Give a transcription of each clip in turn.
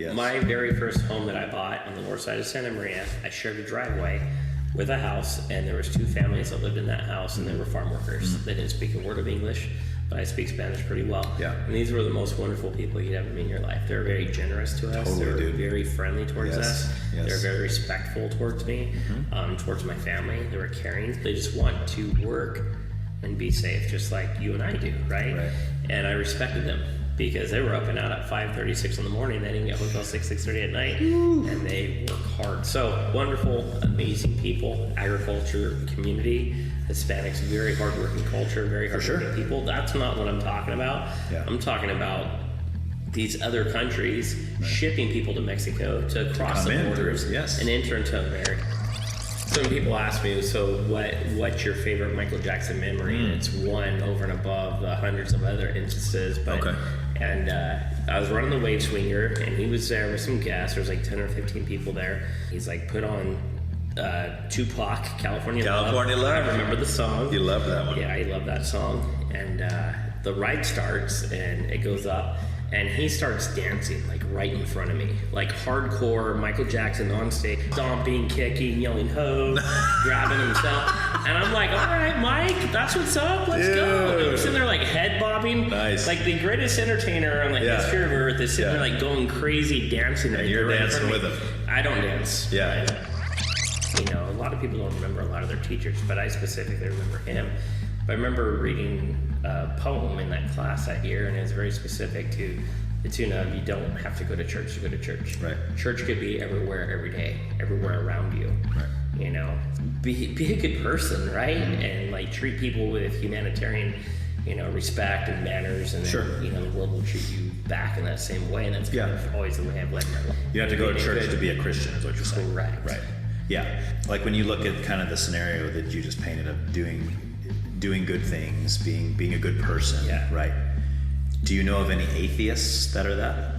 Yes. My very first home that I bought on the north side of Santa Maria, I shared a driveway with a house, and there was two families that lived in that house, and they were farm workers. They didn't speak a word of English, but I speak Spanish pretty well. Yeah. And these were the most wonderful people you'd ever meet in your life. They were very generous to us. Totally, they were dude. very friendly towards us. Yes. They were very respectful towards me, towards my family. They were caring. They just want to work and be safe, just like you and I do, right? And I respected them because they were up and out at 5:30, 6 in the morning. They didn't get home till 6:30 at night, and they work hard. So wonderful, amazing people, agriculture community, Hispanics, very hardworking culture, very hardworking people. That's not what I'm talking about. Yeah. I'm talking about these other countries shipping people to Mexico to cross the borders and enter into America. Some people ask me, so what's your favorite Michael Jackson memory? And it's one over and above the hundreds of other instances. But, And I was running the wave swinger, and he was there with some guests. There was like 10 or 15 people there. He's like put on Tupac, California Love. I remember the song. You love that one. Yeah, I love that song. And the ride starts, and it goes up. And he starts dancing, like, right in front of me. Like, hardcore Michael Jackson on stage. Stomping, kicking, yelling, ho, grabbing himself. And I'm like, all right, Mike, that's what's up. Let's go. And I'm sitting there, like, head bobbing. Nice. Like, the greatest entertainer on the history of Earth is sitting there, like, going crazy, dancing. And you're dancing with him. I don't dance. Yeah. You know, a lot of people don't remember a lot of their teachers, but I specifically remember him. I remember reading a poem in that class that year, and it was very specific to the tune of, you don't have to go to church to go to church. Right. Church could be everywhere, every day, everywhere around you. Right. You know, be a good person, right? And like treat people with humanitarian, you know, respect and manners, and then, you know, the world will treat you back in that same way. And that's kind of always the way I've led my life. You have to go to church to be a Christian, is what you're saying. Correct. Right. Yeah. Like when you look at kind of the scenario that you just painted of doing good things, being a good person, right? Do you know of any atheists that are that?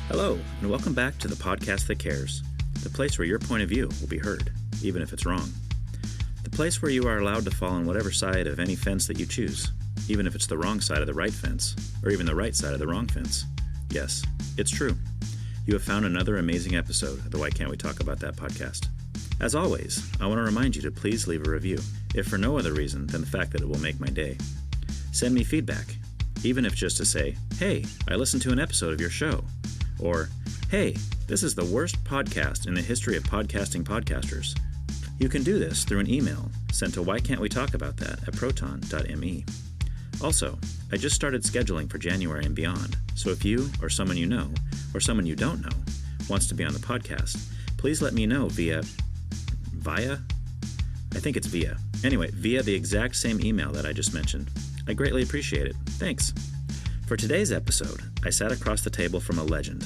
Hello, and welcome back to the podcast that cares, the place where your point of view will be heard, even if it's wrong. The place where you are allowed to fall on whatever side of any fence that you choose, even if it's the wrong side of the right fence, or even the right side of the wrong fence. Yes, it's true. You have found another amazing episode of the Why Can't We Talk About That podcast. As always, I want to remind you to please leave a review, if for no other reason than the fact that it will make my day. Send me feedback, even if just to say, hey, I listened to an episode of your show. Or, hey, this is the worst podcast in the history of podcasting podcasters. You can do this through an email sent to whycan'twetalkaboutthat@proton.me. Also, I just started scheduling for January and beyond, so if you or someone you know, or someone you don't know, wants to be on the podcast, please let me know via the exact same email that I just mentioned. I greatly appreciate it. Thanks. For today's episode, I sat across the table from a legend,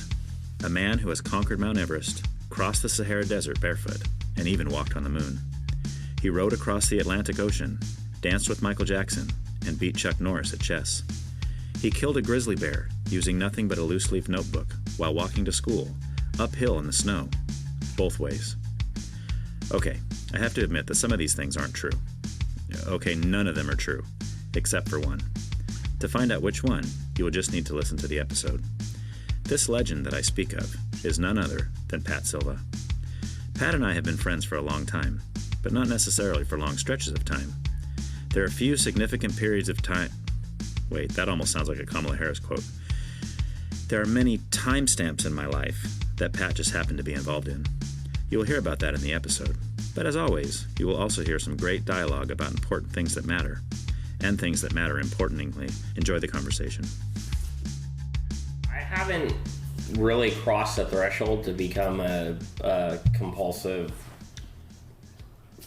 a man who has conquered Mount Everest, crossed the Sahara Desert barefoot, and even walked on the moon. He rode across the Atlantic Ocean, danced with Michael Jackson, and beat Chuck Norris at chess. He killed a grizzly bear using nothing but a loose-leaf notebook while walking to school, uphill in the snow, both ways. Okay, I have to admit that some of these things aren't true. Okay, none of them are true, except for one. To find out which one, you will just need to listen to the episode. This legend that I speak of is none other than Pat Silva. Pat and I have been friends for a long time, but not necessarily for long stretches of time. There are few significant periods of time... Wait, that almost sounds like a Kamala Harris quote. There are many timestamps in my life that Pat just happened to be involved in. You will hear about that in the episode. But as always, you will also hear some great dialogue about important things that matter. And things that matter importantly. Enjoy the conversation. I haven't really crossed the threshold to become a compulsive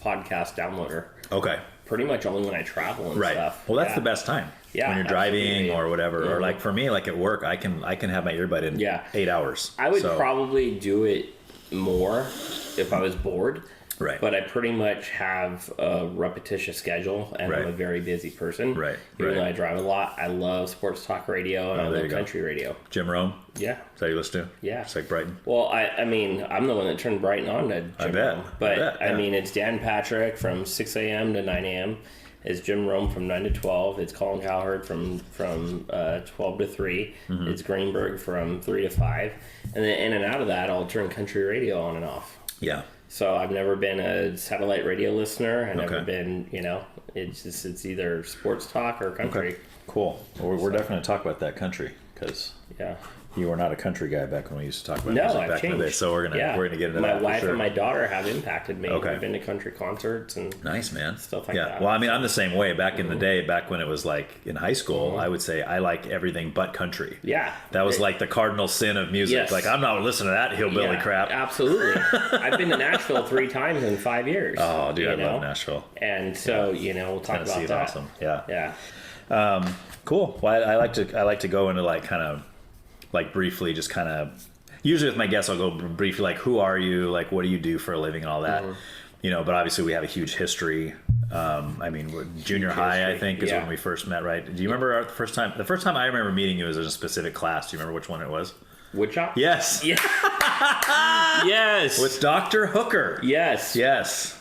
podcast downloader. Okay. Pretty much only when I travel and stuff. Well, that's the best time. Yeah, when you're driving or whatever. Or like for me, like at work, I can have my earbud in 8 hours. I would probably do it more if I was bored. Right. But I pretty much have a repetitious schedule, and I'm a very busy person. Right. Even though I drive a lot, I love sports talk radio, and I love country radio. Jim Rome? Yeah. Is that you listen to? Yeah. It's like Brighton? Well, I mean, I'm the one that turned Brighton on to Jim I bet. Rome. But, I mean, it's Dan Patrick from 6 a.m. to 9 a.m. It's Jim Rome from 9 to 12. It's Colin Cowherd from 12 to 3. Mm-hmm. It's Greenberg from 3 to 5. And then in and out of that, I'll turn country radio on and off. Yeah. So I've never been a satellite radio listener. I've never been, it's either sports talk or country. Okay. Cool. Well, we're definitely going to talk about that country because you were not a country guy back when we used to talk about music back in the day. So we're gonna get into that. My wife and my daughter have impacted me. Okay. We've been to country concerts and nice, man. Stuff like that. Well, I mean, I'm the same way. Back in the day, back when it was like in high school, I would say I like everything but country. Yeah. That was like the cardinal sin of music. Yes. Like I'm not listening to that hillbilly crap. Absolutely. I've been to Nashville 3 times in 5 years. Oh, dude, I love Nashville. And so we'll talk about that. Awesome. Yeah. Yeah. Cool. Well, I like to go into like kind of like briefly, just kind of. Usually with my guests, I'll go briefly like, who are you? Like, what do you do for a living and all that. But obviously we have a huge history. I mean, junior high, I think, is when we first met, right? Do you remember the first time? The first time I remember meeting you was in a specific class. Do you remember which one it was? Woodshop? Yes. Yeah. Yes. With Dr. Hooker. Yes. Yes.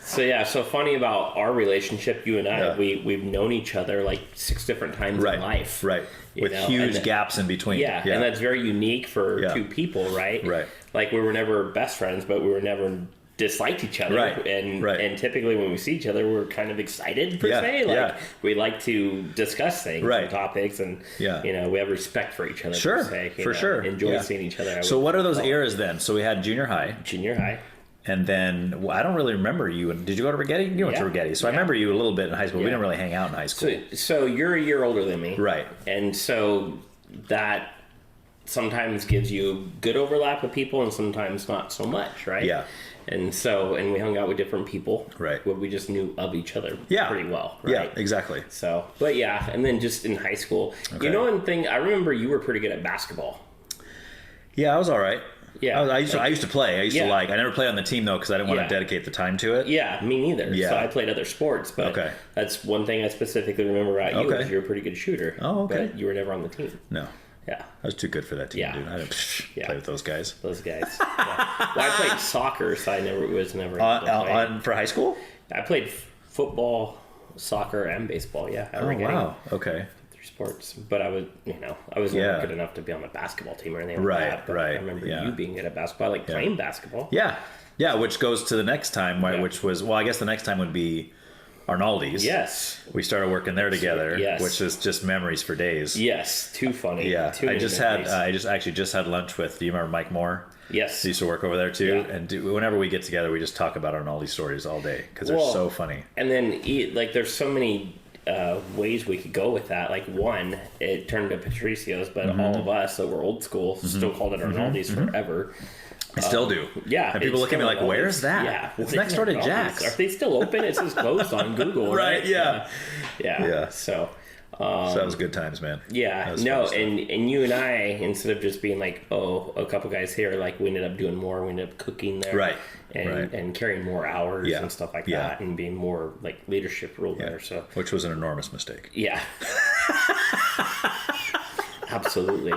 So funny about our relationship, you and I, we've known each other like 6 different times in life. Right. With huge gaps in between. Yeah, and that's very unique for 2 people, right? Right. Like we were never best friends, but we were never disliked each other. Right. And typically when we see each other, we're kind of excited per se. Like we like to discuss things and topics, and we have respect for each other. Sure. Per se, Enjoy seeing each other. So what are those eras then? So we had junior high. And then, I don't really remember you. Did you go to Rigetti? You went to Rigetti. So I remember you a little bit in high school. We didn't really hang out in high school. So you're a year older than me. Right. And so that sometimes gives you good overlap with people and sometimes not so much, right? Yeah. And we hung out with different people. Right. But we just knew of each other pretty well, right? Yeah, exactly. So, but and then just in high school. Okay. One thing, I remember you were pretty good at basketball. Yeah, I was all right. Yeah, I used to play. I used to I never played on the team though because I didn't want to dedicate the time to it. Yeah, me neither. Yeah. So I played other sports, but that's one thing I specifically remember about you is you're a pretty good shooter. Oh, okay. But you were never on the team. No. Yeah. I was too good for that team, dude. I didn't play with those guys. Well, I played soccer, so I was never for high school? I played football, soccer, and baseball. Yeah. Wow. Okay. Sports, but I was never good enough to be on the basketball team or anything like that. But I remember you being good at basketball. I like playing basketball. Yeah, which goes to the next time, which was, I guess the next time would be Arnaldi's. Yes. We started working there together, which is just memories for days. Yes, too funny. Yeah, I just had lunch with, do you remember Mike Moore? Yes. He used to work over there too. Yeah. And whenever we get together, we just talk about Arnaldi stories all day because they're so funny. And then, there's so many ways we could go with that. Like one, it turned to Patricio's, but all of us that were old school still called it Arnaldi's forever. I still do. Yeah. And people look at me like, where's that? Yeah. It's next door to Jack's. Are they still open? It says closed on Google, right? Yeah. So that was good times, man. Yeah. No, and you and I, instead of just being like, a couple guys here, like we ended up doing more. We ended up cooking there. Right. And carrying more hours and stuff like that, and being more like leadership role there. So, which was an enormous mistake. Yeah. Absolutely.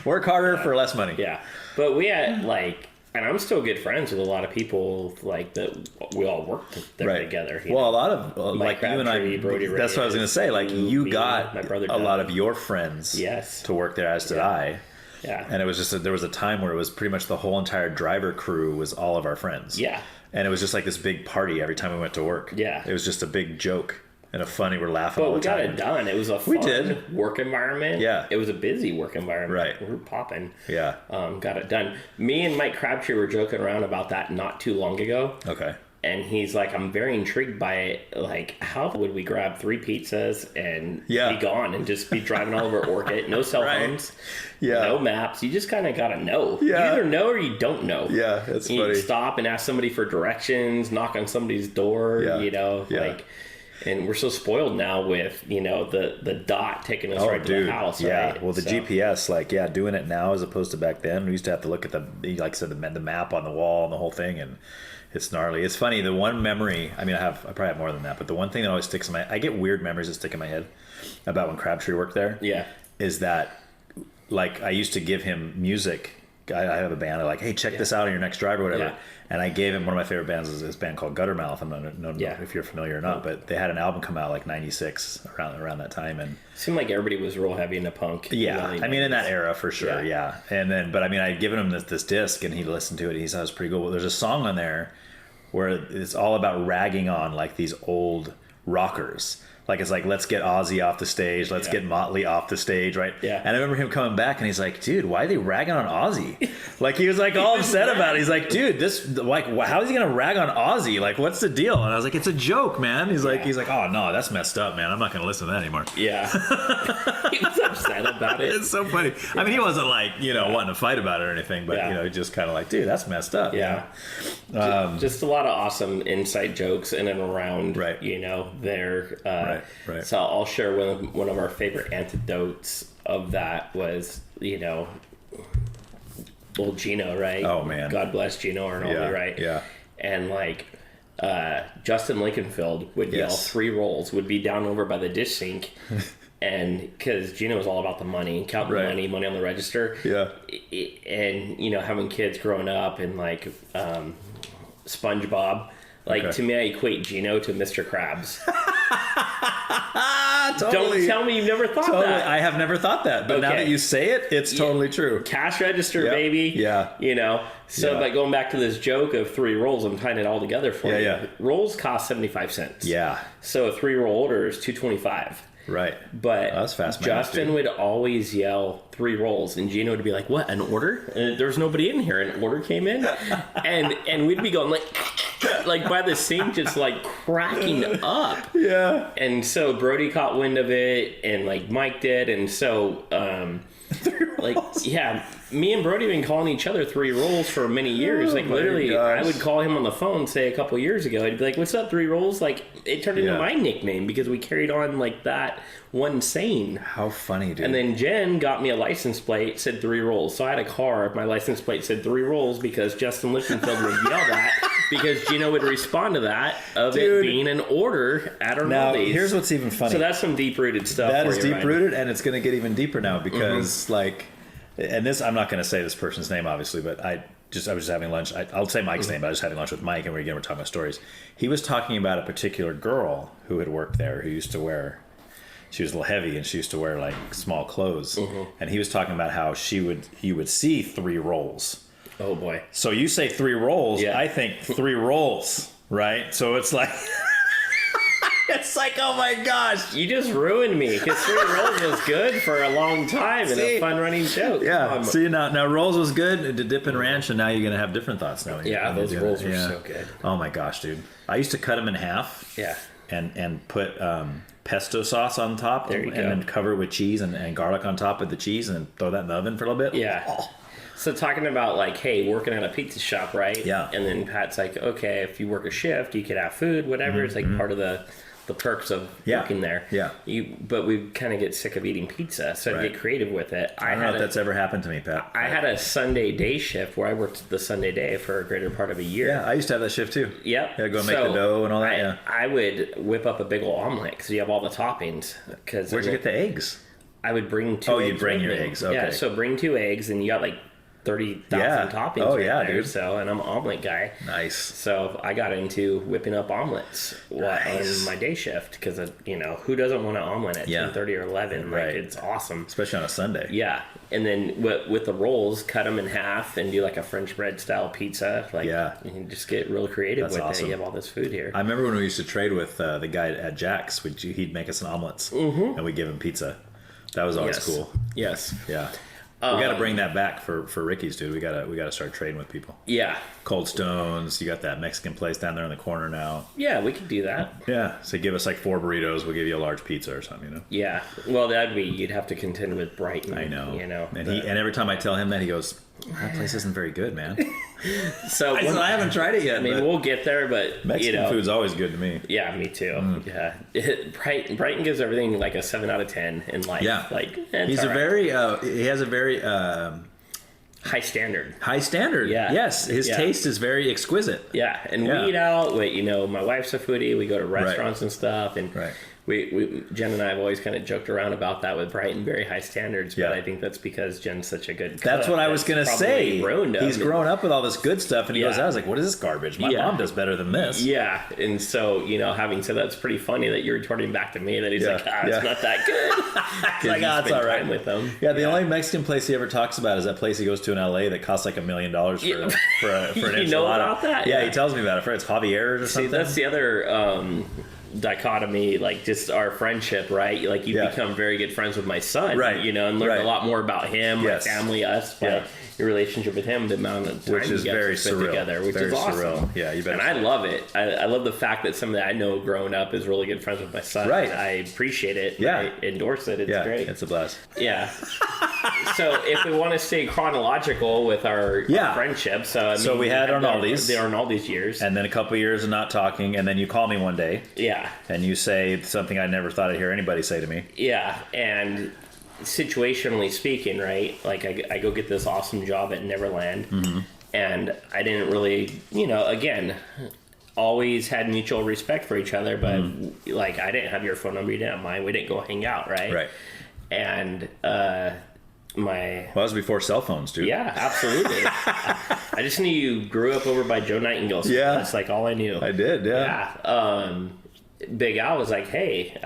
Work harder for less money. Yeah. But we had and I'm still good friends with a lot of people that we all worked there together. A lot of like you and I, Brody Ray, that's what I was going to say. Like you got my brother a lot of your friends to work there, as did I. Yeah. And it was just there was a time where it was pretty much the whole entire driver crew was all of our friends. Yeah. And it was just like this big party every time we went to work. Yeah. It was just a big joke and a funny. We're laughing all the time. But we got it done. It was a fun work environment. Yeah. It was a busy work environment. Right. We were popping. Yeah. Got it done. Me and Mike Crabtree were joking around about that not too long ago. Okay. And he's like, I'm very intrigued by it. Like, how would we grab 3 pizzas and be gone and just be driving all over Orchid? No cell phones. Yeah. No maps. You just kind of got to know. Yeah. You either know or you don't know. Yeah, that's funny. You stop and ask somebody for directions, knock on somebody's door, and we're so spoiled now with, the dot taking us right to the house. Yeah. Right? Well, the GPS, doing it now as opposed to back then, we used to have to look at like I said, the map on the wall and the whole thing. And It's gnarly. It's funny. The one memory, I probably have more than that, but the one thing that always sticks in I get weird memories that stick in my head about when Crabtree worked there. Yeah. Is that, like, I used to give him music. I have a band. I'm like, hey, check this out on your next drive or whatever. Yeah. And I gave him one of my favorite bands is this band called Guttermouth. I don't know if you're familiar or not, but they had an album come out like 96 around that time. And it seemed like everybody was real heavy into punk. Yeah. In that era for sure. Yeah. And then, but I'd given him this disc and he listened to it. He thought it was pretty cool. Well, there's a song on there where it's all about ragging on like these old rockers. Like, it's like, let's get Ozzy off the stage. Let's get Motley off the stage, right? Yeah. And I remember him coming back, and he's like, dude, why are they ragging on Ozzy? Like, he was, like, all upset about it. He's like, dude, how is he going to rag on Ozzy? Like, what's the deal? And I was like, it's a joke, man. He's like, oh, no, that's messed up, man. I'm not going to listen to that anymore. Yeah. He was upset about it. It's so funny. Yeah. He wasn't, like, wanting to fight about it or anything, but, just kind of like, dude, that's messed up. Yeah. Just a lot of awesome inside jokes in and around, right. There. Right. So I'll share one of our favorite anecdotes of that was, old Gino, right? Oh, man. God bless Gino Arnoldi, right? Yeah. And Justin Lincolnfield would yell 3 rolls, would be down over by the dish sink. And because Gino was all about the money, counting the money on the register. Yeah. And, having kids growing up and like SpongeBob. To me, I equate Gino to Mr. Krabs. Totally. Don't tell me you've never thought that. I have never thought that, but now that you say it, it's totally true. Cash register, baby. Yeah. So, but going back to this joke of 3 rolls, I'm tying it all together for you. Yeah. Rolls cost 75 cents. Yeah. So a 3-roll order is $2.25. Right. But that's fast Justin would always yell 3 rolls, and Gino would be like, "What? An order?" And there's nobody in here. An order came in, and we'd be going like by the sink, just like cracking up. Yeah. And so Brody caught wind of it, and like Mike did, and so me and Brody have been calling each other 3 rolls for many years. Literally, I would call him on the phone, say a couple years ago, I'd be like, "What's up, 3 rolls?" Like, it turned into my nickname because we carried on like that one saying. How funny, dude. And then Jen got me a license plate, said 3 rolls. So I had a car, my license plate said 3 rolls because Justin Lichtenfeld would yell that because Gino would respond to that of it being an order at Arnoldi's. Now, here's what's even funny. So that's some deep-rooted stuff. That is deep-rooted, and it's going to get even deeper now because, and this, I'm not going to say this person's name, obviously, but I was just having lunch. I'll say Mike's name, but I was having lunch with Mike, and we're talking about stories. He was talking about a particular girl who had worked there who used to wear, she was a little heavy, and she used to wear, like, small clothes. And he was talking about how you would see 3 rolls. Oh, boy. So you say 3 rolls, I think 3 rolls, right? So it's like... It's like, oh my gosh. You just ruined me because 3 rolls was good for a long time and a fun running joke. Yeah. See, now rolls was good to dip in ranch, and now you're going to have different thoughts now. Those rolls were so good. Oh my gosh, dude. I used to cut them in half. Yeah. And put pesto sauce on top and then cover it with cheese and garlic on top of the cheese and throw that in the oven for a little bit. Yeah. Oh. So talking about like, hey, working at a pizza shop, right? Yeah. And then Pat's like, okay, if you work a shift, you could have food, whatever. It's like part of the perks of working there. Yeah. But we kind of get sick of eating pizza, so to get creative with it. I don't know if that's ever happened to me, Pat. I had a Sunday day shift where I worked the Sunday day for a greater part of a year. Yeah, I used to have that shift too. Yep. Yeah, go make the dough and all that. I would whip up a big old omelet because you have all the toppings. Where'd you get the eggs? I would bring 2 eggs. Oh, you'd bring your eggs. Okay. Yeah, so bring 2 eggs and you got like 30,000 toppings. Oh, there, dude. So, and I'm an omelet guy. Nice. So I got into whipping up omelets on my day shift because, who doesn't want an omelet at 10:30 or 11? Like, it's awesome. Especially on a Sunday. Yeah. And then with the rolls, cut them in half and do like a French bread style pizza. Like, you can just get real creative with it. You have all this food here. I remember when we used to trade with the guy at Jack's, he'd make us an omelets and we'd give him pizza. That was always cool. Yes. Yeah. We got to bring that back for Ricky's, dude. We got to start trading with people. Yeah. Cold Stones. You got that Mexican place down there in the corner now. Yeah, we could do that. Yeah. So give us like 4 burritos. We'll give you a large pizza or something, Yeah. Well, you'd have to contend with Brighton. I know. And every time I tell him that, he goes, that place isn't very good, man. So I haven't tried it yet. I mean, we'll get there, but Mexican food's always good to me. Yeah, me too. Yeah, Brighton gives everything like a 7 out of 10 in life. Yeah, like he has a very high standard. High standard. Yeah. Yes. His taste is very exquisite. Yeah. And we eat out. My wife's a foodie. We go to restaurants and stuff. And we Jen and I have always kind of joked around about that with Brighton, very high standards. But I think that's because Jen's such a good cook. That's what I was going to say. He's grown up with all this good stuff, and he goes out, I was like, what is this garbage? My mom does better than this. Yeah. And so, having said that, it's pretty funny that you're retorting back to me that he's like, it's not that good. Like, it's all right. With them. Yeah, the only Mexican place he ever talks about is that place he goes to in LA that costs like $1 million for an enchilada. You know about that? Yeah, he tells me about it. It's Javier's or something. That's the other dichotomy, like just our friendship, right? Like you become very good friends with my son, right? And learn a lot more about him, my family, us, by your relationship with him, the amount of time which is very surreal together, which very is awesome. Surreal. Yeah, you bet. And I love it. I love the fact that somebody I know growing up is really good friends with my son. Right. I appreciate it. Yeah. I endorse it. It's great. It's a blast. Yeah. So if we want to stay chronological with our friendship, so we had Arnaldi's. The Arnaldi's years. And then a couple years of not talking, and then you call me one day. Yeah. And you say something I never thought I'd hear anybody say to me. Yeah, and situationally speaking, right, like I go get this awesome job at Neverland, and I didn't really, again, always had mutual respect for each other, but like I didn't have your phone number, you didn't have mine, we didn't go hang out, right? Right. And that was before cell phones, dude. Yeah, absolutely. I just knew you grew up over by Joe Nightingale. So that's like all I knew. I did, yeah. Big Al was like, hey,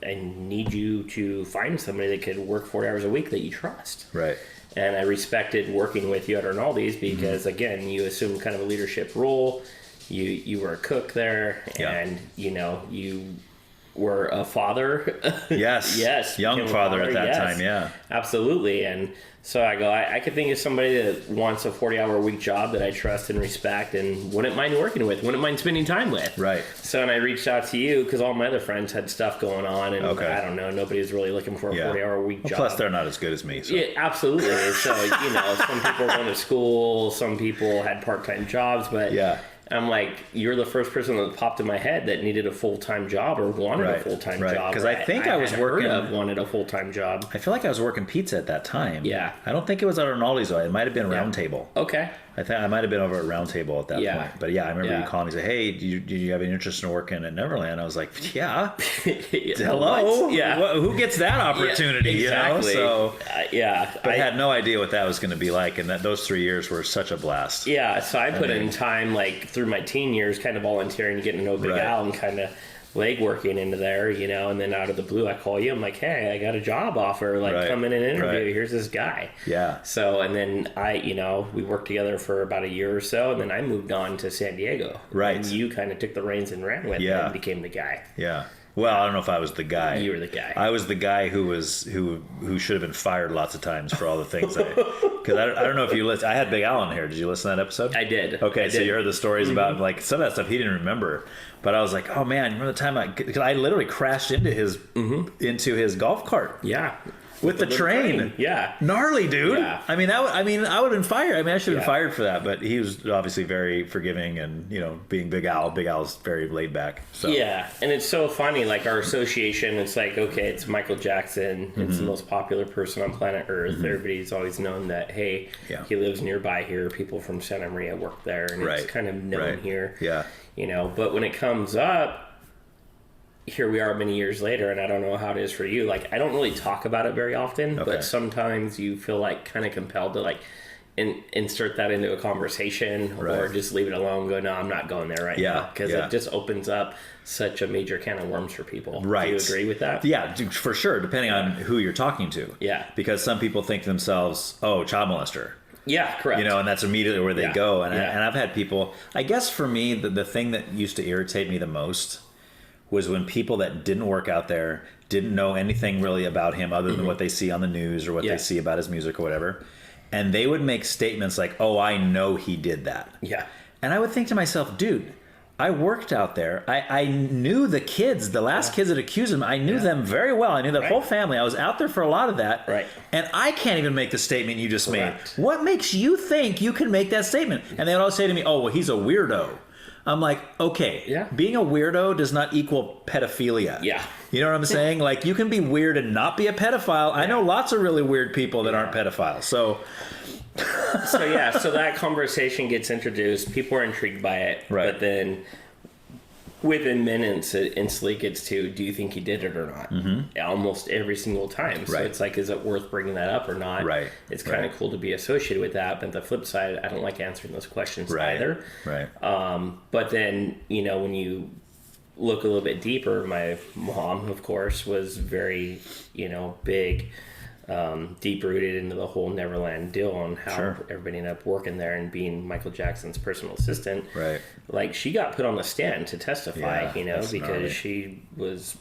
I need you to find somebody that could work 40 hours a week that you trust. Right. And I respected working with you at Arnaldi's because, again, you assumed kind of a leadership role. You were a cook there, and, you were a father. Yes. Yes. Young father at that time, yeah. Absolutely. And so I go, I could think of somebody that wants a 40-hour-a-week job that I trust and respect and wouldn't mind working with, wouldn't mind spending time with. Right. So, and I reached out to you because all my other friends had stuff going on, and I don't know, nobody's really looking for a 40-hour-a-week job. Plus, they're not as good as me. So. Yeah, absolutely. So, some people were going to school, some people had part-time jobs, but I'm like, you're the first person that popped in my head that needed a full-time job or wanted a full-time job. Because I think I was working. Wanted a full-time job. I feel like I was working pizza at that time. Yeah. I don't think it was at Arnaldi's though. It might have been Round Table. Okay. I think I might have been over at Round Table at that point. But I remember you calling me and say, "Hey, do you have any interest in working at Neverland?" I was like, "Yeah." Hello. What? Yeah. Who gets that opportunity? Yeah, exactly. So but I had no idea what that was going to be like, and those 3 years were such a blast. Yeah. So I put in time, like through my teen years, kind of volunteering, getting to know Big Al, and kind of leg working into there, and then out of the blue I call you, I'm like, hey, I got a job offer, like come in and interview, here's this guy. Yeah. So, and then we worked together for about a year or so, and then I moved on to San Diego. Right. And you kind of took the reins and ran with it and became the guy. Yeah. Well, I don't know if I was the guy. You were the guy. I was the guy who should have been fired lots of times for all the things because I don't know if you listened. I had Big Al on here. Did you listen to that episode? I did. Okay, so you heard the stories about like some of that stuff he didn't remember, but I was like, oh man, remember the time because I literally crashed into his golf cart. Yeah. With the train. Yeah. Gnarly, dude. Yeah. I mean, I would have been fired. I mean, I should have been fired for that, but he was obviously very forgiving and, being Big Al. Big Al's very laid back. So. Yeah. And it's so funny, like our association, it's like, okay, it's Michael Jackson. It's the most popular person on planet Earth. Everybody's always known that, hey, he lives nearby here. People from Santa Maria work there. And it's kind of known here. Yeah. But when it comes up, here we are many years later, and I don't know how it is for you. Like, I don't really talk about it very often, but sometimes you feel like kind of compelled to like insert that into a conversation or just leave it alone and go, no, I'm not going there right now. Because it just opens up such a major can of worms for people. Right. Do you agree with that? Yeah, for sure, depending on who you're talking to. Yeah. Because some people think to themselves, oh, child molester. Yeah, correct. And that's immediately where they go. And I've had people, I guess for me, the thing that used to irritate me the most was when people that didn't work out there, didn't know anything really about him other than what they see on the news or what they see about his music or whatever. And they would make statements like, oh, I know he did that. Yeah. And I would think to myself, dude, I worked out there. I knew the kids, the last kids that accused him. I knew them very well. I knew the whole family. I was out there for a lot of that. Right. And I can't even make the statement you just made. What makes you think you can make that statement? And they would all say to me, oh, well, he's a weirdo. I'm like, okay, being a weirdo does not equal pedophilia. Yeah. You know what I'm saying? Like, you can be weird and not be a pedophile. I know lots of really weird people that aren't pedophiles. So, So that conversation gets introduced. People are intrigued by it, right. But then within minutes, it instantly gets to, do you think he did it or not? Mm-hmm. Almost every single time. So it's like, is it worth bringing that up or not? Right. It's kind of cool to be associated with that. But the flip side, I don't like answering those questions either. Right. But then, when you look a little bit deeper, my mom, of course, was very, big, deep-rooted into the whole Neverland deal on how everybody ended up working there and being Michael Jackson's personal assistant. Right. Like, she got put on the stand to testify, because gnarly. She was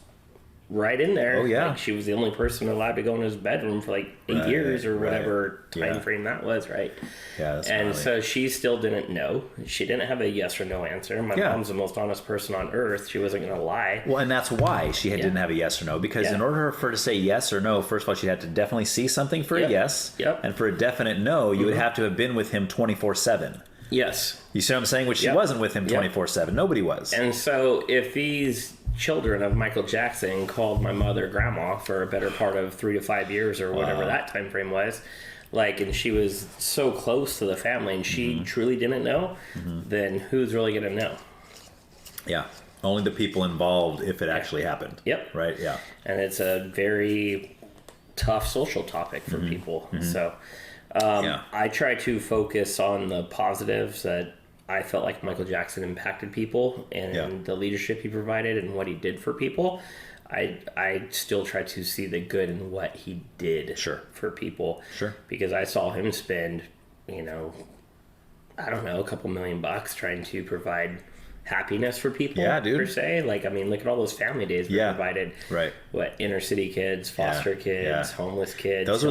right in there. Oh, yeah. Like, she was the only person allowed to go in his bedroom for, 8 years or whatever time frame that was, right? Yeah, that's And gnarly. so she still didn't know. She didn't have a yes or no answer. My mom's the most honest person on earth. She wasn't going to lie. Well, and that's why she didn't have a yes or no, because in order for her to say yes or no, first of all, she'd have to definitely see something for a yes. Yep. And for a definite no, you would have to have been with him 24/7. Yes. You see what I'm saying? Which she wasn't with him 24/7. Nobody was. And so if these children of Michael Jackson called my mother grandma for a better part of 3 to 5 years or whatever that time frame was, and she was so close to the family and she truly didn't know, then who's really going to know? Yeah. Only the people involved if it actually happened. Yep. Right? Yeah. And it's a very tough social topic for people. So I try to focus on the positives that I felt like Michael Jackson impacted people and the leadership he provided and what he did for people. I still try to see the good in what he did for people. Sure. Because I saw him spend, I don't know, a couple $1,000,000 trying to provide happiness for people, per se. Look at all those family days we provided. Right. What, inner city kids, foster kids, homeless kids. Those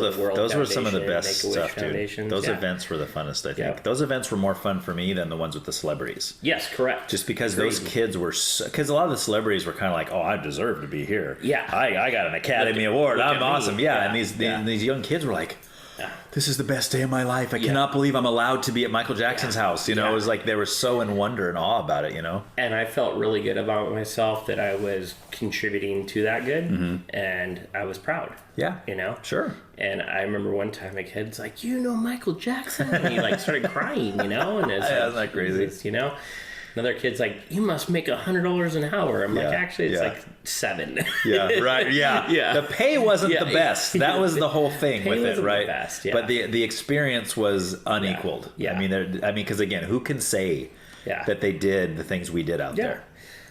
were some of the best stuff, dude. Those events were the funnest, I think. Those events were more fun for me than the ones with the celebrities. Yes, correct. Just because those kids were, because a lot of the celebrities were kind of like, oh, I deserve to be here. Yeah. I got an Academy Award. I'm awesome. Yeah. And these young kids were like, this is the best day of my life. I cannot believe I'm allowed to be at Michael Jackson's house. It was like they were so in wonder and awe about it, And I felt really good about myself that I was contributing to that good, and I was proud. Yeah. Sure. And I remember one time a kid's like, Michael Jackson? And he started crying, and it's that's not crazy. Another kid's like, you must make $100 an hour. I'm like, actually, it's like $7. Yeah, right. Yeah. The pay wasn't the best. That was the whole thing with it, right? The best, But the experience was unequaled. Yeah. I mean, because again, who can say that they did the things we did out there?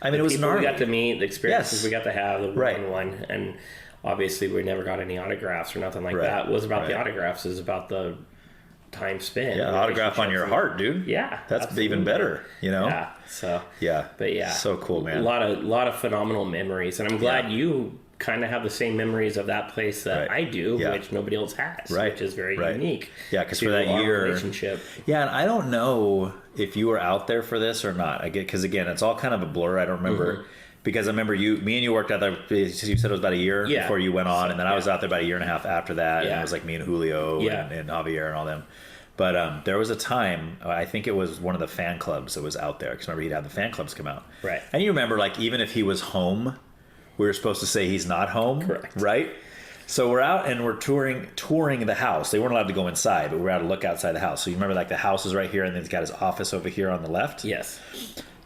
I mean, it was gnarly. We got to meet, the experiences we got to have, the one-on-one, and obviously we never got any autographs or nothing like that. It was about the autographs. It was about the time spent. Yeah, autograph on your heart, dude. Yeah, that's absolutely. Even better. Yeah. So but so cool, man. A lot of phenomenal memories, and I'm glad you kind of have the same memories of that place that I do, which nobody else has, which is very unique. Yeah, because for that year, relationship. Yeah, and I don't know if you were out there for this or not. Because again, it's all kind of a blur. I don't remember. Because I remember me and you worked out there, you said it was about a year before you went on, and then I was out there about a year and a half after that, and it was like me and Julio and Javier and all them. But there was a time, I think it was one of the fan clubs that was out there, because remember he'd have the fan clubs come out. Right. And you remember, even if he was home, we were supposed to say he's not home. Correct. Right? So we're out and we're touring the house. They weren't allowed to go inside, but we were out to look outside the house. So you remember, the house is right here, and then he's got his office over here on the left? Yes.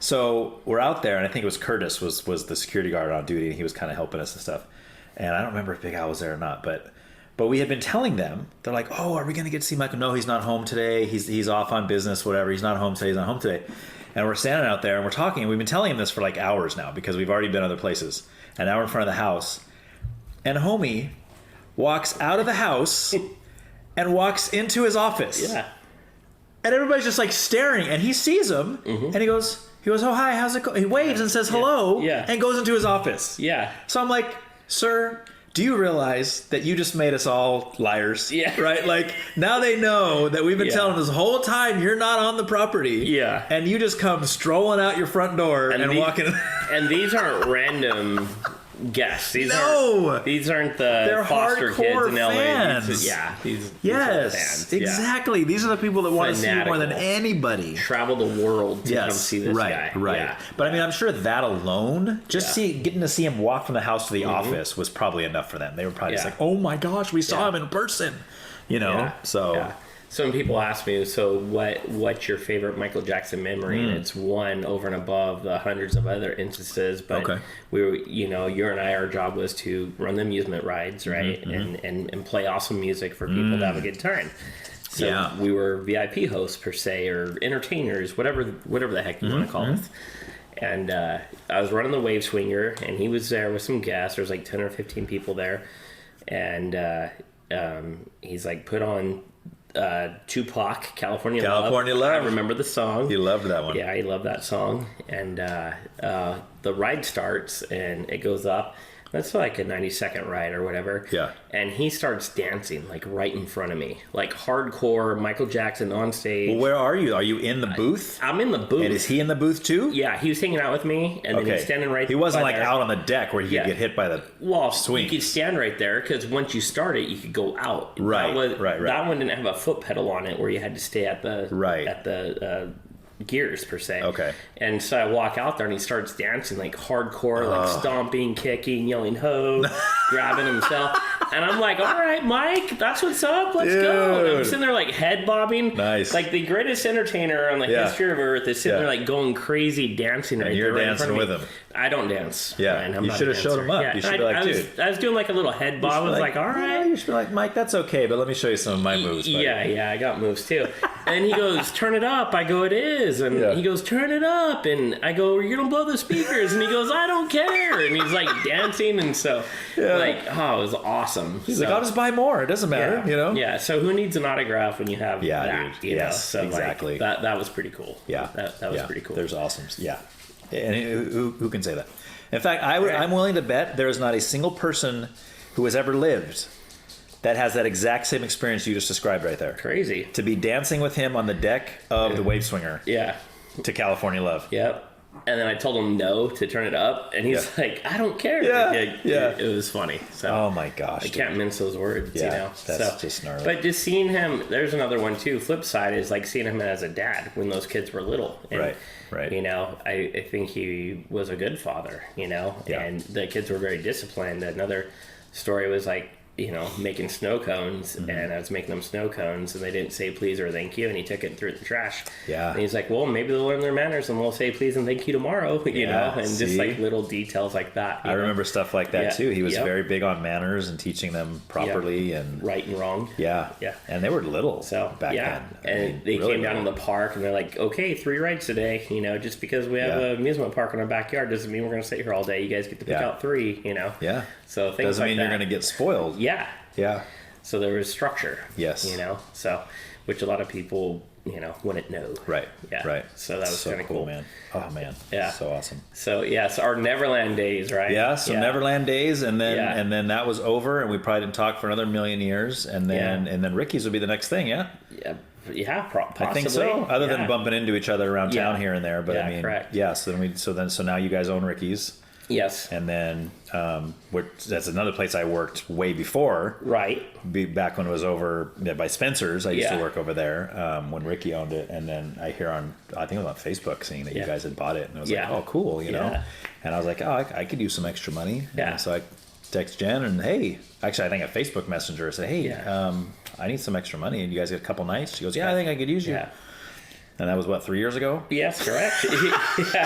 So we're out there, and I think it was Curtis was the security guard on duty, and he was kind of helping us and stuff. And I don't remember if Big Al was there or not, but we had been telling them, they're like, oh, are we going to get to see Michael? No, he's not home today. He's off on business, whatever. He's not home today. He's not home today. And we're standing out there, and we're talking, and we've been telling him this for hours now, because we've already been other places. And now we're in front of the house, and homie walks out of the house and walks into his office. Yeah. And everybody's just staring, and he sees him, and he goes, oh, hi, how's it going? He waves and says hello, and goes into his office. Yeah. So I'm like, sir, do you realize that you just made us all liars? Yeah. Right? Now they know that we've been telling them this whole time you're not on the property. Yeah. And you just come strolling out your front door and walking. And these aren't random guests. These aren't the foster kids in LA. Fans. These are fans. Exactly. These are the people that want to see you more than anybody. Travel the world to come see this guy. Right. Yeah. But I mean, I'm sure that alone, getting to see him walk from the house to the office was probably enough for them. They were probably just like, oh my gosh, we saw him in person. So So when people ask me, so what's your favorite Michael Jackson memory? And it's one over and above the hundreds of other instances. But we were, you and I, our job was to run the amusement rides, right? And play awesome music for people to have a good time. So we were VIP hosts per se, or entertainers, whatever the heck you want to call it. And I was running the wave swinger, and he was there with some guests. There was like 10 or 15 people there. And he's like, put on Tupac, California Love. I remember the song. He loved that one. Yeah, he loved that song. And the ride starts, and it goes up. That's like a 90-second ride or whatever. Yeah. And he starts dancing, like, right in front of me. Like, hardcore Michael Jackson on stage. Well, where are you? Are you in the booth? I'm in the booth. And is he in the booth, too? Yeah, he was hanging out with me, and then he's standing right there. He wasn't, like, out on the deck where he could get hit by the swing. You could stand right there, because once you start it, you could go out. Right. That one didn't have a foot pedal on it, where you had to stay at the gears per se. Okay. And so I walk out there, and he starts dancing like hardcore, like stomping, kicking, yelling ho, grabbing himself. And I'm like, all right, Mike, that's what's up. Let's go. And I'm sitting there like head bobbing. Nice. Like the greatest entertainer on the history of Earth is sitting there like going crazy dancing right there. And you're dancing with him. I don't dance. Yeah. Ryan. You should have showed him up. Yeah. You should be like, dude. I was doing like a little head bob. I was like, all right. You should be like, Mike, that's okay, but let me show you some of my moves. Buddy. Yeah, I got moves too. And he goes, turn it up. I go, it is. And he goes, turn it up. And I go, you're going to blow the speakers. And he goes, I don't care. And he's like dancing. And so, it was awesome. He's like, I'll just buy more. It doesn't matter, Yeah, so who needs an autograph when you have that? Dude. Yes, So exactly. Like, that was pretty cool. Yeah. That was pretty cool. There's awesome. Yeah. And who can say that? In fact, I'm willing to bet there is not a single person who has ever lived that has that exact same experience you just described right there. Crazy. To be dancing with him on the deck of the Wave Swinger. Yeah. To California Love. Yep. And then I told him no to turn it up, and he's like, I don't care. Yeah. It was funny. So oh my gosh. I can't mince those words, That's just gnarly. But just seeing him, there's another one too. Flip side is like seeing him as a dad when those kids were little. And, right. I think he was a good father, and the kids were very disciplined. Another story was like, making snow cones, and I was making them snow cones, and they didn't say please or thank you, and he took it and threw it in the trash. Yeah. And he's like, well, maybe they'll learn their manners, and they'll say please and thank you tomorrow, and just like little details like that. I remember stuff like that too. He was very big on manners and teaching them properly and right and wrong. Yeah. And they were little back then. And they really came down to the park, and they're like, okay, 3 rides today. Just because we have an amusement park in our backyard doesn't mean we're going to sit here all day. You guys get to pick out 3. Yeah. So things doesn't like mean that. You're going to get spoiled. Yeah. So there was structure. Yes. So which a lot of people, wouldn't know. Right. Yeah. Right. So that was kind of cool, man. Oh man. Yeah. So awesome. So so our Neverland days, right? Yeah. So Neverland days, and then that was over, and we probably didn't talk for another million years, and then Ricky's would be the next thing. Yeah. Yeah. Possibly. I think so. Other than bumping into each other around town here and there, but I mean, correct. Yeah. So now you guys own Ricky's. Yes. And then that's another place I worked way before. Right. Back when it was over by Spencer's. I used to work over there when Ricky owned it. And then I hear I think it was on Facebook seeing that you guys had bought it. And I was like, oh, cool, know. And I was like, oh, I could use some extra money. Yeah. And so I text Jen and, hey, actually I think a Facebook Messenger said, hey, I need some extra money. And you guys get a couple nights? She goes, I think I could use you. Yeah. And that was 3 years ago? Yes, correct.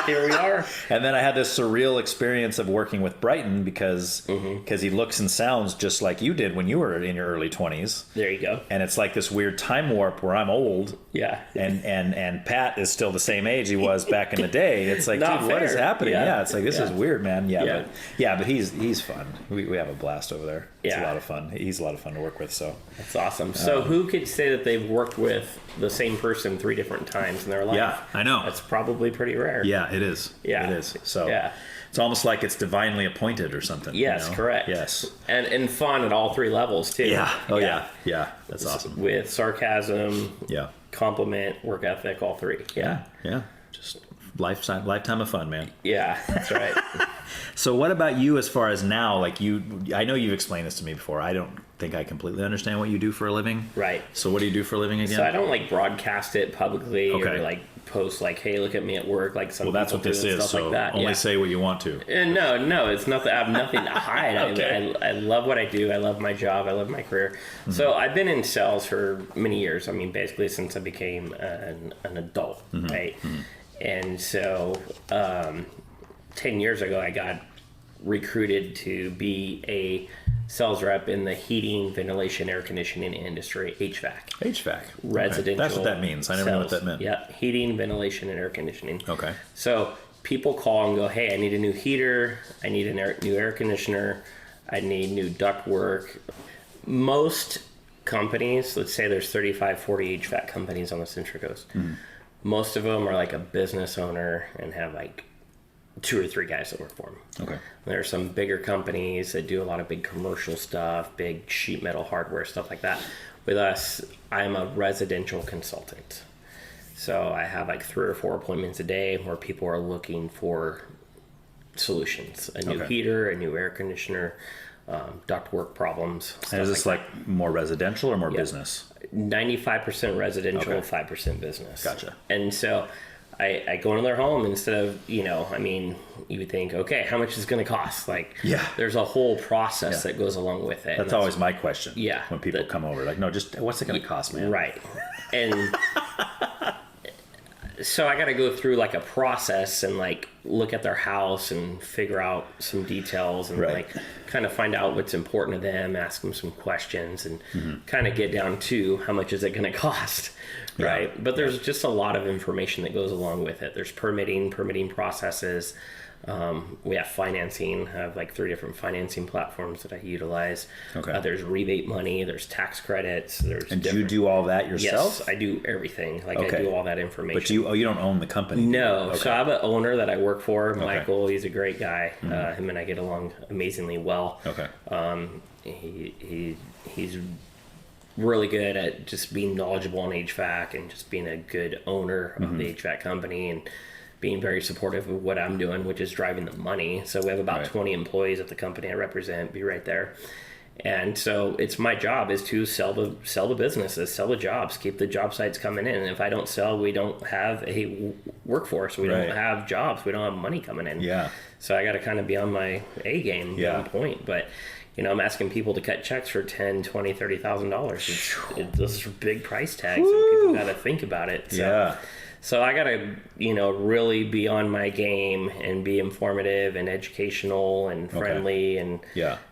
Here we are. And then I had this surreal experience of working with Brighton because he looks and sounds just like you did when you were in your early 20s. There you go. And it's like this weird time warp where I'm old. Yeah. And Pat is still the same age he was back in the day. It's like, dude, what is happening? Yeah, it's like, this is weird, man. But he's fun. We have a blast over there. It's a lot of fun. He's a lot of fun to work with. So that's awesome. So who could say that they've worked with the same person 3 different times in their life? Yeah, I know. That's probably pretty rare. Yeah, it is. Yeah. It is. So it's almost like it's divinely appointed or something. Yes, correct. Yes. And fun at all 3 levels too. Yeah. Oh yeah. That's awesome. With sarcasm, yeah, compliment, work ethic, all 3. Yeah. Just lifetime of fun, man. Yeah, that's right. So what about you as far as now? Like I know you've explained this to me before. I don't think I completely understand what you do for a living. Right. So what do you do for a living again? So I don't broadcast it publicly or post like, "Hey, look at me at work." Like some. Well, that's what this is. So like that. Only say what you want to. And no, it's nothing. I have nothing to hide. Okay. I love what I do. I love my job. I love my career. Mm-hmm. So I've been in sales for many years. I mean, basically since I became an adult, mm-hmm. right? Mm-hmm. And so 10 years ago, I got recruited to be a sales rep in the heating, ventilation, air conditioning industry, HVAC. Residential. Okay. That's what that means. I never knew what that meant. Yeah, heating, ventilation, and air conditioning. Okay. So people call and go, "Hey, I need a new heater. I need a new air conditioner. I need new duct work." Most companies, let's say there's 35, 40 HVAC companies on the Central Coast. Mm. Most of them are like a business owner and have like 2 or 3 guys that work for them. Okay. There are some bigger companies that do a lot of big commercial stuff, big sheet metal hardware, stuff like that. With us, I'm a residential consultant. So I have like 3 or 4 appointments a day where people are looking for solutions. A new heater, a new air conditioner, ductwork problems. And is this like more residential or more business? 95% residential, 5% business. Gotcha. And so I go into their home instead of, you would think, okay, how much is it going to cost? Like, there's a whole process that goes along with it. That's always my question. Yeah. When people come over, like, no, just what's it going to cost, man? Right. And so I got to go through like a process and like look at their house and figure out some details and like kind of find out what's important to them, ask them some questions and kind of get down to how much is it going to cost. Right. But there's just a lot of information that goes along with it. There's permitting processes. We have financing. I have like 3 different financing platforms that I utilize. Okay. There's rebate money. There's tax credits. And do you do all that yourself? Yes, I do everything. Like I do all that information. But you don't own the company? No. Okay. So I have an owner that I work for, Michael. He's a great guy. Him and I get along amazingly well. Okay. He's really good at just being knowledgeable on HVAC and just being a good owner of the HVAC company and being very supportive of what I'm doing, which is driving the money. So we have about 20 employees at the company I represent, be right there. And so it's my job is to sell the businesses, sell the jobs, keep the job sites coming in. And if I don't sell, we don't have a workforce. We don't have jobs. We don't have money coming in. Yeah. So I got to kind of be on my A game on point. But I'm asking people to cut checks for $10,000, $20,000, $30,000. Those are big price tags, and people got to think about it. So I got to, really be on my game and be informative and educational and friendly and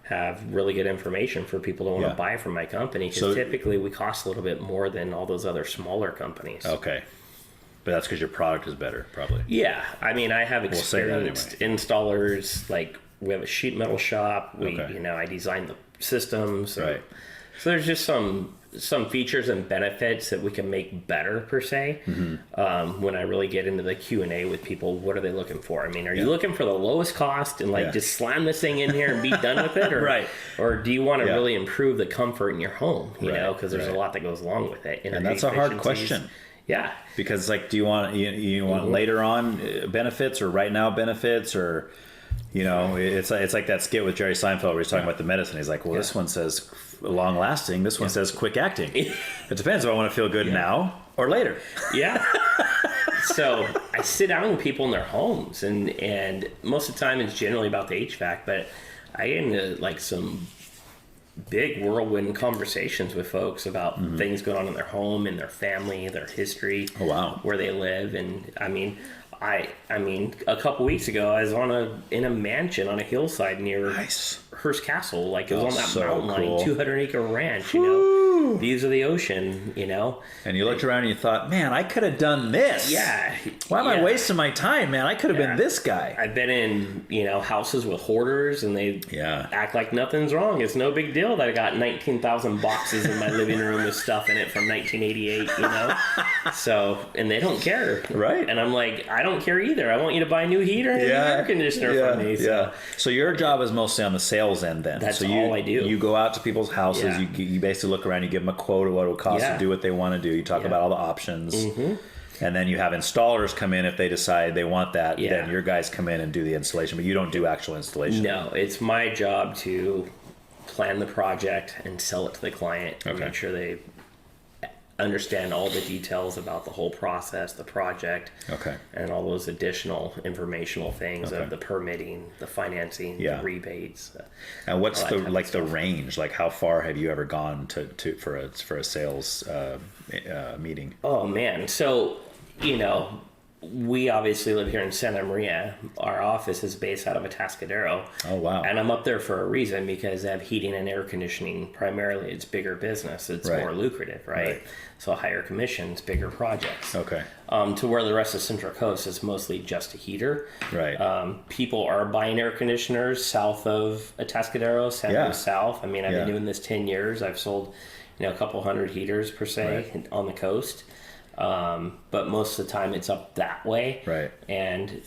have really good information for people to want to buy from my company. Because typically we cost a little bit more than all those other smaller companies. Okay. But that's because your product is better, probably. Yeah. I mean, I have experienced installers. Like, we have a sheet metal shop. I design the systems. So there's just some features and benefits that we can make better per se. When I really get into the Q&A with people, what are they looking for? I mean, are you looking for the lowest cost and just slam this thing in here and be done with it? Or, or do you want to really improve the comfort in your home? Because there's a lot that goes along with it. And that's a hard question. Yeah. Because do you want later on benefits or right now benefits or... it's like that skit with Jerry Seinfeld where he's talking about the medicine. He's like, well, this one says long lasting. This one says quick acting. It depends if I want to feel good now or later. Yeah. So I sit down with people in their homes and most of the time it's generally about the HVAC, but I get into like some big whirlwind conversations with folks about things going on in their home, in their family, their history, where they live. And I mean, a couple weeks ago, I was in a mansion on a hillside near Hearst Castle. Like, it was on that mountain line, 200-acre ranch, Views of the ocean, And you looked around and you thought, man, I could have done this. Yeah. Why am I wasting my time, man? I could have been this guy. I've been in, houses with hoarders, and they act like nothing's wrong. It's no big deal that I got 19,000 boxes in my living room with stuff in it from 1988, So, and they don't care. Right. And I'm like, I don't care either. I want you to buy a new heater and a new air conditioner from me. So your job is mostly on the sales end then. That's so all I do. You go out to people's houses. You basically look around. You give them a quote of what it would cost to do what they want to do. You talk about all the options. And then you have installers come in if they decide they want that. Then your guys come in and do the installation. But you don't do actual installation. No, it's my job to plan the project and sell it to the client and make sure they understand all the details about the whole process, the project, and all those additional informational things of the permitting, the financing, the rebates. And what's the range? Like, how far have you ever gone for a sales meeting? Oh man, so we obviously live here in Santa Maria. Our office is based out of Atascadero. Oh, wow. And I'm up there for a reason, because they have heating and air conditioning. Primarily, it's bigger business. It's more lucrative, right? So higher commissions, bigger projects. Okay. To where the rest of Central Coast is mostly just a heater. Right. People are buying air conditioners south of Atascadero, San South. I mean, I've been doing this 10 years. I've sold, a couple hundred heaters per se on the coast. But most of the time it's up that way. Right. And,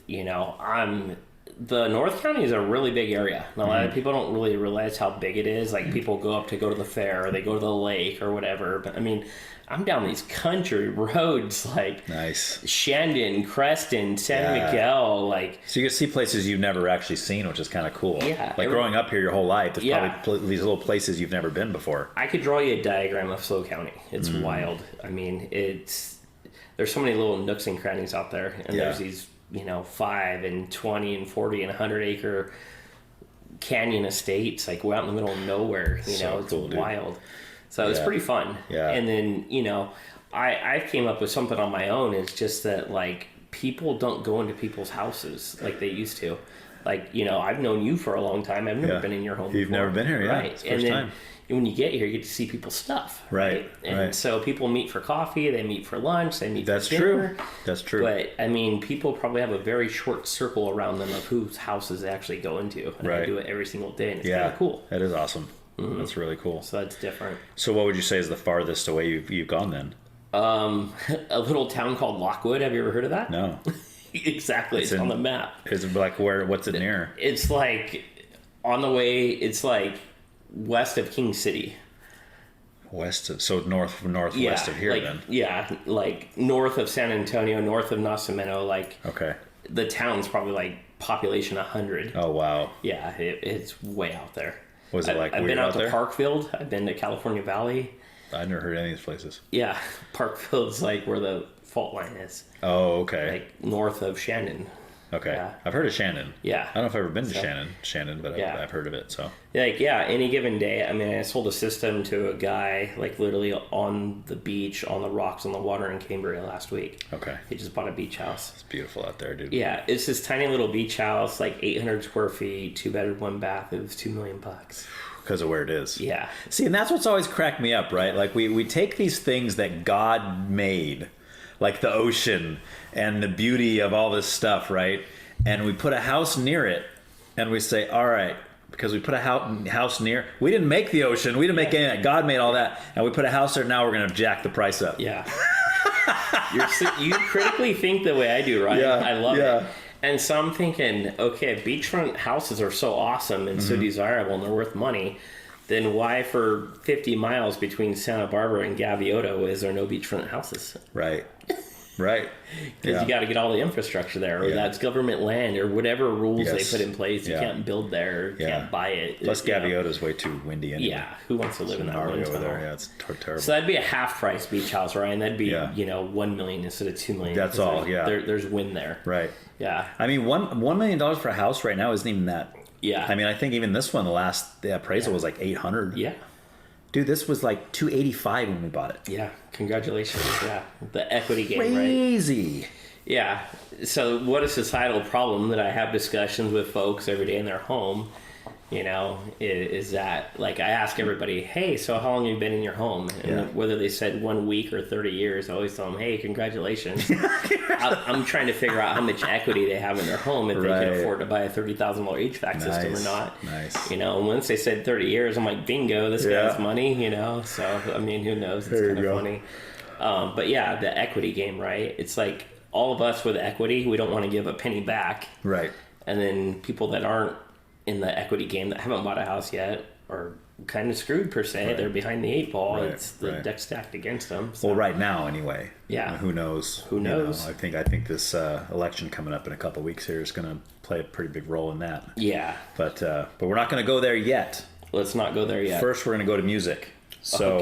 the North County is a really big area. And a lot of people don't really realize how big it is. Like, people go to the fair, or they go to the lake or whatever. But I mean, I'm down these country roads like Shandon, Creston, San Miguel, so you can see places you've never actually seen, which is kind of cool. Yeah. Like, growing up here your whole life, there's probably these little places you've never been before. I could draw you a diagram of SLO County. It's wild. I mean, there's so many little nooks and crannies out there, and there's these 5 and 20 and 40 and 100 acre canyon estates, like, we're out in the middle of nowhere. It's cool, wild. So it's pretty fun. Yeah. And then I came up with something on my own. It's just that, like, people don't go into people's houses like they used to. Like, I've known you for a long time. I've never been in your home before. You've never been here, right? It's the first time. When you get here, you get to see people's stuff, right? And so people meet for coffee, they meet for lunch, they meet for dinner. That's true. But I mean, people probably have a very short circle around them of whose houses they actually go into, and I do it every single day, and it's kind of cool. That is awesome. That's really cool. So that's different. So what would you say is the farthest away you've gone then? A little town called Lockwood. Have you ever heard of that? No. Exactly. It's on the map. Is it like where? What's it near? It's like on the way. It's like west of King City. Northwest of here, then. Yeah, like north of San Antonio, north of Nacimiento. Like, the town's probably like population 100. Oh wow. Yeah, it's way out there. Was it I've been out to Parkfield. I've been to California Valley. I've never heard of any of these places. Yeah, Parkfield's like where the fault line is. Oh, okay. Like north of Shandon. Okay. Yeah. I've heard of Shandon. Yeah. I don't know if I've ever been to Shandon, but I've heard of it. So. Like, any given day. I mean, I sold a system to a guy, like, literally on the beach, on the rocks, on the water in Cambria last week. Okay. He just bought a beach house. It's beautiful out there, dude. Yeah, it's this tiny little beach house, like 800 square feet, 2-bedroom, 1 bath. It was $2 million. Because of where it is. Yeah. See, and that's what's always cracked me up, right? Like, we take these things that God made, like the ocean and the beauty of all this stuff, right? And we put a house near it, and we say, all right, because we put a house near, we didn't make the ocean, we didn't make any of that, God made all that, and we put a house there, now we're going to jack the price up. Yeah. You critically think the way I do, right? Yeah, I love it. And so I'm thinking, okay, beachfront houses are so awesome and so desirable, and they're worth money. Then why, for 50 miles between Santa Barbara and Gaviota, is there no beachfront houses? Right. Right. Because you got to get all the infrastructure there, or that's government land, or whatever rules they put in place. You can't build there, you can't buy it. Plus, Gaviota's way too windy anyway. Yeah, who wants to live in that wind over there? Yeah, it's terrible. So that'd be a half-price beach house, Ryan. That'd be $1 million instead of $2 million. That's all. There's wind there. Right. Yeah. I mean, $1 million for a house right now isn't even that. Yeah. I mean, I think even this one, the appraisal was like $800. Yeah. Dude, this was like $285 when we bought it. Yeah, congratulations. Yeah, the equity game, Crazy. Right? Yeah. So what a societal problem that I have discussions with folks every day in their home, is that, like, I ask everybody, hey, so how long have you been in your home? And whether they said 1 week or 30 years, I always tell them, hey, congratulations. I'm trying to figure out how much equity they have in their home, if they can afford to buy a $30,000 HVAC system or not. Nice. And once they said 30 years, I'm like, bingo, this guy's money, So, I mean, who knows? It's kind of funny. But yeah, the equity game, right? It's like all of us with equity, we don't want to give a penny back. Right. And then people that aren't in the equity game, that haven't bought a house yet, are kind of screwed per se. They're behind the 8 ball. It's the deck stacked against them. So. Well, right now anyway. Yeah. I mean, who knows? Who knows? I think this election coming up in a couple of weeks here is going to play a pretty big role in that. Yeah. But we're not going to go there yet. Let's not go there yet. First, we're going to go to music. So,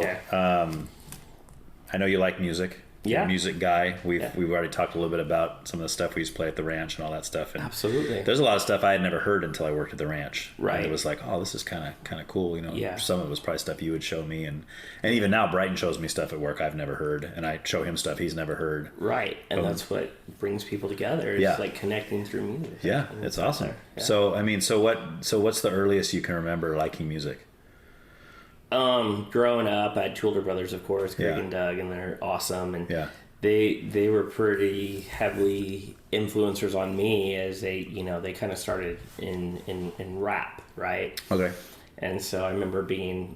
I know you like music. You're Yeah. a music guy. We've already talked a little bit about some of the stuff we used to play at the ranch and all that stuff. And Absolutely. there's a lot of stuff I had never heard until I worked at the ranch. Right. And it was like, oh, this is kind of cool. You know, Yeah. some of it was probably stuff you would show me, and even now Brighton shows me stuff at work I've never heard, and I show him stuff he's never heard. Right, and that's what brings people together. It's Yeah. like connecting through music. Yeah, And it's awesome. Yeah. So I mean, so what's the earliest you can remember liking music? Growing up, I had two older brothers, of course, Greg Yeah. and Doug, and they're awesome. And Yeah. they were pretty heavily influencers on me as they kind of started in rap, right? Okay. And so I remember being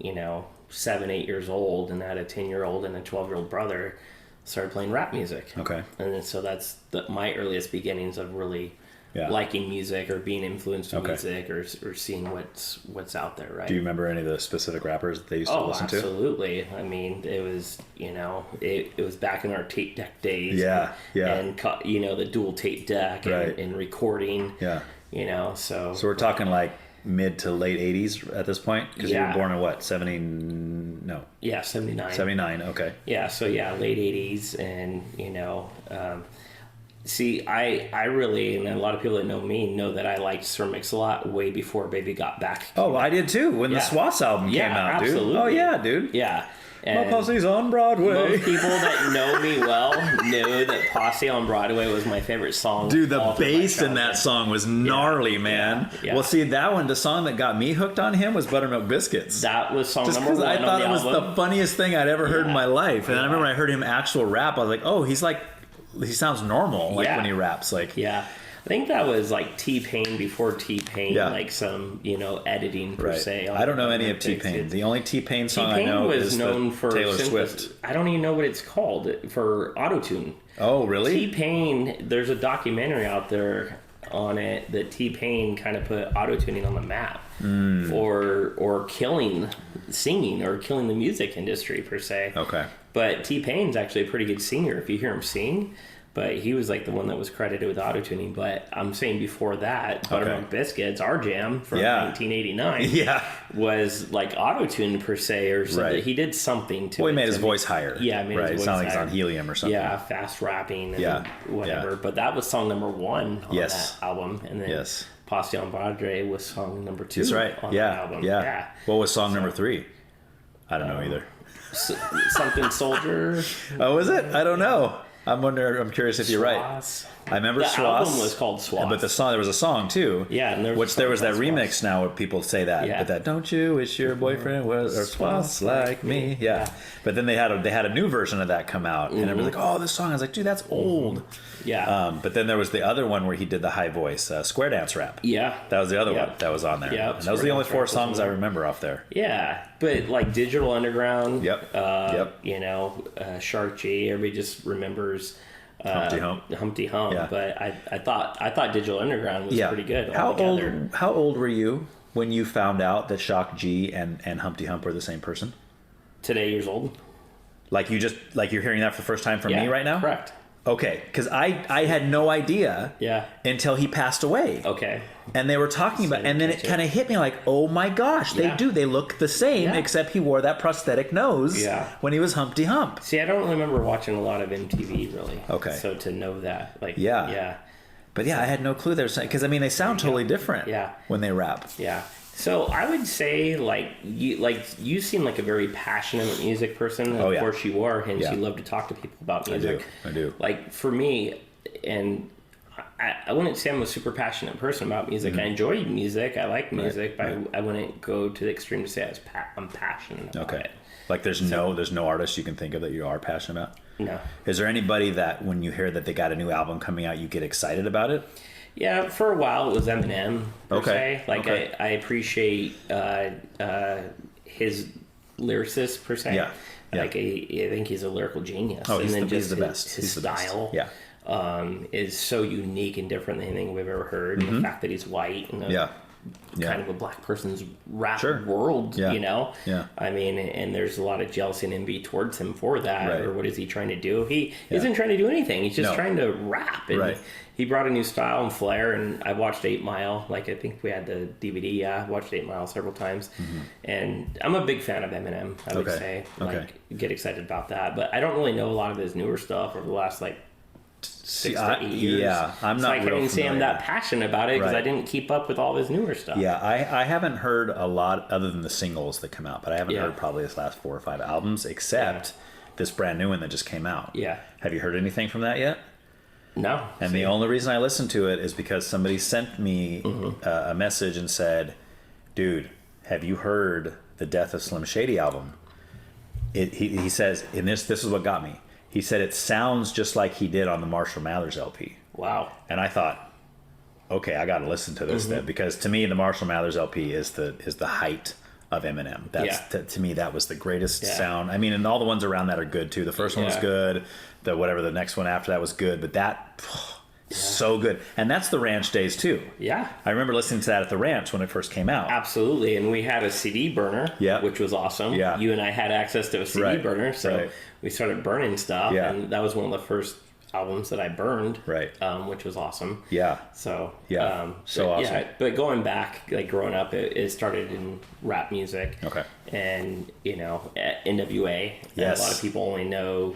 7, 8 years old, and I had a 10-year-old and a 12-year-old brother, started playing rap music. Okay. And then, so that's my earliest beginnings of really Yeah. liking music or being influenced with Okay. music or seeing what's out there, right? Do you remember any of the specific rappers that they used to listen to? Absolutely. I mean, it was it was back in our tape deck days. Yeah, yeah. And the dual tape deck Right. and recording. Yeah. So So we're talking like mid to late 80s at this point? Because you Yeah. were born in what, 70? No. yeah, 79. 79, okay. Yeah, so late 80s, and see, I really, and a lot of people that know me know that I liked Sir Mix-a-Lot way before Baby Got Back. Oh, I did too, when the Yeah. Swass album came out, dude. absolutely. Oh, yeah, dude. Yeah. My And Posse's on Broadway. most people that know me well knew that Posse on Broadway was my favorite song. Dude, the all through my bass in that childhood. song was gnarly, man. Yeah. Well, see, that one, the song that got me hooked on him was Buttermilk Biscuits. That was song Just number because one I thought on it the was album. the funniest thing I'd ever heard in my life. And I Yeah. remember I heard him actual rap. I was like, oh, he sounds normal, like Yeah. when he raps. Like, Yeah. I think that was like T-Pain before T-Pain, Yeah. like some, editing per right. se. I don't know any of T-Pain. The only T-Pain song I T-Pain know was is known the for Taylor synthesis- Swift. I don't even know what it's called for autotune. Oh, really? T-Pain, there's a documentary out there on it that T-Pain kind of put autotuning on the map, or killing singing or killing the music industry per se. Okay. But T-Pain's actually a pretty good singer if you hear him sing. But he was like the one that was credited with autotuning. But I'm saying before that, Buttermilk Biscuits, our jam from 1989, Yeah. was like autotuned per se, or something. Right. He did something to Well, it. he made his to voice higher. Yeah, he made right. his It voice sounds like he's higher. on helium or something. Yeah, fast rapping and Yeah. whatever. Yeah. But that was song number one on Yes. that album. And then Yes. Posse on Broadway was song number 2 That's right. on Yeah. that album. Yeah. What was song number 3? I don't know either. Something Soldier. Oh, was it? I don't know. I'm curious if you're right. Swass. I remember The Swass. album was called Swass. But there was a song too. Yeah, and there was a which song there was that called remix Swass. now where people say that. Yeah. But that don't you wish your boyfriend was or Swass like me? Yeah. Yeah. But then they had a new version of that come out, and everybody's like, oh, this song. I was like, dude, that's old. Yeah. But then there was the other one where he did the high voice, Square Dance Rap. Yeah. That was the other Yeah. one that was on there. Yeah, And those are the Square only Dance 4 Rap was songs on I there. remember off there. Yeah, but like Digital Underground. Yep. Yep. Shark G. Everybody just remembers Humpty Hump. Humpty Hump. Yeah. But I thought Digital Underground was pretty good. How altogether. How old were you when you found out that Shock G and Humpty Hump were the same person? Today years old. Like you're hearing that for the first time from me right now? Correct. Okay, because I had no idea until he passed away. Okay. And they were talking about, and then it kind of hit me like, oh my gosh, they look the same, except he wore that prosthetic nose when he was Humpty Hump. See, I don't remember watching a lot of MTV really. Okay. So to know that, like, But I had no clue they were saying, because I mean, they sound totally different when they rap. Yeah. So I would say you seem like a very passionate music person. And of course you are, hence you love to talk to people about music. I do. Like for me, and I wouldn't say I'm a super passionate person about music. Mm-hmm. I enjoy music. I like music, but I wouldn't go to the extreme to say I'm passionate about it. Like there's no artist you can think of that you are passionate about? No. Is there anybody that when you hear that they got a new album coming out, you get excited about it? Yeah, for a while it was Eminem, per se. Like, I appreciate his lyricist, per se. Yeah. Like, I think he's a lyrical genius. Oh, and then he's the his, best. His style Yeah. is so unique and different than anything we've ever heard. And the fact that he's white and kind of a black person's rap Sure. world, Yeah. you know? Yeah. I mean, and there's a lot of jealousy and envy towards him for that. Right. Or what is he trying to do? He isn't trying to do anything. He's just trying to rap. And Right. he brought a new style and flair, and I watched 8 Mile. Like, I think we had the DVD. Yeah, I watched 8 Mile several times. Mm-hmm. And I'm a big fan of Eminem, I would say. Like, get excited about that. But I don't really know a lot of his newer stuff over the last, like, 6 to 8 years. Yeah, I'm not so I can't even say I'm that passionate about it because I didn't keep up with all his newer stuff. Yeah, I haven't heard a lot other than the singles that come out, but I haven't heard probably his last 4 or 5 albums, except this brand new one that just came out. Yeah. Have you heard anything from that yet? No. And the only reason I listened to it is because somebody sent me a message and said, dude, have you heard the Death of Slim Shady album? He says, and this is what got me. He said it sounds just like he did on the Marshall Mathers LP. Wow. And I thought, okay, I got to listen to this then, because to me the Marshall Mathers LP is the height of Eminem. That's to me that was the greatest sound. I mean, and all the ones around that are good too. The first one was good. The next one after that was good, but that so good. And that's the Ranch days too. Yeah. I remember listening to that at the Ranch when it first came out. Absolutely. And we had a CD burner, which was awesome. Yeah. You and I had access to a CD burner, so we started burning stuff, and that was one of the first albums that I burned, which was awesome. Yeah. So so awesome. Yeah, but going back, like growing up, it started in rap music. Okay. And NWA. Yes. And a lot of people only know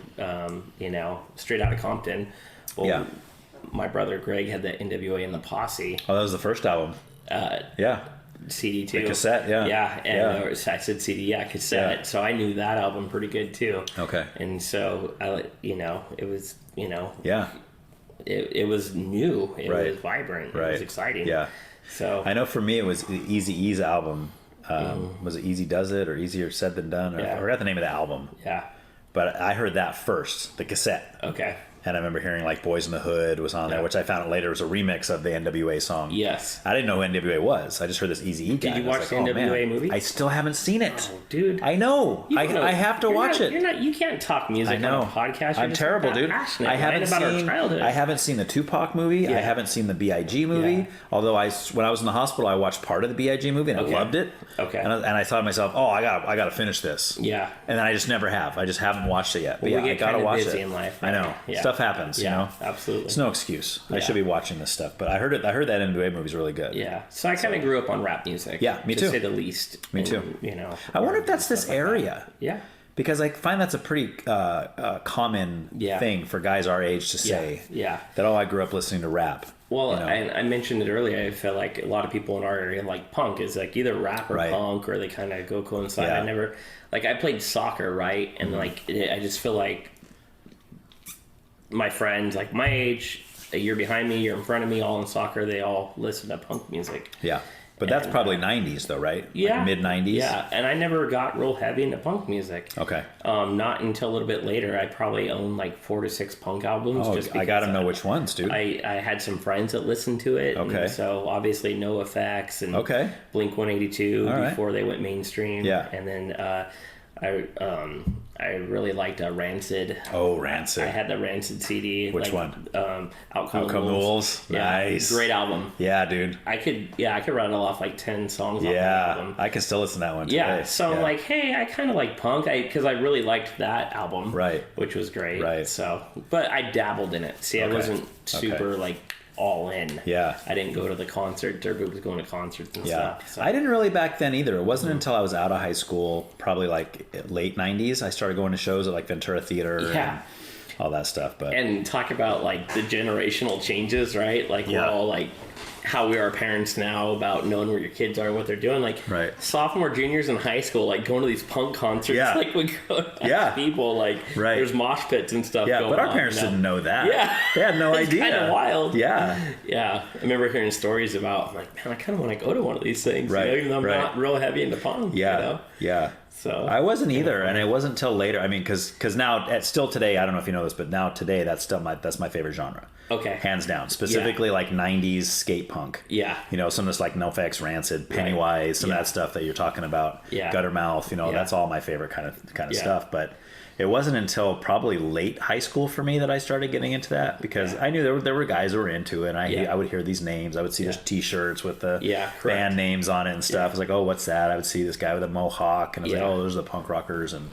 Straight Outta Compton. Well, my brother Greg had the NWA and the Posse. Oh, that was the first album. CD too. The cassette, and I said CD, cassette. Yeah. So I knew that album pretty good too. Okay. And so it was, it was new. It was vibrant. It was exciting. Yeah. So I know for me it was Eazy-E's album. Was it Easy Does It or Easier Said Than Done? Or I forgot the name of the album. Yeah. But I heard that first, the cassette. Okay. And I remember hearing like Boys in the Hood was on there, which I found out later was a remix of the NWA song. Yes. I didn't know who NWA was. I just heard this Eazy-E guy. Did you watch the NWA movie? I still haven't seen it. Oh, dude. I know. I have to watch it. You can't talk music on a podcast. I'm terrible, dude. I haven't seen the Tupac movie. I haven't seen the B.I.G. movie. Yeah. Although when I was in the hospital, I watched part of the B.I.G. movie and I loved it. Okay. And I thought to myself, I got to finish this. Yeah. And then I just never have. I just haven't watched it yet. Well, but we I get got to watch busy it. in life. I know. Yeah. Stuff happens, you know. Absolutely. It's no excuse. I should be watching this stuff. But I heard that NWA movie is really good. Yeah. So I kind of grew up on rap music. Yeah, me too. To say the least. Me too. I wonder if that's this area. Yeah. Because I find that's a pretty common thing for guys our age to say. Yeah. That, I grew up listening to rap. Well, I mentioned it earlier. I feel like a lot of people in our area like punk is like either rap or punk, or they kind of go coincide. Yeah. I never, I played soccer, right? And I just feel like my friends, like my age, a year behind me, you're in front of me, all in soccer, they all listen to punk music. Yeah. But that's probably 90s though, right? Yeah. Like mid-90s? Yeah. And I never got real heavy into punk music. Okay. Not until a little bit later. I probably owned like 4 to 6 punk albums. Oh, I got to know which ones, dude. I had some friends that listened to it. Okay. And so obviously NoFX and Blink 182 before they went mainstream. Yeah. And then I really liked Rancid. Oh, Rancid. I had the Rancid CD. Which one? Out Come the Wolves. Yeah, nice. Great album. Yeah, dude. I could rattle off like 10 songs off that album. I can still listen to that one today. Yeah, so I'm like, hey, I kind of like punk because I really liked that album. Right. Which was great. Right. So, but I dabbled in it. See, I wasn't super all in. Yeah. I didn't go to the concert. Everybody was going to concerts and stuff. So. I didn't really back then either. It wasn't until I was out of high school, probably like late 90s, I started going to shows at like Ventura Theater and all that stuff. But and talk about like the generational changes, right? Like we're all like how we are parents now about knowing where your kids are and what they're doing. Like sophomore, juniors in high school, like going to these punk concerts, like we go to people, like there's mosh pits and stuff going on. But our parents didn't know that. Yeah. They had no idea. It's kind of wild. Yeah. Yeah. I remember hearing stories about, like, man, I kind of want to go to one of these things. Right. You know, even though I'm not real heavy into punk. Yeah. You know? Yeah. So I wasn't either, and it wasn't until later. I mean, because now, still today, I don't know if you know this, but now today, that's my favorite genre. Okay. Hands down. Specifically, like 90s skate punk. Yeah. You know, some of this like NoFX, Rancid, Pennywise, some of that stuff that you're talking about. Yeah. Guttermouth. You know, that's all my favorite kind of stuff. But it wasn't until probably late high school for me that I started getting into that, because I knew there were guys who were into it, and I would hear these names. I would see just T-shirts with the band names on it and stuff. I was like, oh, what's that? I would see this guy with a mohawk, and I was like, oh, those are the punk rockers. And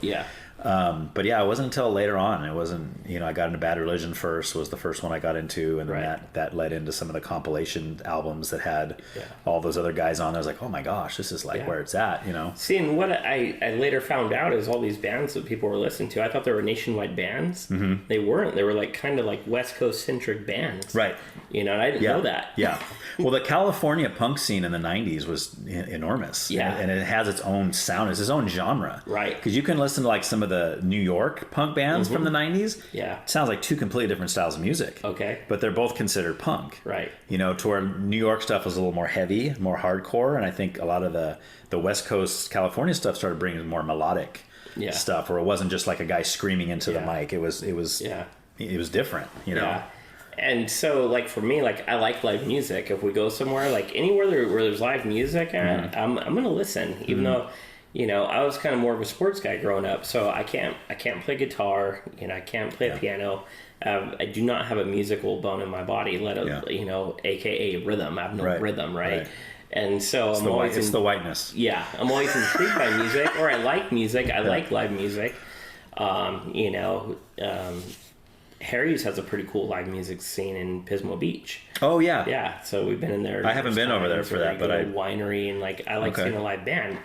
but yeah, it wasn't until later on. It wasn't, I got into Bad Religion first, was the first one I got into, and then that led into some of the compilation albums that had all those other guys on. I was like, oh my gosh, this is like where it's at, See, and what I later found out is all these bands that people were listening to, I thought they were nationwide bands. Mm-hmm. They weren't. They were like kind of like West Coast centric bands. Right. And I didn't know that. Yeah. Well, the California punk scene in the 90s was enormous. Yeah. And it has its own sound. It's its own genre. Right. Because you can listen to like some of the New York punk bands from the 90s. Yeah. It sounds like two completely different styles of music. Okay. But they're both considered punk. Right. To where New York stuff was a little more heavy, more hardcore. And I think a lot of the West Coast California stuff started bringing more melodic stuff, where it wasn't just like a guy screaming into the mic. It was different, Yeah. And so, like, for me, like, I like live music. If we go somewhere, like, anywhere where there's live music at, I'm going to listen, even though, I was kind of more of a sports guy growing up, so I can't play guitar, I can't play piano. I do not have a musical bone in my body, AKA rhythm. I have no rhythm, right? And so it's the whiteness. Yeah, I'm always intrigued by music, or I like music. I like live music. Harry's has a pretty cool live music scene in Pismo Beach. Oh yeah, yeah. So we've been in there. I haven't been over there for that, but winery, and like I like seeing a live band.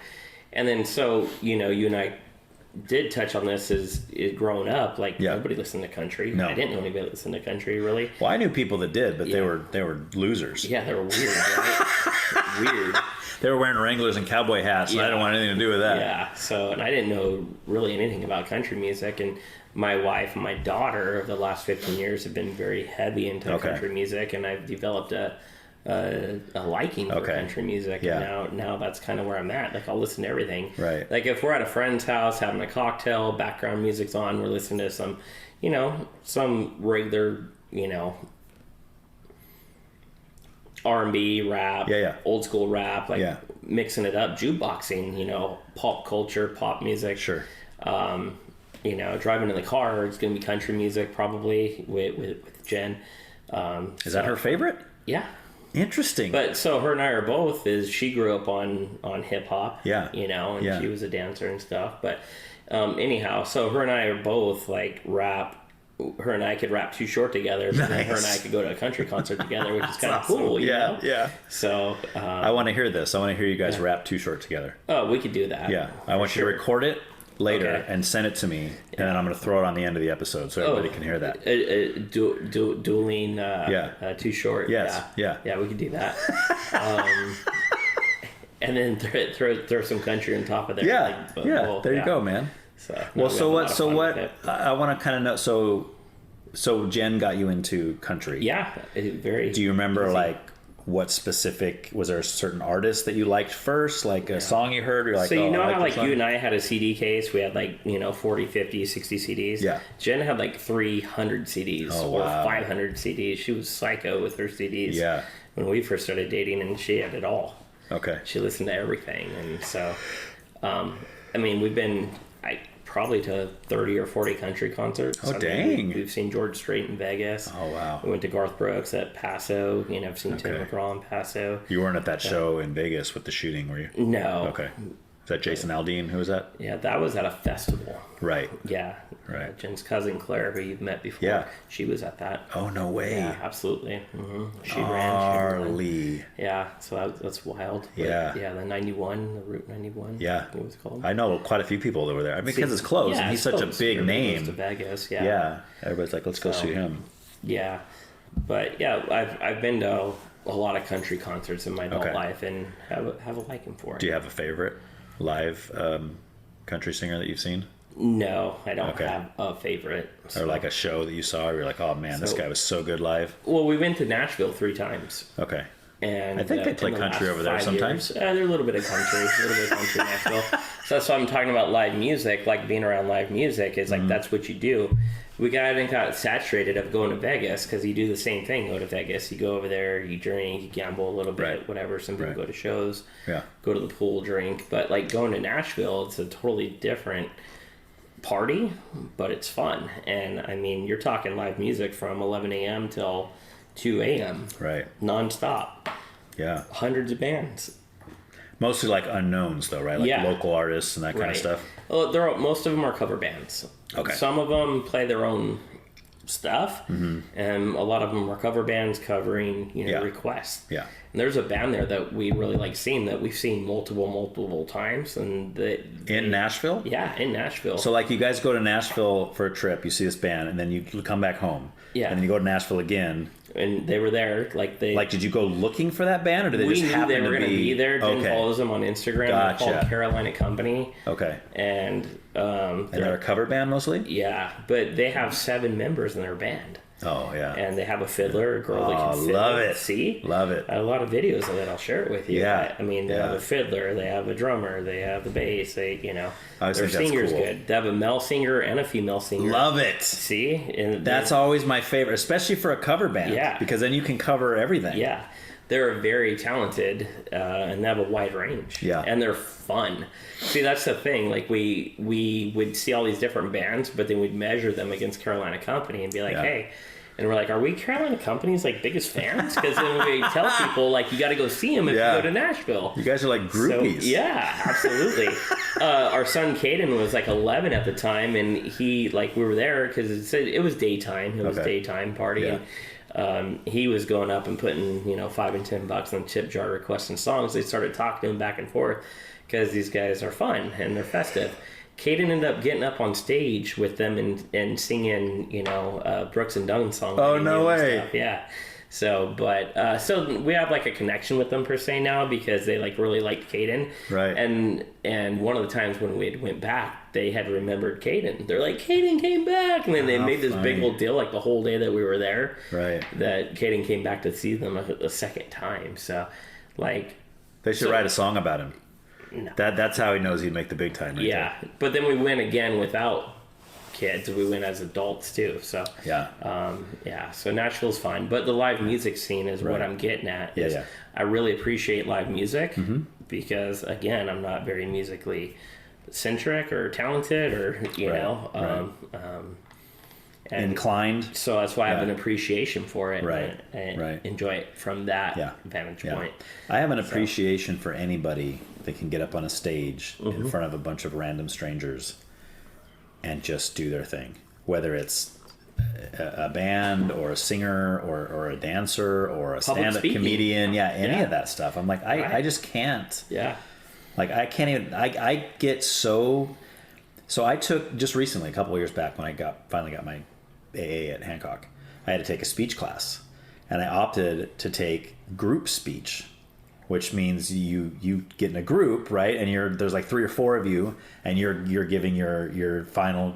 And then so you and I did touch on this is growing up. Like nobody listened to country. No. I didn't know anybody that listened to country really. Well, I knew people that did, but they were losers. Yeah, they were weird. Right? Weird. They were wearing Wranglers and cowboy hats, and I didn't want anything to do with that. Yeah. So, and I didn't know really anything about country music, and my wife and my daughter over the last 15 years have been very heavy into country music, and I've developed a liking for country music. And now that's kind of where I'm at. Like, I'll listen to everything. Right. Like, if we're at a friend's house having a cocktail, background music's on, we're listening to some, some regular, R&B, rap, old school rap, like mixing it up, jukeboxing, pop culture, pop music. Sure. Driving in the car, it's going to be country music probably with Jen. Is that her favorite? Yeah. Interesting. But so her and I are both, she grew up on hip hop. Yeah. And she was a dancer and stuff. But anyhow, so her and I are both like rap. Her and I could rap Too Short together, but then her and I could go to a country concert together, which is kind of cool. You know? Yeah. So I want to hear this. I want to hear you guys rap Too Short together. Oh, we could do that. Yeah. I want you to record it later and send it to me, and then I'm going to throw it on the end of the episode so everybody can hear that. Dueling Too Short. Yes. Yeah, we could do that. And then throw some country on top of there. There you go, man. So what I want to kind of know, so Jen got you into country. Yeah, very. Do you remember like what specific, was there a certain artist that you liked first, like a song you heard, or you're like, so how like you and I had a CD case, we had like 40, 50, 60 CDs. Yeah. Jen had like 300 CDs or 500 CDs. She was psycho with her CDs. Yeah. When we first started dating, and she had it all. Okay. She listened to everything, and so we've been probably to 30 or 40 country concerts. Oh, dang. We've seen George Strait in Vegas. Oh, wow. We went to Garth Brooks at Paso. I've seen Tim McGraw in Paso. You weren't at that show in Vegas with the shooting, were you? No. Okay. Is that Jason Aldean? Who was that? Yeah, that was at a festival. Right. Yeah. Right. Jen's cousin Claire, who you've met before. Yeah. She was at that. Oh, no way. Yeah, absolutely. Mm-hmm. She ran. Yeah, so that's wild. But yeah. Yeah, the 91, the Route 91. Yeah. What was it called? I know quite a few people that were there. I mean, because it's close, and he's such a big name. Close to Vegas, yeah. Yeah. Everybody's like, let's go see him. Yeah. But yeah, I've been to a lot of country concerts in my adult life, and have a liking for it. Do you have a favorite live country singer that you've seen? No, I don't have a favorite. Or like a show that you saw where you're like, oh man, this guy was so good live. Well, we went to Nashville 3 times. Okay. And I think they play country over there sometimes. There's a little bit of country, in Nashville. So that's why I'm talking about live music, like being around live music is like, that's what you do. We got saturated of going to Vegas because you do the same thing. Go to Vegas, you go over there, you drink, you gamble a little bit, whatever. Some people go to shows, go to the pool, drink. But like going to Nashville, it's a totally different party, but it's fun. And I mean, you're talking live music from 11 a.m. till 2 a.m. Right. Nonstop. Yeah. Hundreds of bands. Mostly like unknowns though, right? Like local artists and that kind of stuff. Well, most of them are cover bands. Okay. Some of them play their own stuff, and a lot of them are cover bands covering, requests. Yeah. And there's a band there that we really like seeing, that we've seen multiple times, and in Nashville. Yeah, in Nashville. So like you guys go to Nashville for a trip, you see this band, and then you come back home. Yeah. And then you go to Nashville again. And they were there, did you go looking for that band, or did they just happen to be? We knew they were going to be there. Didn't follow them on Instagram. Gotcha. They're called Carolina Company. Okay. And they're a cover band mostly. Yeah, but they have 7 members in their band. Oh yeah. And they have a fiddler, a girl that can fiddle. Love it. See? Love it. I have a lot of videos of it. I'll share it with you. Yeah. I mean, they have a fiddler, they have a drummer, they have the bass. Their singer's cool. good. They have a male singer and a female singer. Love it. See? And that's always my favorite, especially for a cover band. Yeah. Because then you can cover everything. Yeah. They're very talented, and they have a wide range. Yeah. And they're fun. See, that's the thing. Like, we would see all these different bands, but then we'd measure them against Carolina Company and be like, hey. And we're like, are we Carolina Company's biggest fans? Because then we tell people you got to go see them if you go to Nashville. You guys are like groupies. So, yeah, absolutely. Our son Caden was 11 at the time, and he we were there because it was daytime. It was daytime party. Yeah. And he was going up and putting $5 and $10 in the tip jar, requesting songs. They started talking to him back and forth because these guys are fun and they're festive. Caden ended up getting up on stage with them and singing, Brooks and Dunn songs. Oh, no way. Stuff. Yeah. So, so we have a connection with them per se now because they really liked Caden. Right. And one of the times when we went back, they had remembered Caden. They're like, Caden came back. And then they made this big old deal the whole day that we were there. Right. That Caden came back to see them a second time. So, they should write a song about him. No. That's how he knows he'd make the big time. Right there. But then we went again without kids. We went as adults too. So so Nashville's fun, but the live music scene is what I'm getting at. I really appreciate live music because again, I'm not very musically centric or talented or inclined. So that's why I have an appreciation for it. And enjoy it from that vantage point. I have an appreciation for anybody that can get up on a stage in front of a bunch of random strangers and just do their thing, whether it's a band or a singer or a dancer or a stand-up comedian, any of that stuff. I'm like, I just can't. Yeah. I can't even. I get so. So I took just recently, a couple of years back, when I finally got my AA at Hancock, I had to take a speech class, and I opted to take group speech, which means you get in a group, right? And there's 3 or 4 of you, and you're giving your final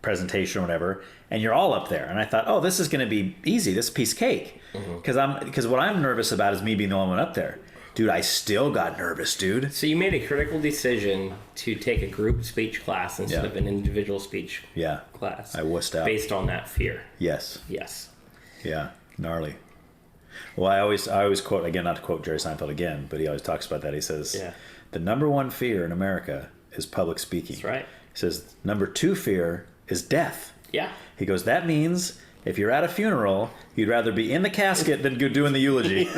presentation or whatever, and you're all up there. And I thought, oh, this is going to be easy. This is a piece of cake, because what I'm nervous about is me being the only one up there. Dude, I still got nervous, dude. So you made a critical decision to take a group speech class instead of an individual speech class. I wussed out. Based on that fear. Yes. Yeah, gnarly. Well, I always quote, again, not to quote Jerry Seinfeld again, but he always talks about that. He says, the number 1 fear in America is public speaking. That's right. He says, number 2 fear is death. Yeah. He goes, that means if you're at a funeral, you'd rather be in the casket than go doing the eulogy.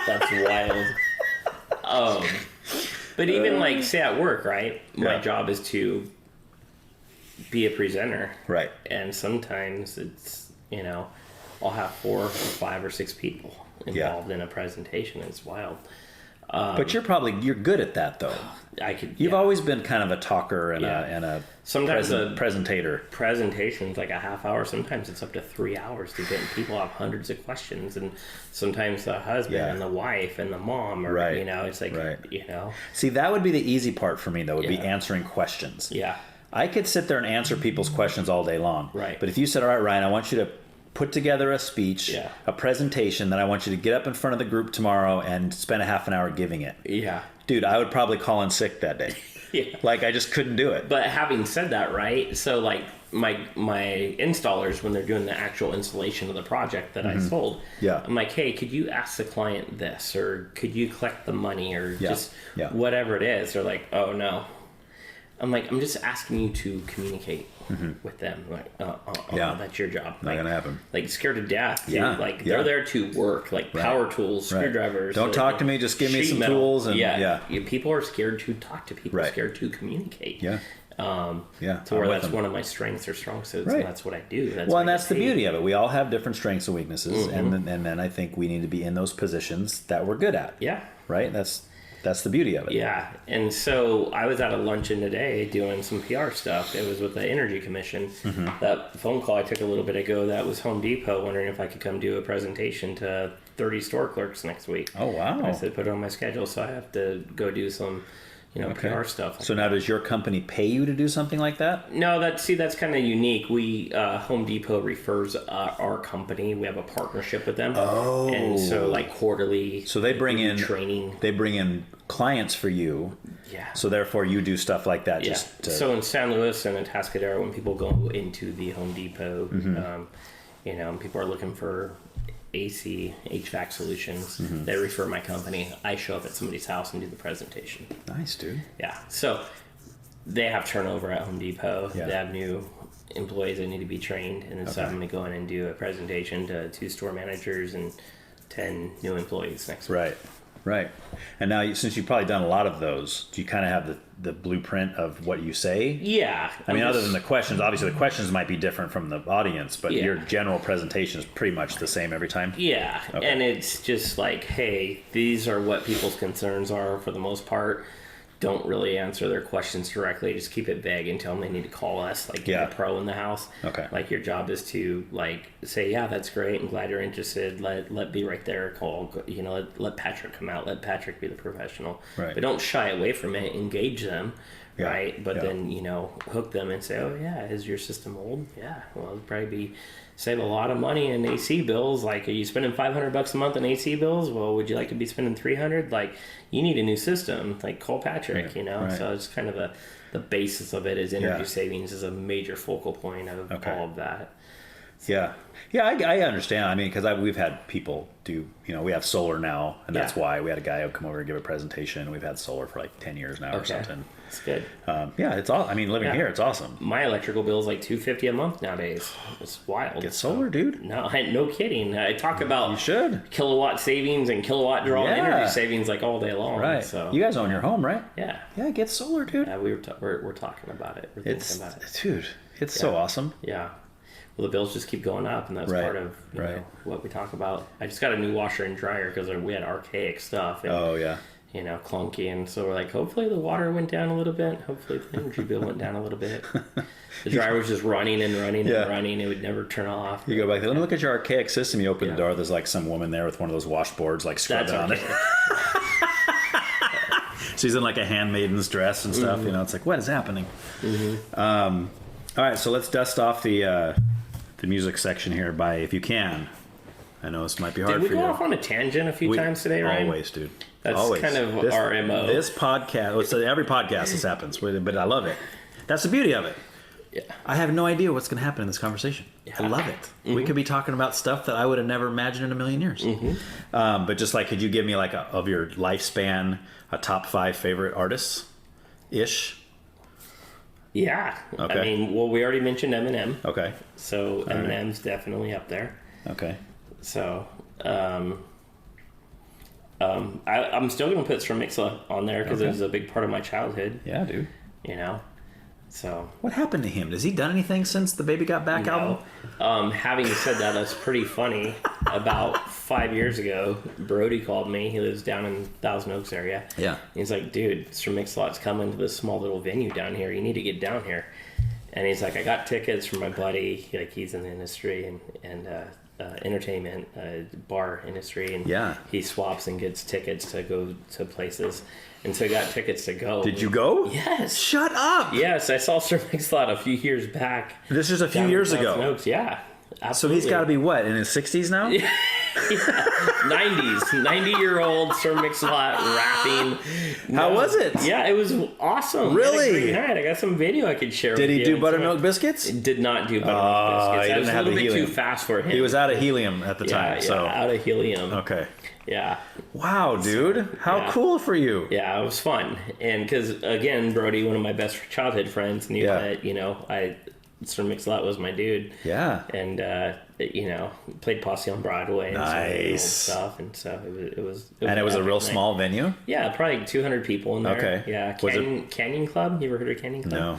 That's wild. But even say at work, right? My job is to be a presenter. Right. And sometimes it's, I'll have 4 or 5 or 6 people involved in a presentation. It's wild. But you're good at that though. You've always been kind of a talker and a sometimes presentator. Presentation's a half hour. Sometimes it's up to 3 hours to get. And people have hundreds of questions, and sometimes the husband and the wife and the mom, or it's See, that would be the easy part for me though. Would be answering questions. Yeah. I could sit there and answer people's questions all day long. Right. But if you said, all right, Ryan, I want you to put together a speech, a presentation that I want you to get up in front of the group tomorrow and spend a half an hour giving it. Yeah. Dude, I would probably call in sick that day. I just couldn't do it. But having said that, right? So my installers, when they're doing the actual installation of the project that I sold, I'm like, hey, could you ask the client this, or could you collect the money, or just whatever it is? They're like, oh no. I'm like, I'm just asking you to communicate with them. Like, that's your job. Not gonna happen. Like, scared to death. Dude. Yeah. Like, they're there to work. Like, power tools, screwdrivers. Don't talk to me. Just give me some tools. And people are scared to talk to people. Scared to communicate. Yeah. To where that's one of my strengths or strong suits, and that's what I do. And that's the beauty of it. We all have different strengths and weaknesses, and then I think we need to be in those positions that we're good at. Yeah. Right? That's the beauty of it. Yeah. And so I was at a luncheon today doing some PR stuff. It was with the Energy Commission. That phone call I took a little bit ago, that was Home Depot wondering if I could come do a presentation to 30 store clerks next week. Oh, wow. I said, put it on my schedule, so I have to go do some PR stuff. So now does your company pay you to do something like that? No, that's kind of unique. We Home Depot refers our company. We have a partnership with them. Oh, and so like quarterly. So they bring in training. They bring in clients for you. Yeah. So therefore, you do stuff like that. Yeah. So in San Luis and in Tascadero, when people go into the Home Depot, people are looking for AC, HVAC solutions. They refer my company. I show up at somebody's house and do the presentation. Nice, dude. Yeah. So they have turnover at Home Depot. Yeah. They have new employees that need to be trained. And so I'm going to go in and do a presentation to 2 store managers and 10 new employees next week. Right. And now, since you've probably done a lot of those, do you kind of have the blueprint of what you say? Yeah. I mean, other than the questions, obviously the questions might be different from the audience, but your general presentation is pretty much the same every time? Yeah. Okay. And it's just like, hey, these are what people's concerns are for the most part. Don't really answer their questions directly. Just keep it vague and tell them they need to call us, like get a pro in the house. Okay. Like your job is to like say, yeah, that's great. I'm glad you're interested. Let be right there. Call. Let Patrick come out. Let Patrick be the professional. Right. But don't shy away from it. Engage them. Yeah. Right. But then hook them and say, oh yeah, is your system old? Yeah. Well, it'd probably save a lot of money in AC bills. Like, are you spending $500 a month on AC bills? Well, would you like to be spending $300? Like, you need a new system. Like, call Patrick. Right. So it's kind of the basis of it is energy savings is a major focal point of all of that. Yeah. Yeah, I understand. I mean, because we've had people do, we have solar now, and that's why we had a guy who come over and give a presentation. We've had solar for like 10 years now or something. It's good. It's all. I mean, living here, it's awesome. My electrical bill is like $250 a month nowadays. It's wild. Get solar, dude. No kidding. I talk about you should kilowatt savings and kilowatt draw energy savings like all day long. Right. So you guys own your home, right? Yeah. Yeah, get solar, dude. We're talking about it. We're thinking about it. Dude, it's so awesome. Yeah. Well, the bills just keep going up, and that's part of what we talk about. I just got a new washer and dryer because we had archaic stuff. And, clunky, and so we're like, hopefully the water went down a little bit. Hopefully the energy bill went down a little bit. The dryer was just running and running and running. It would never turn off. You go back there. Let me look at your archaic system. You open the door. There's like some woman there with one of those washboards, like scrubbing on it. She's in like a handmaiden's dress and stuff. It's like, what is happening? All right, so let's dust off the music section here by If You Can. I know this might be hard for you. Did we go off on a tangent a few times today, Ryan? Always, dude. That's always. Kind of our MO. This podcast, every podcast this happens, but I love it. That's the beauty of it. Yeah. I have no idea what's going to happen in this conversation. Yeah. I love it. We could be talking about stuff that I would have never imagined in a million years. But just like, could you give me like of your lifespan, a top 5 favorite artists-ish? Yeah. Okay. I mean, we already mentioned Eminem. Okay. So Eminem's definitely up there. Okay. So, I'm still going to put Sremixla on there because it was a big part of my childhood. Yeah, dude. So. What happened to him? Has he done anything since the Baby Got Back album? Having said that, that's pretty funny. About 5 years ago, Brody called me. He lives down in Thousand Oaks area. Yeah. He's like, dude, Sremixla's coming to this small little venue down here. You need to get down here. And he's like, I got tickets from my buddy. Like, he's in the industry and entertainment, bar industry. And he swaps and gets tickets to go to places. And so I got tickets to go. Did you go? Yes. Shut up. Yes, I saw Sir Mix-a-Lot a few years back. This is a few years ago. Yeah, absolutely. So he's got to be what, in his 60s now? 90s, 90-year-old Sir Mix-a-Lot rapping. How was it? Yeah, it was awesome. Really? Great night. I got some video I could share. Did with he you. do buttermilk biscuits? Did not do buttermilk biscuits. He That was didn't a have little the bit helium. too fast for him. He was out of helium at the time. So out of helium. okay. Yeah. Wow, dude. How cool for you. Yeah, it was fun. And because, again, Brody, one of my best childhood friends, knew that, Sir Mix-a-Lot was my dude. Yeah. And, played Posse on Broadway. Nice. And old stuff. And so it was And it was a real night. small venue? Yeah, probably 200 people in there. Okay. Yeah. Was Canyon Club? You ever heard of Canyon Club? No.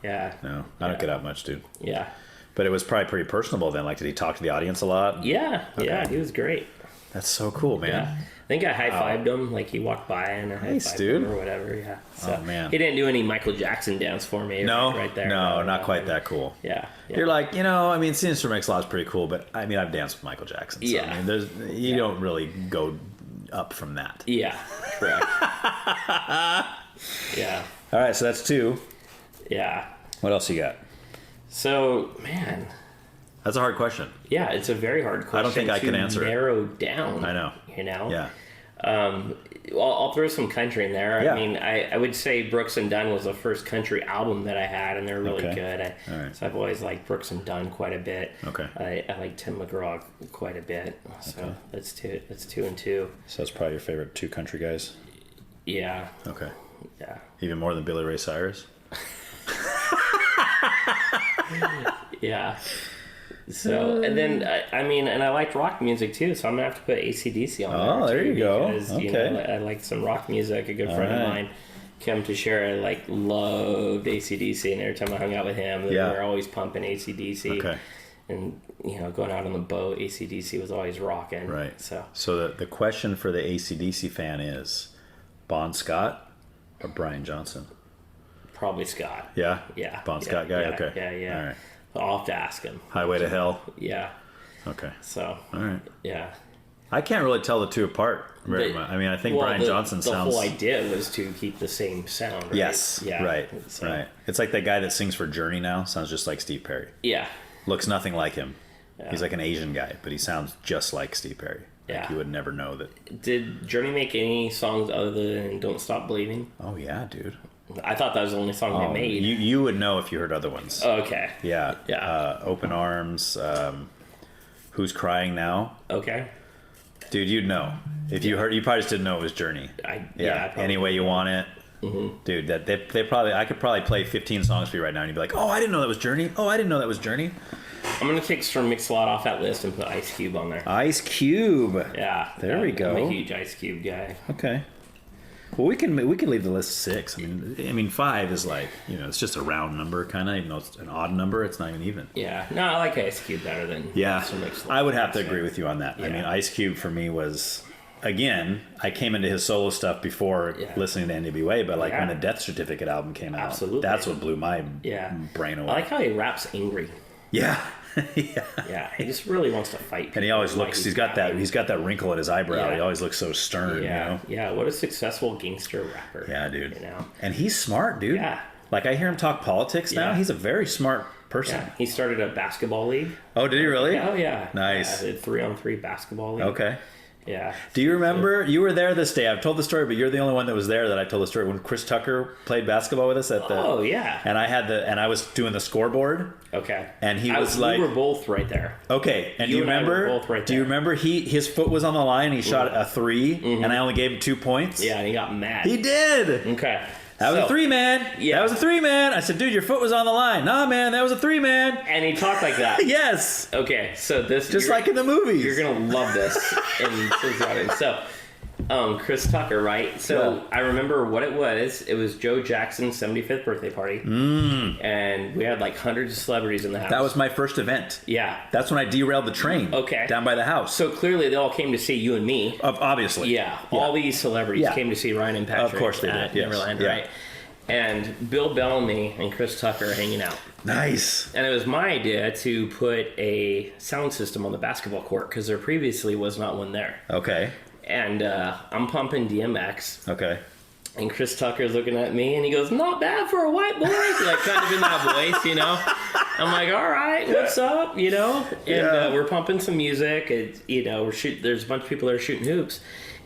Yeah. No. I don't get out much, dude. Yeah. But it was probably pretty personable then. Like, did he talk to the audience a lot? Yeah. Okay. Yeah, he was great. That's so cool, man. Yeah. I think I high-fived him, like he walked by and I Nice, high-fived dude. him or whatever, yeah. So Oh, man. he didn't do any Michael Jackson dance for me No, right there. no, not quite that cool. Yeah. You're like, seeing Sir Mix-a-Lot is pretty cool, but I mean, I've danced with Michael Jackson. So, Yeah. I mean, you don't really go up from that. Yeah, correct. Yeah. All right, so that's 2. Yeah. What else you got? So, man, That's a hard question. yeah, it's a very hard question. I don't think I can answer it. narrow down. I know. Yeah. Yeah. I'll throw some country in there. Yeah. I mean, I would say Brooks and Dunn was the first country album that I had, and they're really Okay. good. All right. So I've always liked Brooks and Dunn quite a bit. Okay. I like Tim McGraw quite a bit. So Okay. that's 2 and 2. So that's probably your favorite 2 country guys? Yeah. Okay. Yeah. Even more than Billy Ray Cyrus? Yeah. So, and then, and I liked rock music too, so I'm going to have to put AC/DC on there. Oh, there too, you go. Because, Okay. I like some rock music. A good friend All of right. mine, Kim Teixeira, loved AC/DC, and every time I hung out with him, Yeah. we were always pumping AC/DC. Okay. And, going out on the boat, AC/DC was always rocking. Right. So, the question for the AC/DC fan is Bon Scott or Brian Johnson? probably Scott. Yeah? Yeah. Bon yeah, Scott guy? yeah, Okay. Yeah. All right. I'll have to ask him. Highway to Hell? Yeah. Okay. So, All right. yeah. I can't really tell the 2 apart very much. I mean, I think Brian Johnson sounds... The whole idea was to keep the same sound, right? Yes. Yeah. Right. So, Right. It's like that guy that sings for Journey now. Sounds just like Steve Perry. Yeah. Looks nothing like him. Yeah. He's like an Asian guy, but he sounds just like Steve Perry. Like Yeah. you would never know that. Did Journey make any songs other than Don't Stop Believing? Oh, yeah, dude. I thought that was the only song Oh, they made. you would know if you heard other ones. Oh, okay. Yeah. Yeah. Open Arms. Who's Crying Now? Okay. Dude, you'd know. If you heard, you probably just didn't know it was Journey. I Yeah. probably Any Way You Want It. Mm-hmm. Dude, that they probably, I could probably play 15 songs for you right now and you'd be like, oh, I didn't know that was Journey. Oh, I didn't know that was Journey. I'm gonna kick Sir Mix-a-Lot off that list and put Ice Cube on there. Ice Cube. Yeah. There we go. I'm a huge Ice Cube guy. Okay. Well, we can leave the list 6. I mean 5 is like, it's just a round number kind of, even though it's an odd number, it's not even. Yeah. No, I like Ice Cube better than Sir Mix-a-Lot. I would have to agree with you on that. Yeah. I mean, Ice Cube for me was, again, I came into his solo stuff before listening to NWA, but when the Death Certificate album came out, Absolutely. that's what blew my brain away. I like how he raps angry. Yeah. Yeah. Yeah, he just really wants to fight people. And he always looks, he's got that wrinkle at his eyebrow. Yeah. He always looks so stern, Yeah, yeah. What a successful gangster rapper. Yeah, dude. You know? And he's smart, dude. Yeah. Like I hear him talk politics now. Yeah. He's a very smart person. Yeah. He started a basketball league. Oh, did he really? Oh, yeah. Nice. Yeah, 3-on-3 basketball league. Okay. Yeah. Do you remember, you were there this day, I've told the story, but you're the only one that was there that I told the story, when Chris Tucker played basketball with us at the... Oh, yeah. And I was doing the scoreboard. Okay. And he was like... We were both right there. Okay. And You do you and I were remember... both right Do you there. remember his foot was on the line, he shot a 3, and I only gave him 2 points? Yeah, and he got mad. He did! Okay. That was a 3, man. Yeah. That was a 3, man. I said, dude, your foot was on the line. Nah, man, that was a 3, man. And he talked like that. Yes. Okay, so this... Just like in the movies. You're going to love this in Cincinnati. So, Chris Tucker, right? So, Yeah. I remember what it was. It was Joe Jackson's 75th birthday party. And we had like hundreds of celebrities in the house. That was my first event. Yeah. That's when I derailed the train. Okay. Down by the house. So, clearly they all came to see you and me. Obviously. Yeah. All these celebrities came to see Ryan and Patrick Of course they at did, yes. Neverland, Yeah. right? And Bill Bellamy and Chris Tucker hanging out. Nice. And it was my idea to put a sound system on the basketball court because there previously was not one there. Okay. And I'm pumping DMX. Okay. And Chris Tucker's looking at me and he goes, "Not bad for a white boy." Like kind of in that voice, you know? I'm like, all right, what's up? You know, and we're pumping some music. And, you know, there's a bunch of people that are shooting hoops,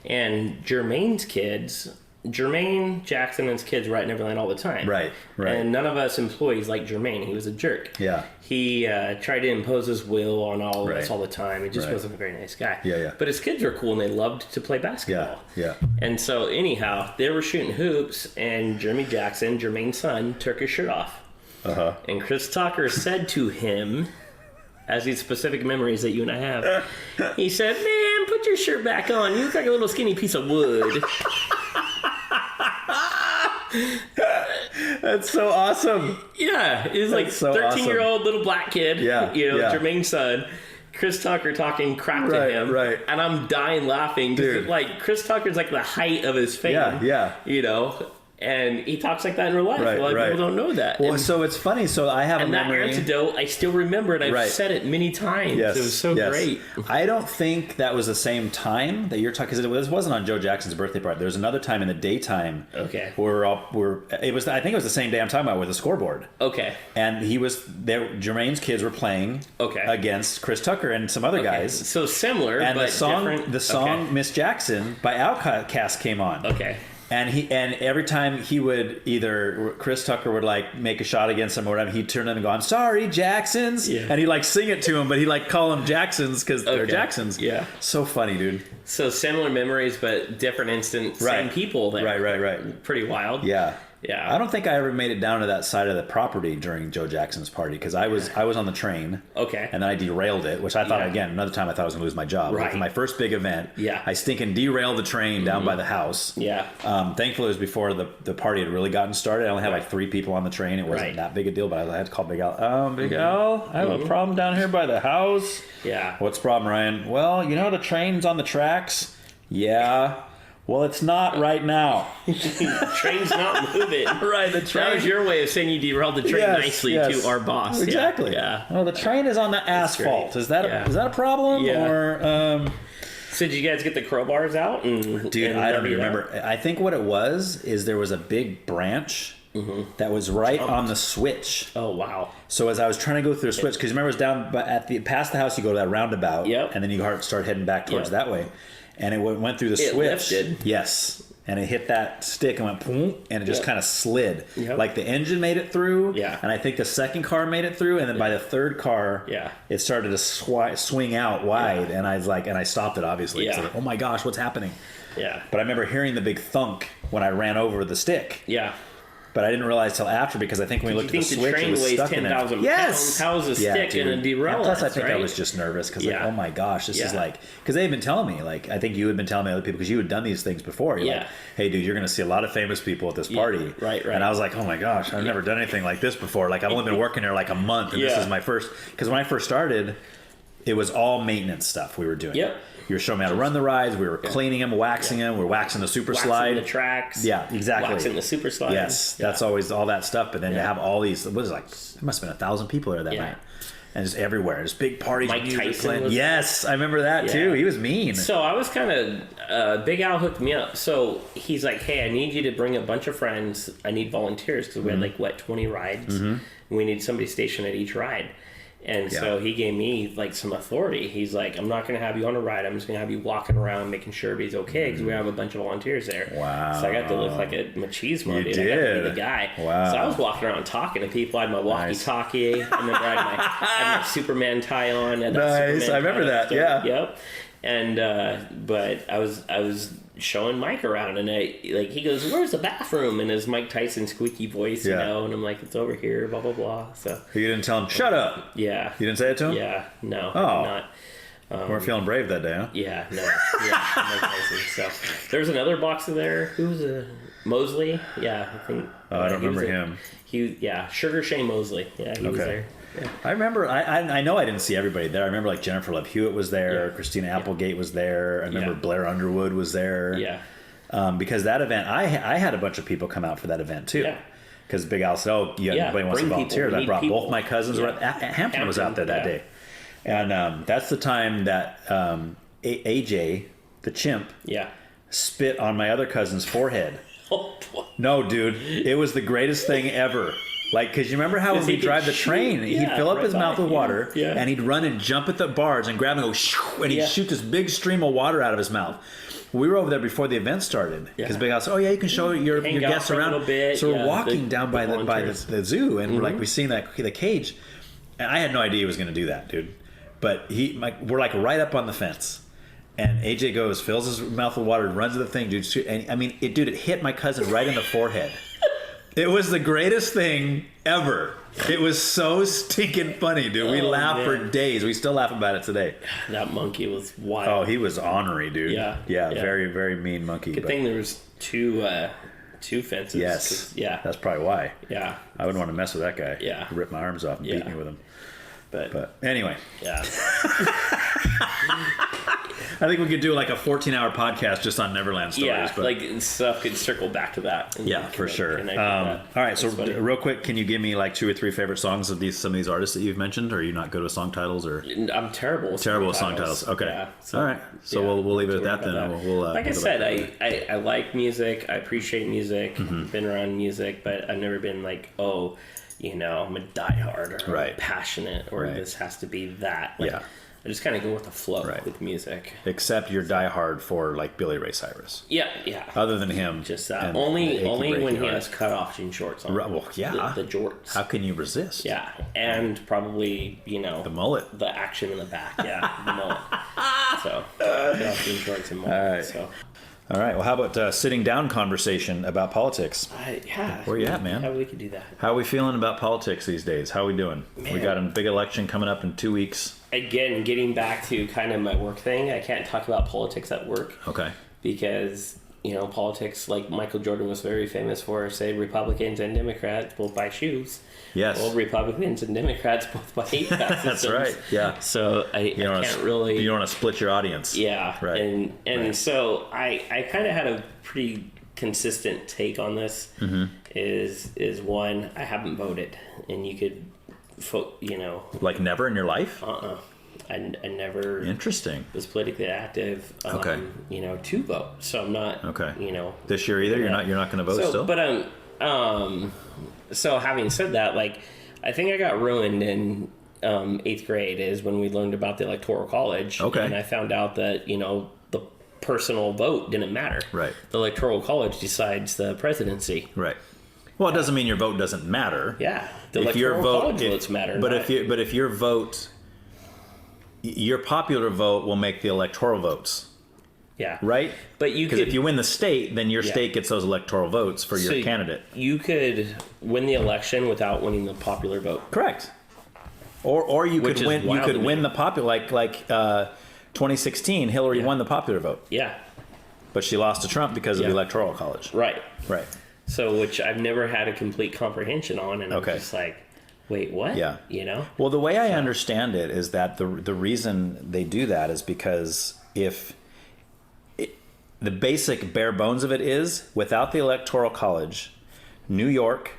and Jermaine's kids. Jermaine Jackson and his kids were at Neverland all the time. Right. And none of us employees like Jermaine. He was a jerk. Yeah. He tried to impose his will on all of us all the time. He just Right. wasn't a very nice guy. Yeah. But his kids were cool, and they loved to play basketball. Yeah. And so, anyhow, they were shooting hoops, and Jeremy Jackson, Jermaine's son, took his shirt off. Uh-huh. And Chris Tucker said to him, as these specific memories that you and I have, he said, "Man, put your shirt back on. You look like a little skinny piece of wood." That's so awesome. Yeah, he's like so 13-year-old little black kid. Yeah, you know, yeah. Jermaine's son. Chris Tucker talking crap to him. Right. And I'm dying laughing. Dude. Like, Chris Tucker's like the height of his fame. Yeah. You know? And he talks like that in real life. Right, A lot of people don't know that. Well, so it's funny. So I have a and that memory. antidote, I still remember it. I've said it many times. Yes, It was so great. I don't think that was the same time that you're talking, because this wasn't on Joe Jackson's birthday party. There was another time in the daytime. Okay. Where it was. I think it was the same day I'm talking about with the scoreboard. Okay. And he was there. Jermaine's kids were playing. Against Chris Tucker and some other guys. So similar, and but the song different. Miss Jackson by Outkast came on. Okay. And every time he would either Chris Tucker would like make a shot against him or whatever, he'd turn in and go, "I'm sorry, Jacksons," and he'd like sing it to him, but he'd like call them Jacksons because they're Jacksons. Yeah, so funny, dude. So similar memories, but different instance, same people. There. Right. Pretty wild. Yeah. Yeah. I don't think I ever made it down to that side of the property during Joe Jackson's party because I was on the train. Okay. And then I derailed it, which I thought, again, another time I thought I was going to lose my job. Right. Like my first big event, Yeah. I stinking derailed the train down by the house. Yeah. Thankfully, it was before the party had really gotten started. I only had like 3 people on the train. It wasn't that big a deal, but I had to call Big Al. Big Al, I have a problem down here by the house. Yeah. What's the problem, Ryan? Well, you know the train's on the tracks? Yeah. Well, it's not right now. Train's not moving. Right, the train. That was your way of saying you derailed the train nicely to our boss. Exactly. Yeah. Well, the train is on the asphalt. Is that a problem? Yeah. Or so did you guys get the crowbars out? Dude, I don't remember. I think what it was is there was a big branch that was right on the switch. Oh wow! So as I was trying to go through the switch, because remember it was down past the house, you go to that roundabout, and then you start heading back towards that way. And it went through the switch. Lifted. Yes. And it hit that stick and went boom, and it just kind of slid. Yep. Like the engine made it through. Yeah. And I think the second car made it through. And then by the third car, it started to swing out wide. Yeah. And I was like, and I stopped it, obviously. Yeah. Like, oh my gosh, what's happening? Yeah. But I remember hearing the big thunk when I ran over the stick. Yeah. But I didn't realize till after because I think when we looked at the switch, it was stuck in there. 10,000 pounds. How is a stick in a derailleur? And plus, I think I was just nervous because, like, oh my gosh, this is like, because they had been telling me, like, I think you had been telling me other people because you had done these things before. You're like, hey, dude, you're going to see a lot of famous people at this party. Right. And I was like, oh my gosh, I've never done anything like this before. Like, I've only been working there like a month, and this is my first. Because when I first started, it was all maintenance stuff we were doing. Yep. You were showing me how to run the rides. We were cleaning them, waxing them. We were waxing the super slide. Waxing the tracks. Yeah, exactly. Waxing the super slide. Yes, that's always all that stuff. But then to have all these, what was it, like, there must have been 1,000 people there that night. And just everywhere. Just big parties. Mike Tyson was yes, I remember that too. He was mean. So I was kind of, Big Al hooked me up. So he's like, hey, I need you to bring a bunch of friends. I need volunteers because we had 20 rides. And we need somebody stationed at each ride. And so he gave me like some authority. He's like, I'm not going to have you on a ride. I'm just going to have you walking around making sure everybody's okay because we have a bunch of volunteers there. Wow. So I got to look like a machismo, dude. Did. I got to be the guy. Wow. So I was walking around talking to people. I had my walkie-talkie. I remember I had my Superman tie on. Nice. I remember that. Yeah. Yep. And but I was showing Mike around, and he goes, "Where's the bathroom?" And his Mike Tyson squeaky voice, you know, and I'm like, "It's over here." Blah blah blah. So you didn't tell him, "Shut up." Yeah. You didn't say it to him. Yeah. No. Oh. Not. Weren't feeling brave that day, huh? Yeah. No. Yeah. Mike Tyson. So there was another boxer there. Who was a Mosley? Yeah, I think. Oh, I don't remember him. Sugar Shane Mosley. Yeah, he was there. Yeah. I remember. I know I didn't see everybody there. I remember like Jennifer Love Hewitt was there. Christina Applegate was there. I remember Blair Underwood was there. Yeah. Because that event, I had a bunch of people come out for that event too. Yeah. Because Big Al said, "Oh, anybody wants to volunteer?" I brought both my cousins. Hampton was out there that day, and that's the time that AJ, the chimp, spit on my other cousin's forehead. No, dude, it was the greatest thing ever. Like, because you remember how when we drive the train, he'd fill up his mouth with water, and he'd run and jump at the bars and grab and go, shoo, and he'd shoot this big stream of water out of his mouth. We were over there before the event started because Big Al said, "Oh yeah, you can show your guests around." So we're walking down by the zoo, and we're like, we seen the cage, and I had no idea he was going to do that, dude. But we're like right up on the fence, and AJ goes, fills his mouth with water, runs to the thing, dude. And I mean, it hit my cousin right in the forehead. It was the greatest thing ever. It was so stinking funny, dude. We laughed for days. We still laugh about it today. That monkey was wild. Oh, he was ornery, dude. Yeah. Very, very mean monkey. Good thing there was two fences. Yes. Yeah. That's probably why. Yeah. I wouldn't want to mess with that guy. Yeah. Rip my arms off and beat me with them. But anyway. Yeah. I think we could do like a 14-hour podcast just on Neverland stories. Yeah, but like stuff could circle back to that. Yeah, for sure. All right, so real quick, can you give me like 2 or 3 favorite songs of some of these artists that you've mentioned, or are you not good with song titles? Or I'm terrible with song titles. Okay. Yeah, all right, so we'll leave it at that then. We'll like I said, I like music. I appreciate music. Been around music, but I've never been like, I'm a diehard or passionate or this has to be that. Like, I just kind of go with the flow with music. Except you're diehard for like Billy Ray Cyrus. Yeah. Other than him, just that. Only when he has cutoff jean shorts on. Well, yeah. The jorts. How can you resist? Yeah, and probably the mullet, the action in the back. Yeah, the mullet. So cutoff jean shorts and mullet. All right. So. All right. Well, how about sitting down conversation about politics? Where you at, man? How we could do that. How are we feeling about politics these days? How are we doing? Man. We got a big election coming up in 2 weeks. Again, getting back to kind of my work thing, I can't talk about politics at work. Okay. Because, politics, like Michael Jordan was very famous for, say Republicans and Democrats both buy shoes. Yes. Well, Republicans and Democrats both buy hate systems. That's right. Yeah. So I can't really. You don't want to split your audience. Yeah. Right. And so I kind of had a pretty consistent take on this. Mm-hmm. Is one, I haven't voted, and you could vote. Like never in your life. I never. Interesting. Was politically active. Okay. To vote. So I'm not. Okay. This year either. You're not going to vote still. But So having said that, like, I think I got ruined in 8th grade is when we learned about the Electoral College. Okay. And I found out that, the personal vote didn't matter. Right. The Electoral College decides the presidency. Right. Well, it doesn't mean your vote doesn't matter. Yeah. The Electoral College votes matter. But if your vote, your popular vote will make the electoral votes. Yeah. Right? But because if you win the state, then your state gets those electoral votes for your candidate. You could win the election without winning the popular vote. Correct. Or you could win. You could win the popular, like 2016. Hillary won the popular vote. Yeah. But she lost to Trump because of the Electoral College. Right. Right. So, which I've never had a complete comprehension on, and I'm just like, wait, what? Yeah. Well, the way I understand it is that the reason they do that is because the basic bare bones of it is, without the Electoral College, New York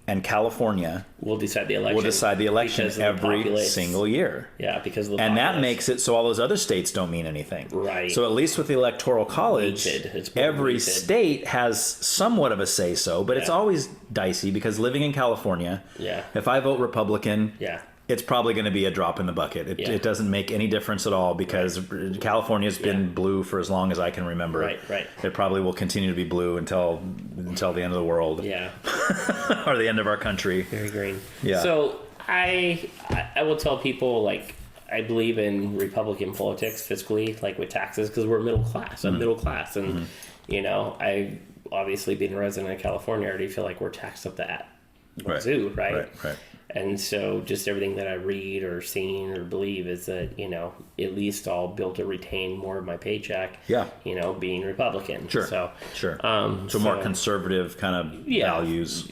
and California will decide the election every single year. Yeah, because of the and that makes it so all those other states don't mean anything. Right. So at least with the Electoral College, every state has somewhat of a say-so, but it's always dicey because living in California, if I vote Republican, it's probably going to be a drop in the bucket. It doesn't make any difference at all because California's been blue for as long as I can remember. Right. It probably will continue to be blue until the end of the world. Yeah. Or the end of our country. Very green. Yeah. So I will tell people, like, I believe in Republican politics fiscally, like with taxes, because we're middle class. I'm middle class. And, I obviously being a resident of California, I already feel like we're taxed up the wazoo, right? Right. And so just everything that I read or seen or believe is that, at least I'll be able to retain more of my paycheck, being Republican. Sure. So more conservative kind of values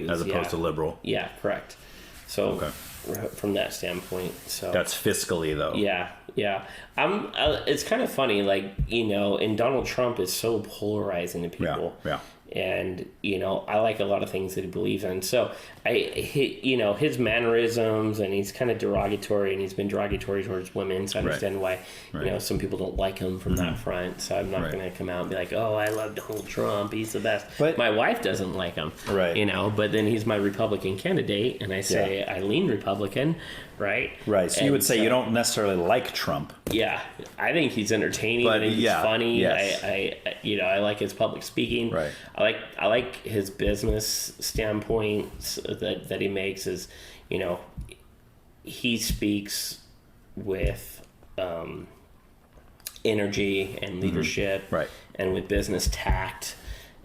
as opposed to liberal. Yeah, correct. So from that standpoint, that's fiscally though. Yeah. It's kind of funny, like, and Donald Trump is so polarizing to people. Yeah. And, you know, I like a lot of things that he believes in. So, you know, his mannerisms, and he's kind of derogatory, and he's been derogatory towards women. So I understand why, you know, some people don't like him from that front. So I'm not going to come out and be like, oh, I love Donald Trump. He's the best. But my wife doesn't like him, you know, but then he's my Republican candidate. And I say I lean Republican, right? Right. So you would say you don't necessarily like Trump. Yeah. I think he's entertaining. I think he's funny. Yes. I you know, I like his public speaking. Right. I like his business standpoints that he makes. Is, you know, he speaks with energy and leadership, and with business tact,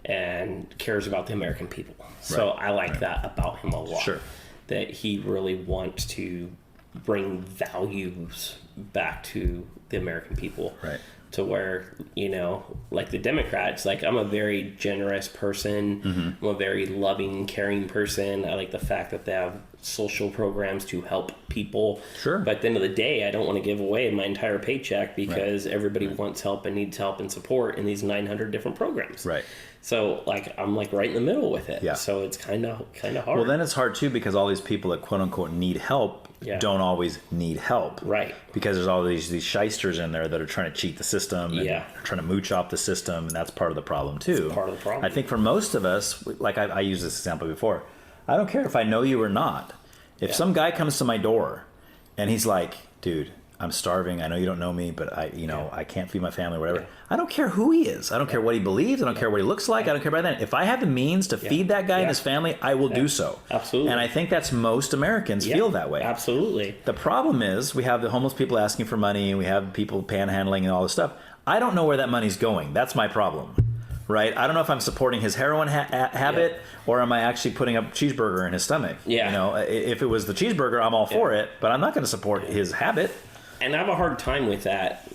and cares about the American people. So I like that about him a lot. Sure. That he really wants to bring values back to the American people. Right. To where, you know, like the Democrats, like I'm a very generous person. I'm a very loving, caring person. I like the fact that they have social programs to help people. Sure. But at the end of the day, I don't want to give away my entire paycheck because everybody wants help and needs help and support in these 900 different programs. Right. So like I'm like right in the middle with it. Yeah. So it's kind of hard. Well, then it's hard too because all these people that quote unquote need help don't always need help. Right. Because there's all these shysters in there that are trying to cheat the system and are trying to mooch off the system, and that's part of the problem too. It's part of the problem. I think for most of us, like I used this example before, I don't care if I know you or not. If some guy comes to my door and he's like, dude, I'm starving. I know you don't know me, but I can't feed my family or whatever. I don't care who he is. I don't care what he believes. I don't care what he looks like. I don't care about that. If I have the means to feed that guy and his family, I will do so. Absolutely. And I think that's most Americans feel that way. Absolutely. The problem is we have the homeless people asking for money, and we have people panhandling and all this stuff. I don't know where that money's going. That's my problem. Right? I don't know if I'm supporting his heroin habit or am I actually putting a cheeseburger in his stomach. Yeah. You know, if it was the cheeseburger, I'm all for it, but I'm not going to support his habit. And I have a hard time with that.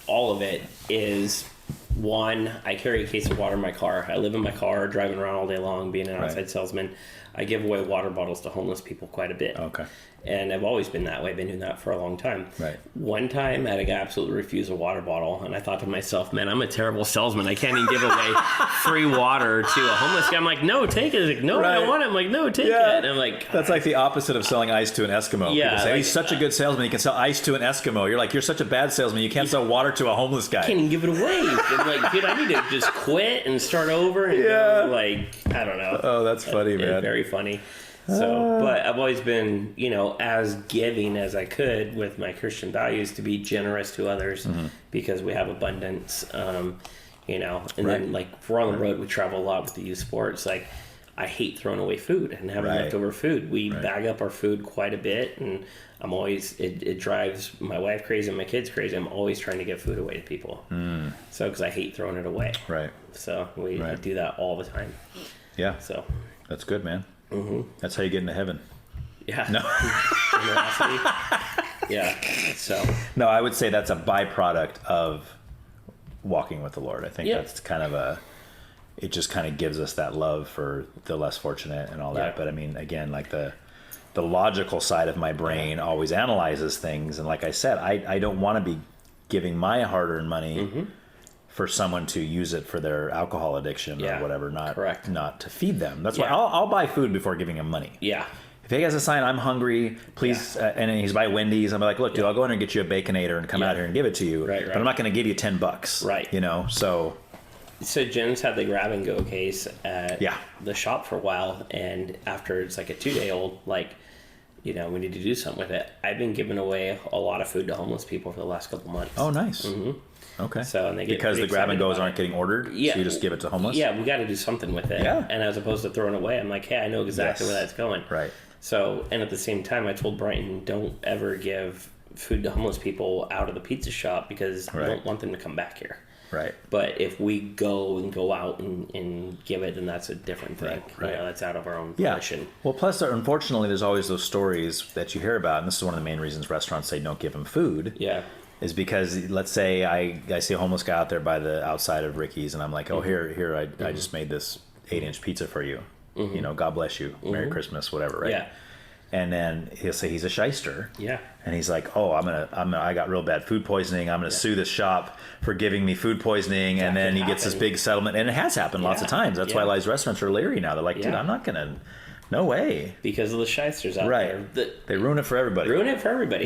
All of it is, one, I carry a case of water in my car. I live in my car, driving around all day long, being an outside salesman. I give away water bottles to homeless people quite a bit. Okay. And I've always been that way. I've been doing that for a long time. Right. One time, I had a guy absolutely refuse a water bottle, and I thought to myself, man, I'm a terrible salesman. I can't even give away free water to a homeless guy. I'm like, no, take it. He's like, no, I don't want it. I'm like, no, take it. And I'm like, that's like the opposite of selling ice to an Eskimo. Yeah, people say, he's such a good salesman. He can sell ice to an Eskimo. You're like, you're such a bad salesman. You can't sell water to a homeless guy. I can't even give it away. I'm like, dude, I need to just quit and start over. And go, like, I don't know. Oh, that's funny, man. Very funny. So, but I've always been, you know, as giving as I could with my Christian values to be generous to others because we have abundance, you know, and then like if we're on the road, we travel a lot with the youth sports. Like I hate throwing away food and having leftover food. We bag up our food quite a bit, and I'm always, it drives my wife crazy and my kids crazy. I'm always trying to give food away to people. So, cause I hate throwing it away. Right. So we do that all the time. Yeah. So that's good, man. That's how you get into heaven. Yeah. No. Yeah. So. No, I would say that's a byproduct of walking with the Lord. I think that's kind of it just kind of gives us that love for the less fortunate and all that. But I mean, again, like the logical side of my brain always analyzes things. And like I said, I don't want to be giving my hard-earned money for someone to use it for their alcohol addiction or whatever, not to feed them. That's why I'll buy food before giving him money. Yeah. If he has a sign, I'm hungry, please, and he's by Wendy's, I'm like, look, dude, I'll go in and get you a Baconator and come out here and give it to you. But I'm not going to give you $10. Right. You know, so Jen's had the grab and go case at the shop for a while, and after it's like a 2-day-old, like, you know, we need to do something with it. I've been giving away a lot of food to homeless people for the last couple months. Oh, nice. Okay. So and they get because the grab and goes aren't getting ordered. So you just give it to homeless. Yeah, we got to do something with it. Yeah. And as opposed to throwing it away, I'm like, hey, I know exactly where that's going. Right. So and at the same time, I told Brighton, don't ever give food to homeless people out of the pizza shop because I don't want them to come back here. Right. But if we go out and give it, then that's a different thing. Right. You know, that's out of our own volition. Well, plus, unfortunately, there's always those stories that you hear about, and this is one of the main reasons restaurants say don't give them food. Yeah. Is because let's say I see a homeless guy out there by the outside of Ricky's, and I'm like, oh, here, I just made this 8-inch pizza for you. You know, God bless you, Merry Christmas, whatever, right? Yeah. and then he'll say he's a shyster. Yeah. And he's like, oh, I got real bad food poisoning. I'm gonna sue this shop for giving me food poisoning, and then he gets this big settlement, and it has happened lots of times. That's why a lot of these restaurants are leery now. They're like, dude, I'm not gonna. No way. Because of the shysters out there. They ruin it for everybody.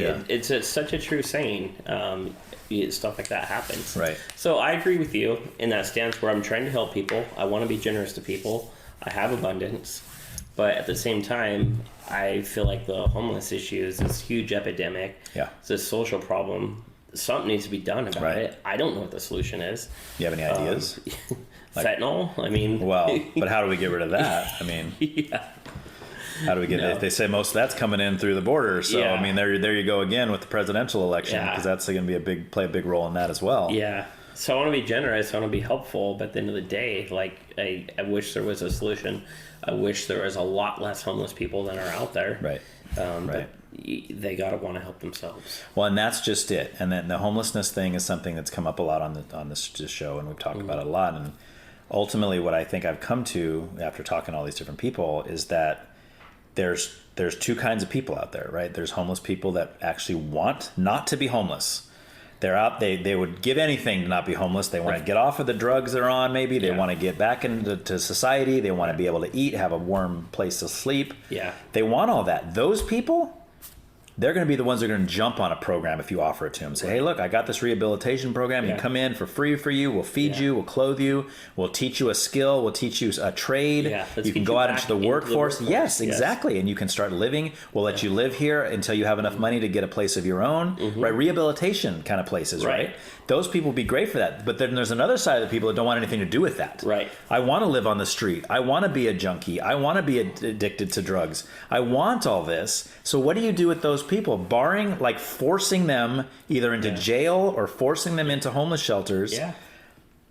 Yeah. It's such a true saying. Stuff like that happens. Right. So I agree with you in that stance where I'm trying to help people. I want to be generous to people. I have abundance. But at the same time, I feel like the homeless issue is this huge epidemic. Yeah. It's a social problem. Something needs to be done about it. I don't know what the solution is. You have any ideas? Fentanyl? I mean... Well, but how do we get rid of that? I mean... Yeah. How do we get it? They say most of that's coming in through the border. So, I mean, there you go again with the presidential election, because that's going to be play a big role in that as well. Yeah. So I want to be generous. I want to be helpful. But at the end of the day, like, I wish there was a solution. I wish there was a lot less homeless people than are out there. Right. But they got to want to help themselves. Well, and that's just it. And then the homelessness thing is something that's come up a lot on this show, and we've talked about it a lot. And ultimately, what I think I've come to after talking to all these different people is that there's two kinds of people out there, right? There's homeless people that actually want not to be homeless. They're out. They would give anything to not be homeless. They want to get off of the drugs they're on. Maybe they want to get back into society. They want to be able to eat, have a warm place to sleep. Yeah. They want all that. Those people, they're going to be the ones that are going to jump on a program if you offer it to them. Say, hey, look, I got this rehabilitation program. You come in for free for you. We'll feed you. We'll clothe you. We'll teach you a skill. We'll teach you a trade. Yeah, you can go out into the workforce. Yes, exactly. And you can start living. We'll let you live here until you have enough money to get a place of your own. Right? Rehabilitation kind of places, right? Those people would be great for that. But then there's another side of the people that don't want anything to do with that. Right. I want to live on the street. I want to be a junkie. I want to be addicted to drugs. I want all this. So what do you do with those people? Barring, like, forcing them either into jail or forcing them into homeless shelters. Yeah.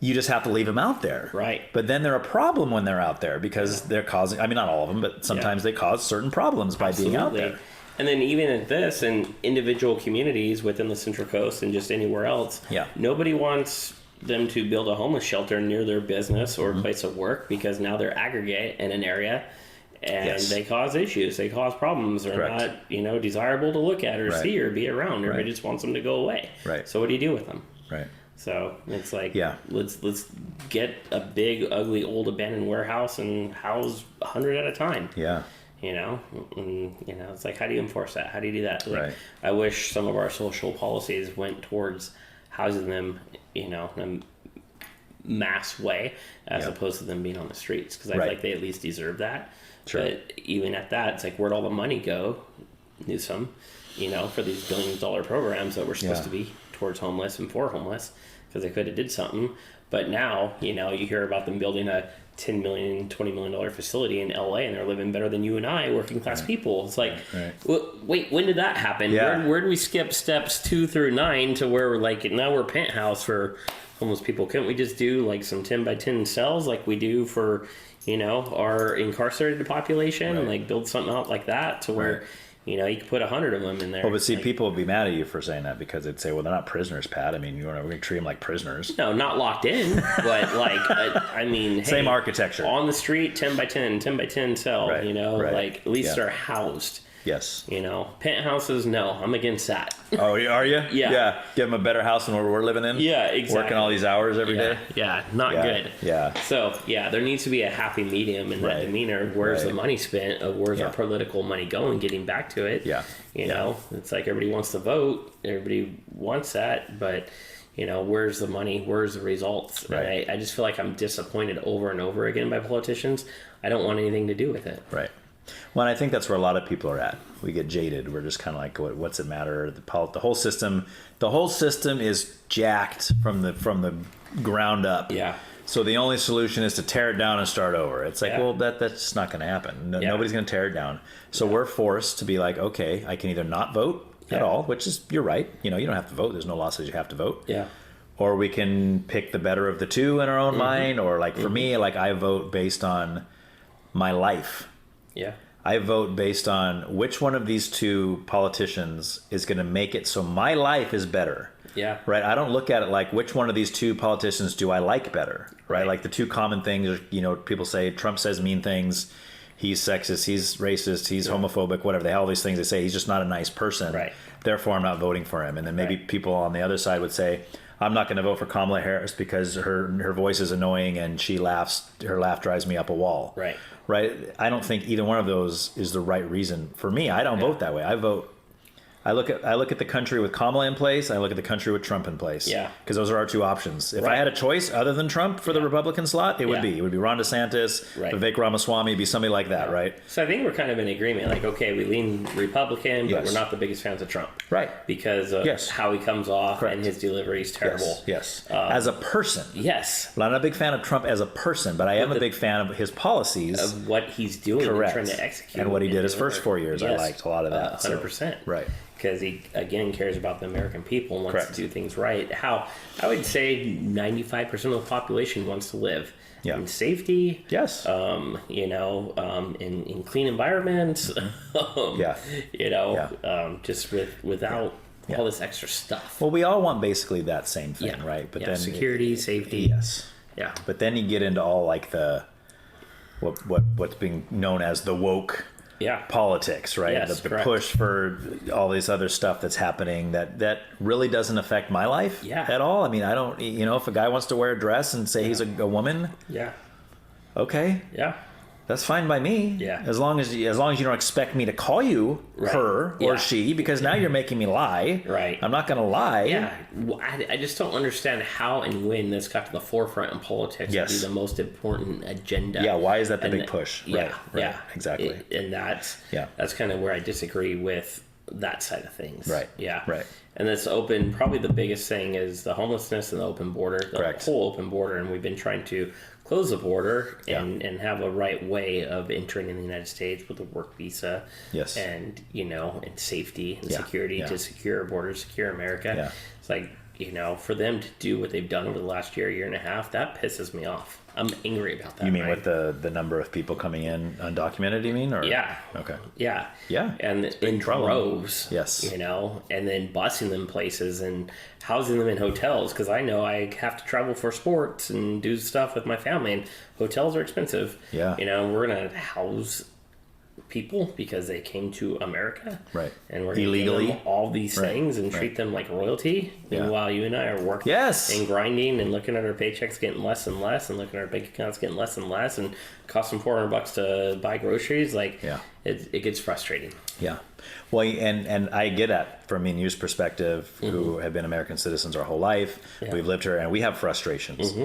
You just have to leave them out there. Right. But then they're a problem when they're out there because they're causing, I mean, not all of them, but sometimes they cause certain problems by being out there. And then even at this and individual communities within the Central Coast and just anywhere else, nobody wants them to build a homeless shelter near their business or place of work because now they're aggregate in an area and they cause issues. They cause problems. They're not, desirable to look at or see or be around. Everybody just wants them to go away. Right. So what do you do with them? Right. So it's like, let's get a big, ugly, old abandoned warehouse and house 100 at a time. Yeah. It's like, how do you enforce that? How do you do that? Like, Right. I wish some of our social policies went towards housing them, in a mass way as opposed to them being on the streets. Because I feel like they at least deserve that. Sure. But even at that, it's like, where'd all the money go, Newsom, for these billion-dollar programs that were supposed to be towards homeless and for homeless, because they could have did something. But now, you hear about them building a $10 million, $20 million facility in LA, and they're living better than you and I, working class people. It's like, wait, when did that happen? Yeah. Where did we skip steps 2 through 9 to where we're like, now we're penthouse for homeless people? Couldn't we just do like some 10 by 10 cells like we do for, our incarcerated population and like build something out like that to where, you could put 100 of them in there. Well, but see, people would be mad at you for saying that because they'd say, well, they're not prisoners, Pat. I mean, we're going to treat them like prisoners. No, not locked in, but like, same architecture. On the street, 10 by 10 by 10 cell, like at least they're housed. Yes. Penthouses, no, I'm against that. Oh, are you? Yeah. Give them a better house than what we're living in? Yeah, exactly. Working all these hours every day? Yeah, not good. Yeah. So, there needs to be a happy medium in that demeanor. Where's the money spent? Where's our political money going? Getting back to it. Yeah. It's like everybody wants to vote. Everybody wants that, but... where's the money? Where's the results? Right. And I just feel like I'm disappointed over and over again by politicians. I don't want anything to do with it. Right. Well, and I think that's where a lot of people are at. We get jaded. We're just kind of like, what's it matter? The whole system is jacked from the ground up. Yeah. So the only solution is to tear it down and start over. It's like, well, that's just not going to happen. Nobody's going to tear it down. So we're forced to be like, okay, I can either not vote at all, which is, you're right. You don't have to vote. There's no law says you have to vote. Yeah. Or we can pick the better of the two in our own mind. Or like for me, like I vote based on my life. Yeah. I vote based on which one of these two politicians is going to make it so my life is better. Yeah. Right. I don't look at it like which one of these two politicians do I like better. Right. Like the two common things are, people say Trump says mean things he's sexist, he's racist, he's homophobic, whatever. They have all these things they say. He's just not a nice person. Right. Therefore, I'm not voting for him. And then maybe people on the other side would say, I'm not going to vote for Kamala Harris because her voice is annoying and she laughs. Her laugh drives me up a wall. Right. Right. I don't think either one of those is the right reason for me. I don't vote that way. I look at the country with Kamala in place. I look at the country with Trump in place. Yeah. Because those are our two options. If I had a choice other than Trump for the Republican slot, it would be Ron DeSantis, Vivek Ramaswamy, be somebody like that, right? So I think we're kind of in agreement. Like, okay, we lean Republican, but we're not the biggest fans of Trump. Right. Because of how he comes off and his delivery is terrible. Yes. As a person. Yes. Well, I'm not a big fan of Trump as a person, but I am a big fan of his policies. Of what he's doing and trying to execute. And what he did his first 4 years. I liked a lot of that. 100%. Right. Because he, again, cares about the American people and wants to do things right. How I would say 95% of the population wants to live in safety. Yes. In clean environments. Just without all this extra stuff. Well, we all want basically that same thing, right? But then security, safety. Yes. Yeah. But then you get into all like the what's being known as the woke politics, right? Yes, the push for all this other stuff that's happening that really doesn't affect my life at all. I mean, I don't, if a guy wants to wear a dress and say he's a woman, okay, that's fine by me. Yeah, as long as you don't expect me to call you her or she, because now you're making me lie. Right, I'm not going to lie. Yeah, I just don't understand how and when this got to the forefront in politics to be the most important agenda. Yeah, why is that the big push? Yeah, right, exactly. And that's kind of where I disagree with that side of things. Right. Yeah. Right. And this open, probably the biggest thing is the homelessness and the open border, the whole open border, and we've been trying to close the border and have a right way of entering in the United States with a work visa. Yes. And, and safety and security to secure our borders, secure America. Yeah. It's like, for them to do what they've done over the last year and a half, that pisses me off. I'm angry about that. You mean with the number of people coming in undocumented, you mean? Or? Yeah. Okay. Yeah. Yeah. And in droves. Yes. And then busing them places and housing them in hotels, because I know I have to travel for sports and do stuff with my family, and hotels are expensive. Yeah. We're going to house people because they came to America, right? And we're illegally give them all these things and treat them like royalty. Meanwhile, you and I are working, and grinding, and looking at our paychecks getting less and less, and looking at our bank accounts getting less and less, and cost them $400 to buy groceries. Like, it gets frustrating. Yeah. Well, and I get that from me and you's perspective, who have been American citizens our whole life. We've lived here, and we have frustrations.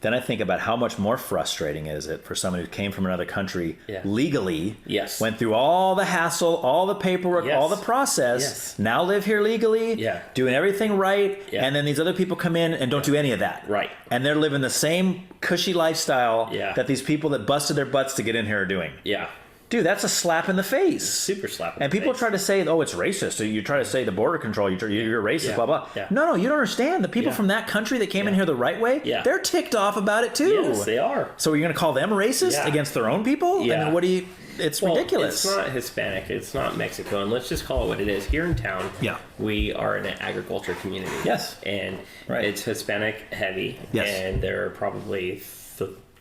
Then I think about how much more frustrating is it for someone who came from another country legally, went through all the hassle, all the paperwork, all the process, now live here legally, doing everything right, and then these other people come in and don't do any of that. Right. And they're living the same cushy lifestyle that these people that busted their butts to get in here are doing. Yeah. Dude, that's a slap in the face. Super slap in the face. And people try to say, oh, it's racist. So you try to say the border control, you're racist, blah, blah. Yeah. No, you don't understand. The people from that country that came in here the right way, they're ticked off about it too. Yes, they are. So you're going to call them racist against their own people? Yeah. I mean, it's ridiculous. It's not Hispanic. It's not Mexico. And let's just call it what it is. Here in town, we are an agriculture community. Yes. And it's Hispanic heavy. Yes. And there are probably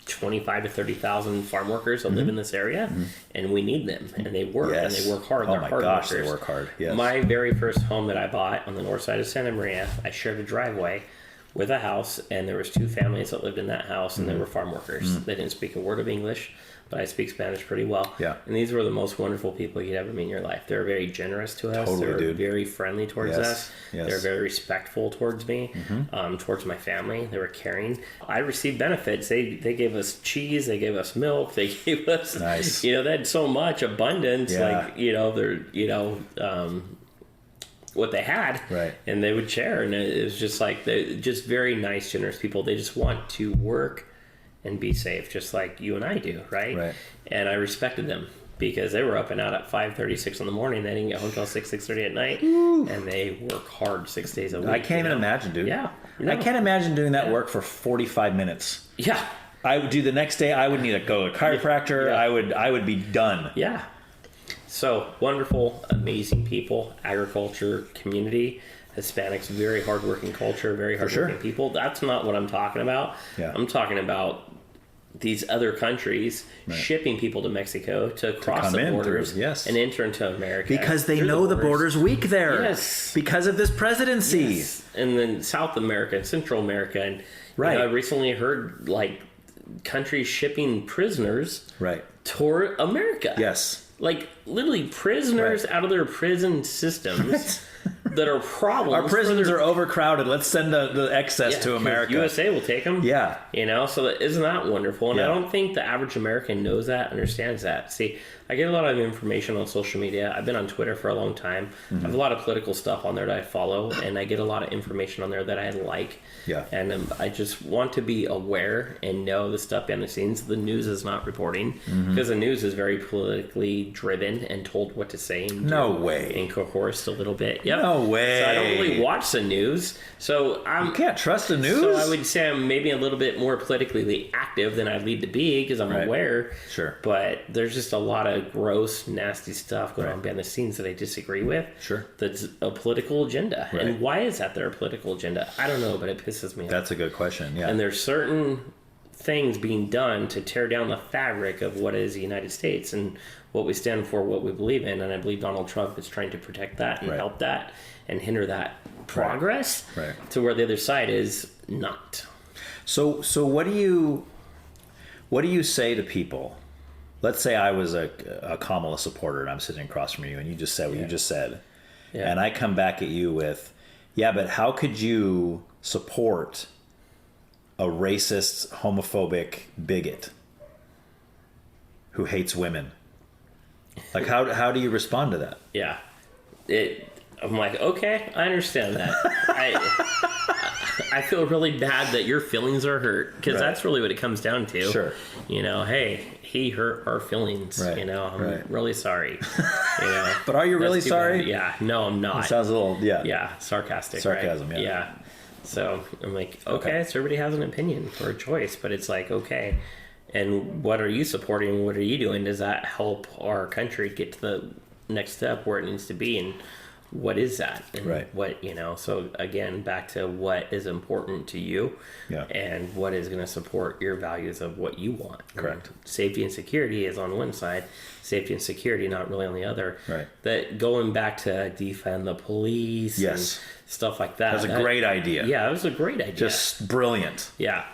25 to 30,000 farm workers that live in this area, and we need them, and they work, and they work hard. They're hard workers. They work hard. Yes. My very first home that I bought on the north side of Santa Maria, I shared a driveway with a house, and there was two families that lived in that house, and they were farm workers. They didn't speak a word of English, but I speak Spanish pretty well. Yeah. And these were the most wonderful people you'd ever meet in your life. They're very generous to us. They're very friendly towards us. Yes. They're very respectful towards me, towards my family. They were caring. I received benefits. They gave us cheese. They gave us milk. They gave us, they had so much abundance. What they had, and they would share. And it was just like, they're just very nice, generous people. They just want to work and be safe, just like you and I do, right? And I respected them because they were up and out at 5:30, 6 in the morning. They didn't get home till 6:30 at night. Ooh. And they work hard 6 days a week. I can't even imagine, dude. Yeah. I can't imagine doing that work for 45 minutes. Yeah. I would do the next day. I would need to go to a chiropractor. Yeah. I would be done. Yeah. So wonderful, amazing people, agriculture community. Hispanics, very hardworking culture, very hardworking people. That's not what I'm talking about. Yeah. I'm talking about these other countries shipping people to Mexico to cross the borders and enter into America. Because they know the border's weak there. Yes. Because of this presidency. Yes. And then South America and Central America. And I recently heard like countries shipping prisoners toward America. Yes. Like literally prisoners out of their prison systems. That are problems. Our prisons are overcrowded. Let's send the excess to America. USA will take them. Yeah. So isn't that wonderful? And I don't think the average American knows that, understands that. See, I get a lot of information on social media. I've been on Twitter for a long time. I have a lot of political stuff on there that I follow, and I get a lot of information on there that I like. Yeah. And I just want to be aware and know the stuff behind the scenes the news is not reporting, because the news is very politically driven and told what to say. And no way. And coerced a little bit. Yep. No way. So I don't really watch the news. So you can't trust the news? So I would say I'm maybe a little bit more politically active than I need to be because I'm aware. Sure. But there's just a lot of gross, nasty stuff going on behind the scenes that I disagree with. Sure. That's a political agenda. Right. And why is that their political agenda? I don't know, but it pisses me off. That's a good question, yeah. And there's certain things being done to tear down the fabric of what is the United States and what we stand for, what we believe in. And I believe Donald Trump is trying to protect that and help that and hinder that progress to where the other side is not. So what do you say to people? Let's say I was a Kamala supporter and I'm sitting across from you and you just said what you just said. Yeah. And I come back at you with, but how could you support a racist, homophobic bigot who hates women? Like, how do you respond to that? Yeah. I'm like, okay, I understand that. I feel really bad that your feelings are hurt because that's really what it comes down to. Sure. Hey, he hurt our feelings. Right. I'm really sorry. But are you really sorry? Bad. Yeah. No, I'm not. It sounds a little, Yeah, sarcastic. Sarcasm, right? Yeah. So I'm like, okay, so everybody has an opinion or a choice, but it's like, okay, and what are you supporting? What are you doing? Does that help our country get to the next step where it needs to be? And what is that? And what, so again, back to what is important to you and what is going to support your values of what you want. Correct. And safety and security is on one side, safety and security not really on the other. Right. That going back to defund the police and stuff like that. That's a great idea. Yeah, it was a great idea. Just brilliant. Yeah.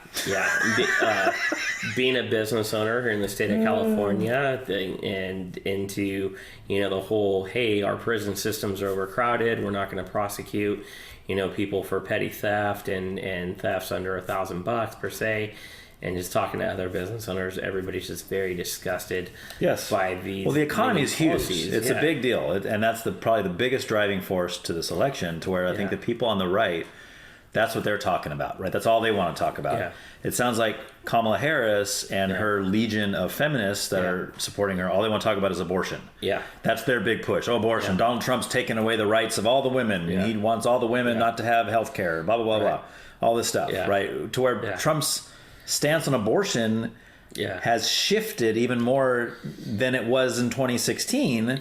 Being a business owner here in the state of California and into, the whole, hey, our prison systems are overcrowded. We're not going to prosecute, people for petty theft and thefts under $1,000 per se. And just talking to other business owners, everybody's just very disgusted by these. Well, the economy is huge. Policies. It's a big deal. And that's probably the biggest driving force to this election, to where I think the people on the right, that's what they're talking about, right? That's all they want to talk about. Yeah. It sounds like Kamala Harris and her legion of feminists that are supporting her, all they want to talk about is abortion. Yeah. That's their big push. Oh, abortion. Yeah. Donald Trump's taking away the rights of all the women. Yeah. He wants all the women not to have health care, blah, blah, blah, blah. All this stuff, right? To where Trump's stance on abortion has shifted even more than it was in 2016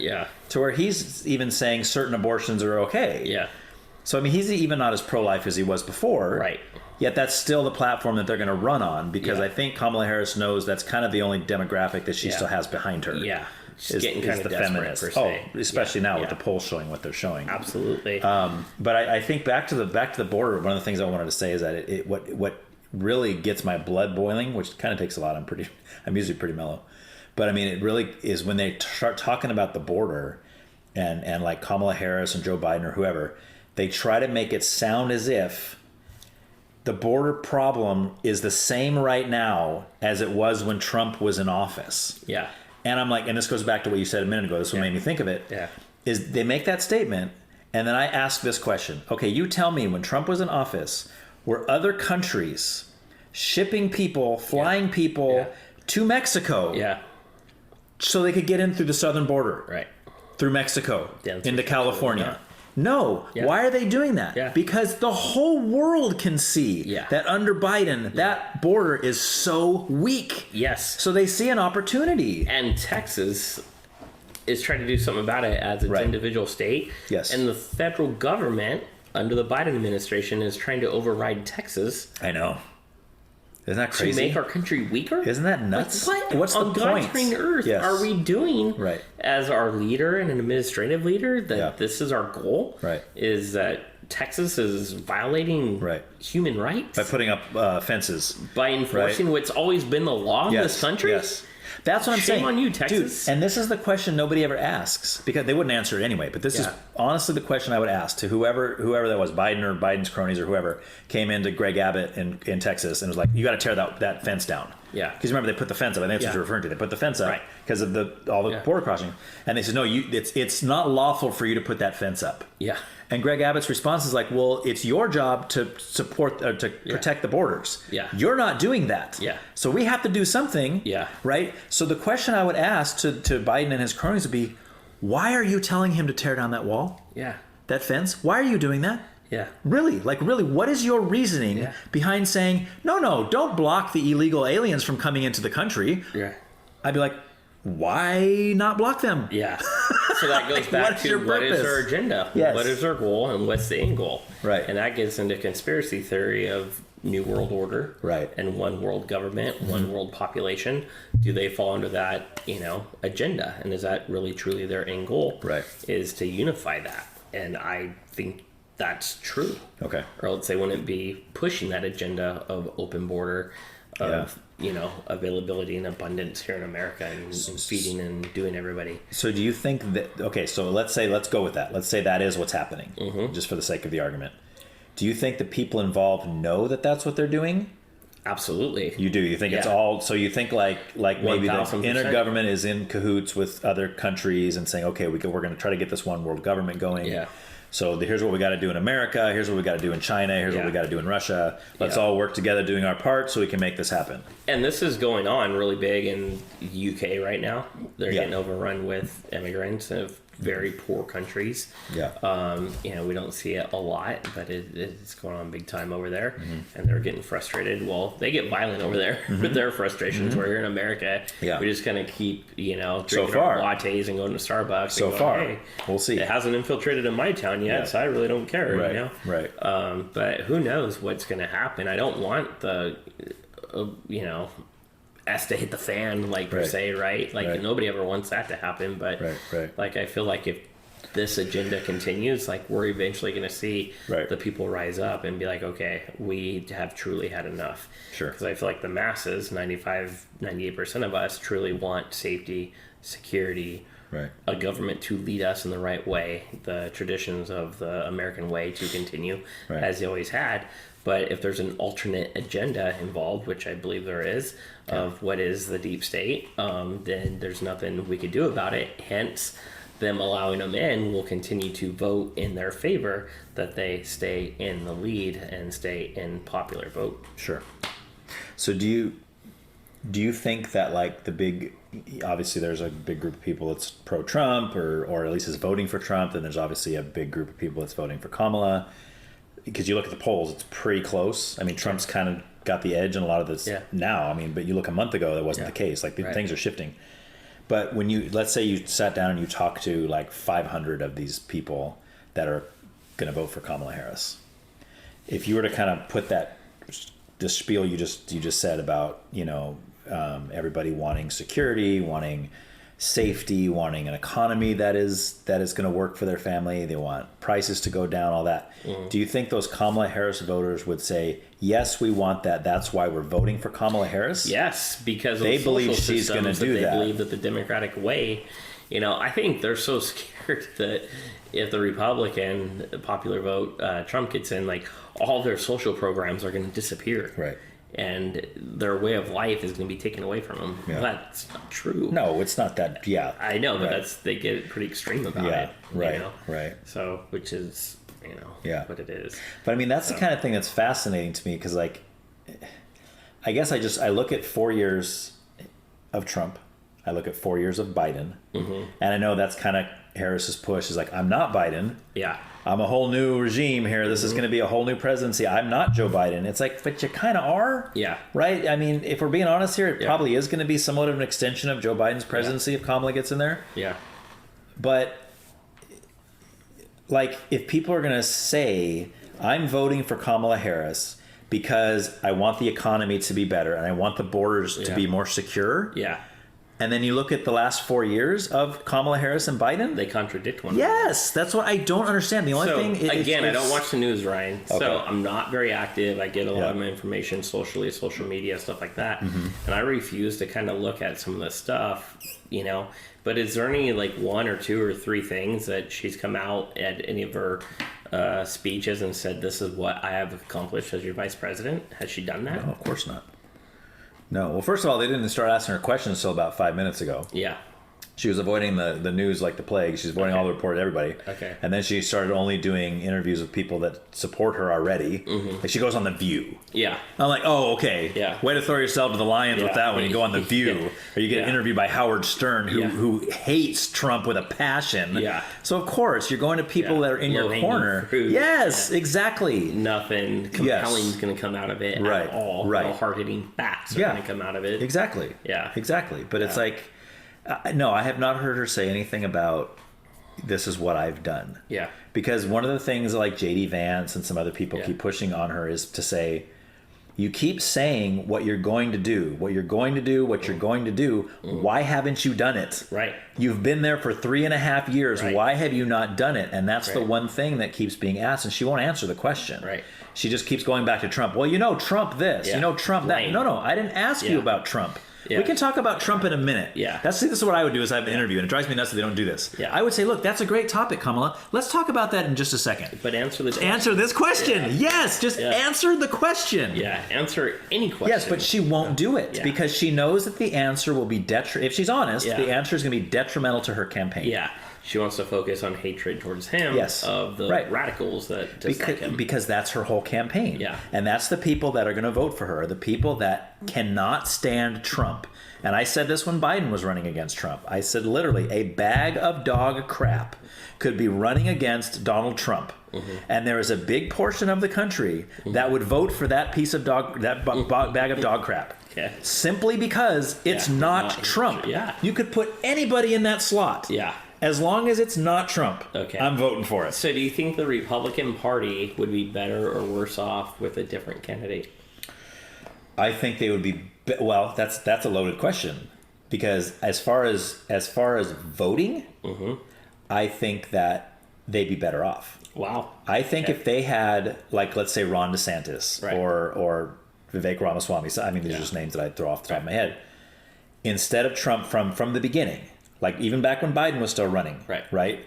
to where he's even saying certain abortions are okay. Yeah. So, I mean, he's even not as pro-life as he was before. Right. Yet that's still the platform that they're going to run on because I think Kamala Harris knows that's kind of the only demographic that she still has behind her. Yeah. She's getting kind of the feminists. Especially now with the polls showing what they're showing. Absolutely. But I think back to the border, one of the things I wanted to say is that what really gets my blood boiling, which kind of takes a lot. I'm usually pretty mellow, but I mean, it really is when they start talking about the border and like Kamala Harris and Joe Biden or whoever, they try to make it sound as if the border problem is the same right now as it was when Trump was in office. Yeah. And I'm like, and this goes back to what you said a minute ago. This is what made me think of it. Yeah. Is they make that statement, and then I ask this question. Okay, you tell me, when Trump was in office, were other countries shipping people, flying people to Mexico so they could get in through the southern border, through Mexico, into California? No. Why are they doing that? Because the whole world can see that under Biden, that border is so weak. Yes. So they see an opportunity. And Texas is trying to do something about it as its individual state. Yes. And the federal government under the Biden administration is trying to override Texas. I know. Isn't that crazy? To make our country weaker? Isn't that nuts? Like, what's the point? On God's green earth are we doing right. as our leader and an administrative leader that this is our goal? Right. Is that Texas is violating human rights? By putting up fences. By enforcing what's always been the law in this country? Yes. That's what I'm saying. Shame on you, Texas. Dude, and this is the question nobody ever asks, because they wouldn't answer it anyway. But this is honestly the question I would ask to whoever that was, Biden or Biden's cronies or whoever, came into Greg Abbott in Texas and was like, you got to tear that fence down. Yeah. Because remember, they put the fence up. I think that's what you're referring to. They put the fence up because of all the border crossing. And they said, no, it's not lawful for you to put that fence up. Yeah. And Greg Abbott's response is like, well, it's your job to support, to protect the borders. Yeah. You're not doing that. Yeah. So we have to do something. Yeah. Right? So the question I would ask to Biden and his cronies would be, why are you telling him to tear down that wall? Yeah. That fence? Why are you doing that? Yeah. Really? What is your reasoning behind saying, no, don't block the illegal aliens from coming into the country? Yeah. I'd be like, why not block them? Yeah. So that goes back to what is our agenda? Yes. What is our goal and what's the end goal? Right. And that gets into conspiracy theory of New World Order. Right. And one world government, one world population. Do they fall under that, agenda? And is that really truly their end goal? Right. Is to unify that. And I think that's true. Okay. Or else they wouldn't be pushing that agenda of open border, of availability and abundance here in America, and feeding and doing everybody. So do you think that, so let's go with that. Let's say that is what's happening, just for the sake of the argument. Do you think the people involved know that that's what they're doing? Absolutely. You do. You think it's all, so you think like maybe the 1000%. intergovernment is in cahoots with other countries and saying, okay, we're going to try to get this one world government going. Yeah. So here's what we got to do in America. Here's what we got to do in China. Here's what we got to do in Russia. Let's all work together doing our part so we can make this happen. And this is going on really big in the UK right now. They're getting overrun with immigrants of very poor countries. Yeah. We don't see it a lot, but it's going on big time over there. And they're getting frustrated. Well, they get violent over there with their frustrations. We're here in America. Yeah. We just kind of keep, drinking our lattes and going to Starbucks. So going, far. Hey, we'll see. It hasn't infiltrated in my town yet, so I really don't care. Right. Right. But who knows what's going to happen. I don't want the, S to hit the fan, per se, right? Nobody ever wants that to happen, but I feel like if this agenda continues, we're eventually going to see the people rise up and be like, okay, we have truly had enough. Sure. Because I feel like the masses, 98% of us truly want safety, security, a government to lead us in the right way, the traditions of the American way to continue as they always had. But if there's an alternate agenda involved, which I believe there is, of what is the deep state, then there's nothing we could do about it. Hence, them allowing them in will continue to vote in their favor that they stay in the lead and stay in popular vote. Sure. So do you think that obviously there's a big group of people that's pro-Trump or at least is voting for Trump, and there's obviously a big group of people that's voting for Kamala. Because you look at the polls, it's pretty close. I mean, Trump's kind of got the edge in a lot of this now. I mean, but you look a month ago, that wasn't the case. Things are shifting. But when let's say you sat down and you talked to 500 of these people that are going to vote for Kamala Harris, if you were to kind of put the spiel you just said about everybody wanting security, wanting safety, wanting an economy that is going to work for their family, they want prices to go down, all that. Do you think those Kamala Harris voters would say, yes, we want that, that's why we're voting for Kamala Harris? Yes, because they believe she's going to do that. They believe that the Democratic way, I think they're so scared that if the Republican popular vote, Trump gets in, all their social programs are going to disappear. Right. And their way of life is going to be taken away from them. Yeah. That's not true. No, it's not that. Yeah, I know, but they get pretty extreme about it. Right. So, which is, what it is. But I mean, that's the kind of thing that's fascinating to me because, I guess I look at 4 years of Trump, I look at 4 years of Biden, and I know that's kind of Harris's push is I'm not Biden. Yeah. I'm a whole new regime here. This is going to be a whole new presidency. I'm not Joe Biden. It's but you kind of are. Yeah. Right? I mean, if we're being honest here, it probably is going to be somewhat of an extension of Joe Biden's presidency if Kamala gets in there. Yeah. But, if people are going to say, I'm voting for Kamala Harris because I want the economy to be better and I want the borders to be more secure. Yeah. And then you look at the last 4 years of Kamala Harris and Biden. They contradict one another. Yes, that's what I don't understand. The only thing is... Again, I don't watch the news, Ryan. Okay. So I'm not very active. I get a lot of my information socially, social media, stuff like that. And I refuse to kind of look at some of this stuff, you know. But is there any, like, 1 or 2 or 3 things that she's come out at any of her speeches and said, this is what I have accomplished as your vice president? Has she done that? No, of course not. No. Well, first of all, they didn't start asking her questions until about 5 minutes ago. Yeah. She was avoiding the news like the plague. She's avoiding all the report to everybody. Okay. And then she started only doing interviews with people that support her already. Like she goes on The View. Yeah. I'm like, oh, okay. Yeah. Way to throw yourself to the lions with that when you go on The View. Or you get interviewed by Howard Stern, who hates Trump with a passion. Yeah. So, of course, you're going to people that are in your corner. Fruit. Yes, exactly. Nothing compelling is going to come out of it at all. No hard-hitting facts are going to come out of it. Exactly. Yeah. Exactly. But it's like... no, I have not heard her say anything about this is what I've done. Yeah. Because one of the things like J.D. Vance and some other people keep pushing on her is to say, you keep saying what you're going to do, what you're going to do, what you're going to do. Why haven't you done it? Right. You've been there for 3.5 years. Right. Why have you not done it? And that's the one thing that keeps being asked, and she won't answer the question. Right. She just keeps going back to Trump. Well, you know Trump this, you know Trump that. No, I didn't ask you about Trump. Yeah. We can talk about Trump in a minute. Yeah. This is what I would do is I have an interview, and it drives me nuts that they don't do this. Yeah. I would say, look, that's a great topic, Kamala. Let's talk about that in just a second. But answer this question. Yeah. Yes, just answer the question. Yeah, answer any question. Yes, but she won't do it because she knows that the answer will be if she's honest, the answer is going to be detrimental to her campaign. Yeah. She wants to focus on hatred towards him of the radicals that dislike him. Because that's her whole campaign. Yeah. And that's the people that are going to vote for her, the people that cannot stand Trump. And I said this when Biden was running against Trump. I said literally a bag of dog crap could be running against Donald Trump. And there is a big portion of the country that would vote for that piece of bag of dog crap. Okay. Simply because it's not Trump. Yeah. You could put anybody in that slot. Yeah. As long as it's not Trump, okay, I'm voting for it. So do you think the Republican Party would be better or worse off with a different candidate? I think they would be... Well, that's a loaded question. Because as far as voting, I think that they'd be better off. Wow. I think if they had, like, let's say Ron DeSantis or Vivek Ramaswamy, I mean, these are just names that I'd throw off the top of my head, instead of Trump from the beginning... Like, even back when Biden was still running. Right?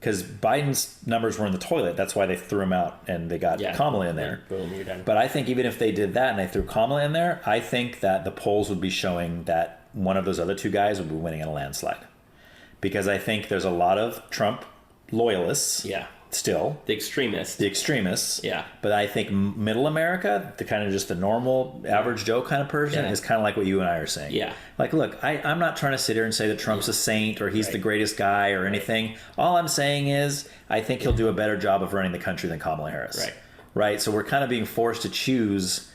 Because Biden's numbers were in the toilet. That's why they threw him out and they got Kamala in there. Boom, you're done. But I think even if they did that and they threw Kamala in there, I think that the polls would be showing that one of those other two guys would be winning in a landslide. Because I think there's a lot of Trump loyalists. Yeah. Still. The extremists. Yeah. But I think middle America, the kind of just the normal, average Joe kind of person, is kind of like what you and I are saying. Yeah. Like, look, I'm not trying to sit here and say that Trump's a saint or he's the greatest guy or anything. All I'm saying is I think he'll do a better job of running the country than Kamala Harris. Right? So we're kind of being forced to choose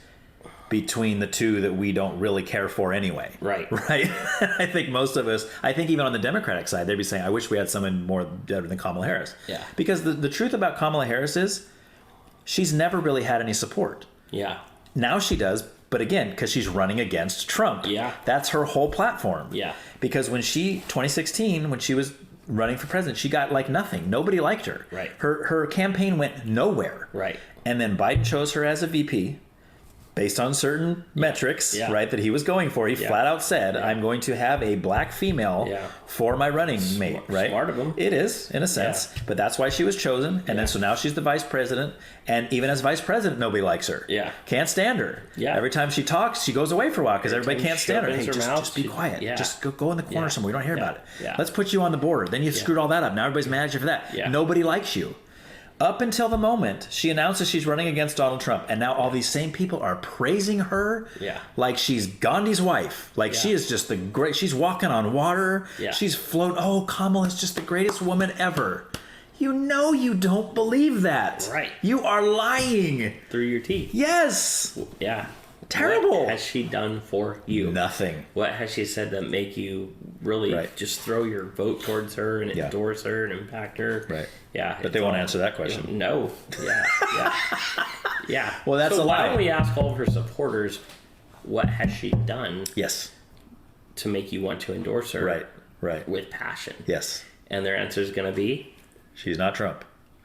between the two that we don't really care for anyway. Right? I think most of us, I think even on the Democratic side, they'd be saying, I wish we had someone more better than Kamala Harris. Yeah. Because the truth about Kamala Harris is she's never really had any support. Yeah. Now she does, but again, because she's running against Trump. Yeah. That's her whole platform. Yeah. Because when 2016, when she was running for president, she got like nothing. Nobody liked her. Right. Her campaign went nowhere. Right. And then Biden chose her as a VP. Based on certain metrics, right, that he was going for. He flat out said, I'm going to have a black female for my running mate, right? Smart of him. It is, in a sense. But that's why she was chosen. And then so now she's the vice president. And even as vice president, nobody likes her. Yeah. Can't stand her. Yeah. Every time she talks, she goes away for a while because everybody can't stand her. Hey, just be quiet. Yeah. Just go in the corner somewhere. We don't hear about it. Yeah. Let's put you on the board. Then you screwed all that up. Now everybody's mad at you for that. Yeah. Nobody likes you. Up until the moment she announces she's running against Donald Trump, and now all these same people are praising her like she's Gandhi's wife. Like she is just she's walking on water. Yeah. She's floating. Oh, Kamala's just the greatest woman ever. You know you don't believe that. Right. You are lying. Through your teeth. Yes. Yeah. Terrible. What has she done for you? Nothing. What has she said that make you really just throw your vote towards her and endorse her and impact her? Right. Yeah. But they won't answer that question. No. Yeah. Yeah. Yeah. Well, that's so a lie. why don't we ask all of her supporters, what has she done? Yes. To make you want to endorse her? Right. Right. With passion. Yes. And their answer is going to be? She's not Trump.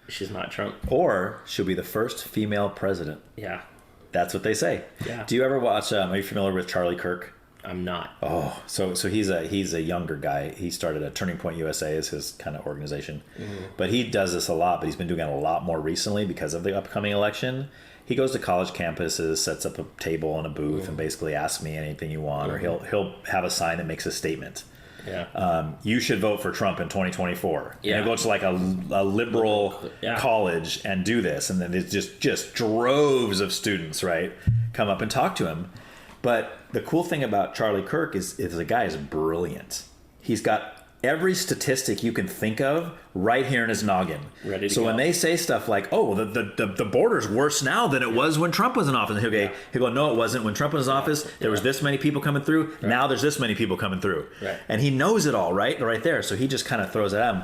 She's not Trump. Or she'll be the first female president. Yeah. That's what they say. Yeah. Do you ever watch? Are you familiar with Charlie Kirk? I'm not. Oh, so he's a younger guy. He started a Turning Point USA as his kind of organization, but he does this a lot. But he's been doing it a lot more recently because of the upcoming election. He goes to college campuses, sets up a table and a booth, and basically asks me anything you want, or he'll have a sign that makes a statement. Yeah. You should vote for Trump in 2024. Yeah. And he'll go to like a liberal college and do this, and then it's just droves of students, right, come up and talk to him. But the cool thing about Charlie Kirk is the guy is brilliant. He's got every statistic you can think of right here in his noggin. Ready to so go. when they say stuff like, "Oh, the border's worse now than it was when Trump was in office," he'll go, "No, it wasn't. When Trump was in office, there was this many people coming through. Right. Now there's this many people coming through." Right. And he knows it all, right there. So he just kind of throws it at him.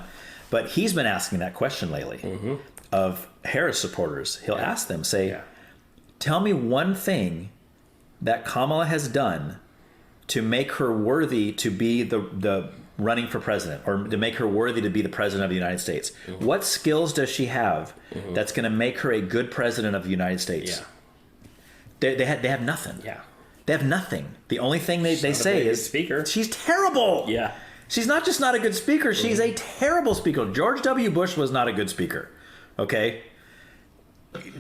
But he's been asking that question lately of Harris supporters. He'll ask them, say, "Tell me one thing that Kamala has done to make her worthy to be the running for president, or to make her worthy to be the president of the United States. What skills does she have that's going to make her a good president of the United States?" Yeah. They have nothing. Yeah. They have nothing. The only thing they say is speaker. She's terrible. Yeah. She's not just not a good speaker. She's a terrible speaker. George W. Bush was not a good speaker. Okay.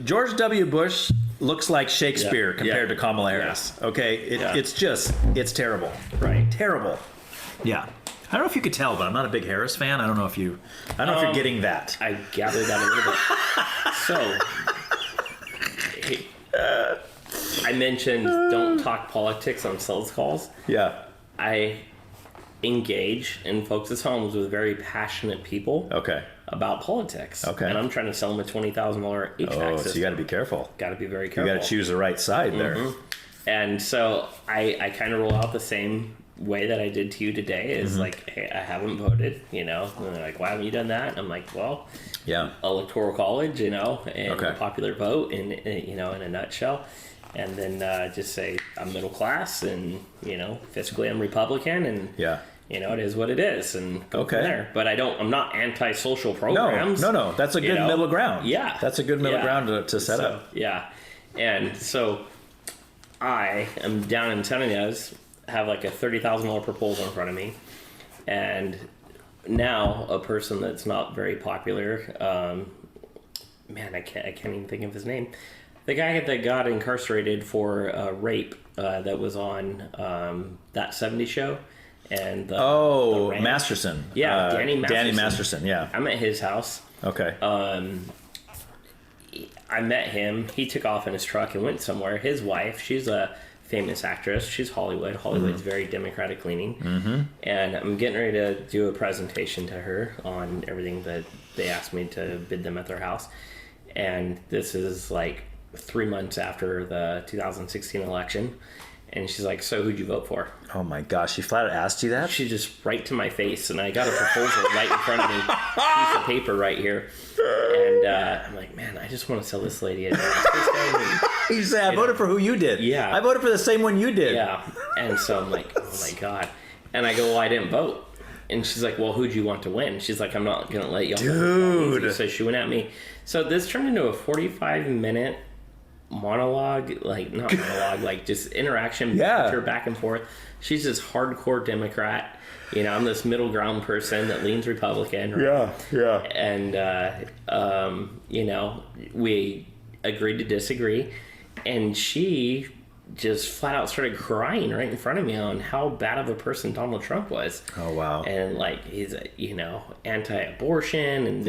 George W. Bush looks like Shakespeare compared to Kamala Harris. Okay. It's terrible. Right. Terrible. Yeah. I don't know if you could tell, but I'm not a big Harris fan. I don't know if you're getting that. I gathered that a little bit. So, I mentioned don't talk politics on sales calls. Yeah. I engage in Folks' homes with very passionate people. Okay. About politics. Okay. And I'm trying to sell them a $20,000 HVAC system. So you got to be careful. Got to be very careful. You got to choose the right side there. And so I kind of roll out the same way that I did to you today is like, hey, I haven't voted, and they're like, why haven't you done that? And I'm like, well, Electoral college, and the popular vote in a nutshell. And then just say I'm middle class and, fiscally I'm Republican and, it is what it is and go from there. But I'm not anti-social programs. No. That's a good middle ground. Yeah. That's a good middle ground to set up. Yeah. And so I am down in San Ynez, have like a $30,000 proposal in front of me, and now a person that's not very popular, I can't even think of his name, the guy that got incarcerated for rape that was on that 70s show, and the Masterson, Danny Masterson, I'm at his house. Okay. I met him. He took off in his truck and went somewhere. His wife, she's a famous actress. She's Hollywood. Hollywood's very Democratic leaning. And I'm getting ready to do a presentation to her on everything that they asked me to bid them at their house. And this is like 3 months after the 2016 election. And she's like, so who'd you vote for? Oh my gosh, she flat out asked you that? She just right to my face, and I got a proposal right in front of me, piece of paper right here. And I'm like, man, I just want to sell this lady a You say, I voted for who you did. Yeah. I voted for the same one you did. Yeah. And so I'm like, oh my God. And I go, well, I didn't vote. And she's like, well, who'd you want to win? She's like, I'm not going to let y'all. Dude. So she went at me. So this turned into a 45-minute monologue, like not monologue, like just interaction, banter back and forth. She's this hardcore Democrat, I'm this middle ground person that leans Republican, right? And we agreed to disagree, and she just flat out started crying right in front of me on how bad of a person Donald Trump was. Oh wow. And like he's anti-abortion and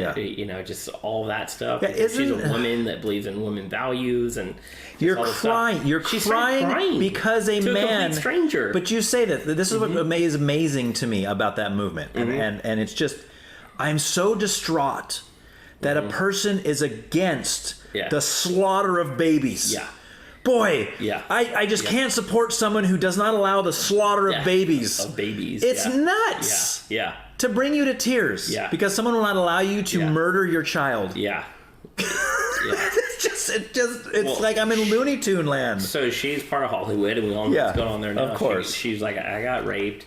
just all that stuff. Yeah, she's a woman that believes in women values, and you're crying. You're crying because a man, stranger. But you say that this is what is amazing to me about that movement, and it's just I'm so distraught that a person is against the slaughter of babies. Yeah. Boy, Yeah. I just can't support someone who does not allow the slaughter of babies. Of babies. It's nuts. Yeah. To bring you to tears. Yeah. Because someone will not allow you to murder your child. Yeah. It's like I'm in Looney Tune land. So she's part of Hollywood, and we all know what's going on there now. Of course. She's like, I got raped,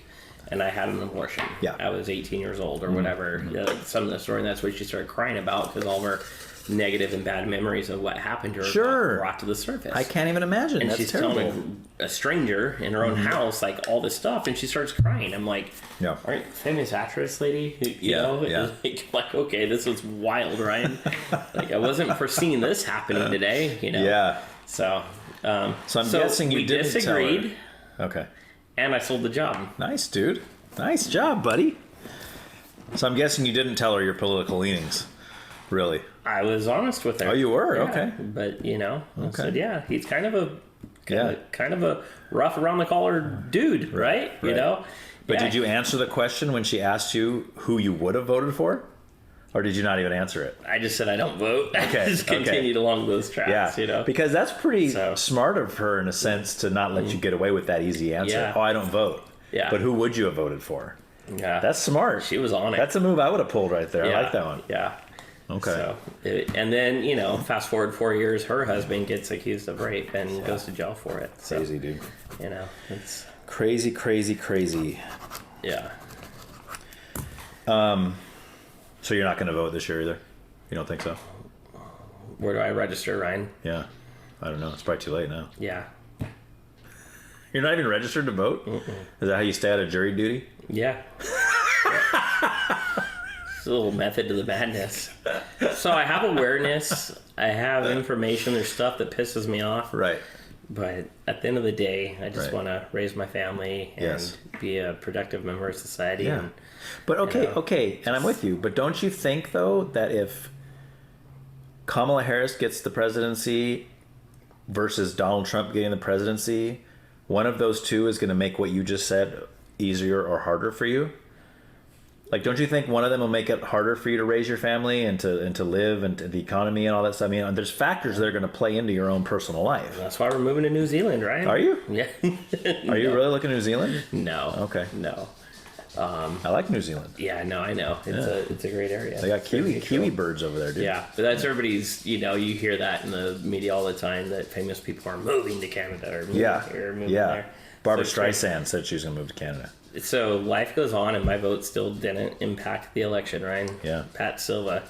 and I had an abortion. Yeah. I was 18 years old, or whatever. Some of the story, and that's what she started crying about, because all of her negative and bad memories of what happened to her brought to the surface. I can't even imagine. And That's she's terrible. telling a stranger in her own house, like, all this stuff, and she starts crying. I'm like, aren't you famous actress lady? You know? Like, okay, this was wild, Ryan. Like, I wasn't foreseeing this happening today, you know? Yeah. So I'm guessing you didn't disagreed. tell her. Okay. And I sold the job. Nice, dude. Nice job, buddy. So I'm guessing you didn't tell her your political leanings. Really? I was honest with her. Oh, you were? Okay. But, you know, I said, he's kind of a rough around the collar dude, right? You know? But did you answer the question when she asked you who you would have voted for? Or did you not even answer it? I just said I don't vote. Okay. I just continued along those tracks, you know? Because that's pretty smart of her, in a sense, to not let you get away with that easy answer. Yeah. Oh, I don't vote. Yeah. But who would you have voted for? Yeah. That's smart. She was on it. That's a move I would have pulled right there. Yeah. I like that one. Yeah. Okay. So, and then, you know, fast forward 4 years, her husband gets accused of rape and goes to jail for it. So, crazy, dude. You know, it's... Crazy, crazy, crazy. Yeah. So you're not going to vote this year either? You don't think so? Where do I register, Ryan? Yeah. I don't know. It's probably too late now. Yeah. You're not even registered to vote? Mm-mm. Is that how you stay out of jury duty? Yeah. It's a little method to the madness. So I have awareness. I have information. There's stuff that pisses me off. Right. But at the end of the day, I just want to raise my family and be a productive member of society. Yeah. But okay, and I'm with you. But don't you think, though, that if Kamala Harris gets the presidency versus Donald Trump getting the presidency, one of those two is going to make what you just said easier or harder for you? Like, don't you think one of them will make it harder for you to raise your family and to live and to the economy and all that stuff? I mean, there's factors that are going to play into your own personal life. That's why we're moving to New Zealand, right? Are you? Yeah. Are you really looking at New Zealand? No. Okay. No. I like New Zealand. Yeah, no, I know. It's a great area. They got kiwi birds over there, dude. Yeah, but that's everybody's, you know, you hear that in the media all the time that famous people are moving to Canada or moving here, moving there. Barbara Streisand said she was going to move to Canada. So life goes on, and my vote still didn't impact the election, Ryan. Yeah. Pat Silva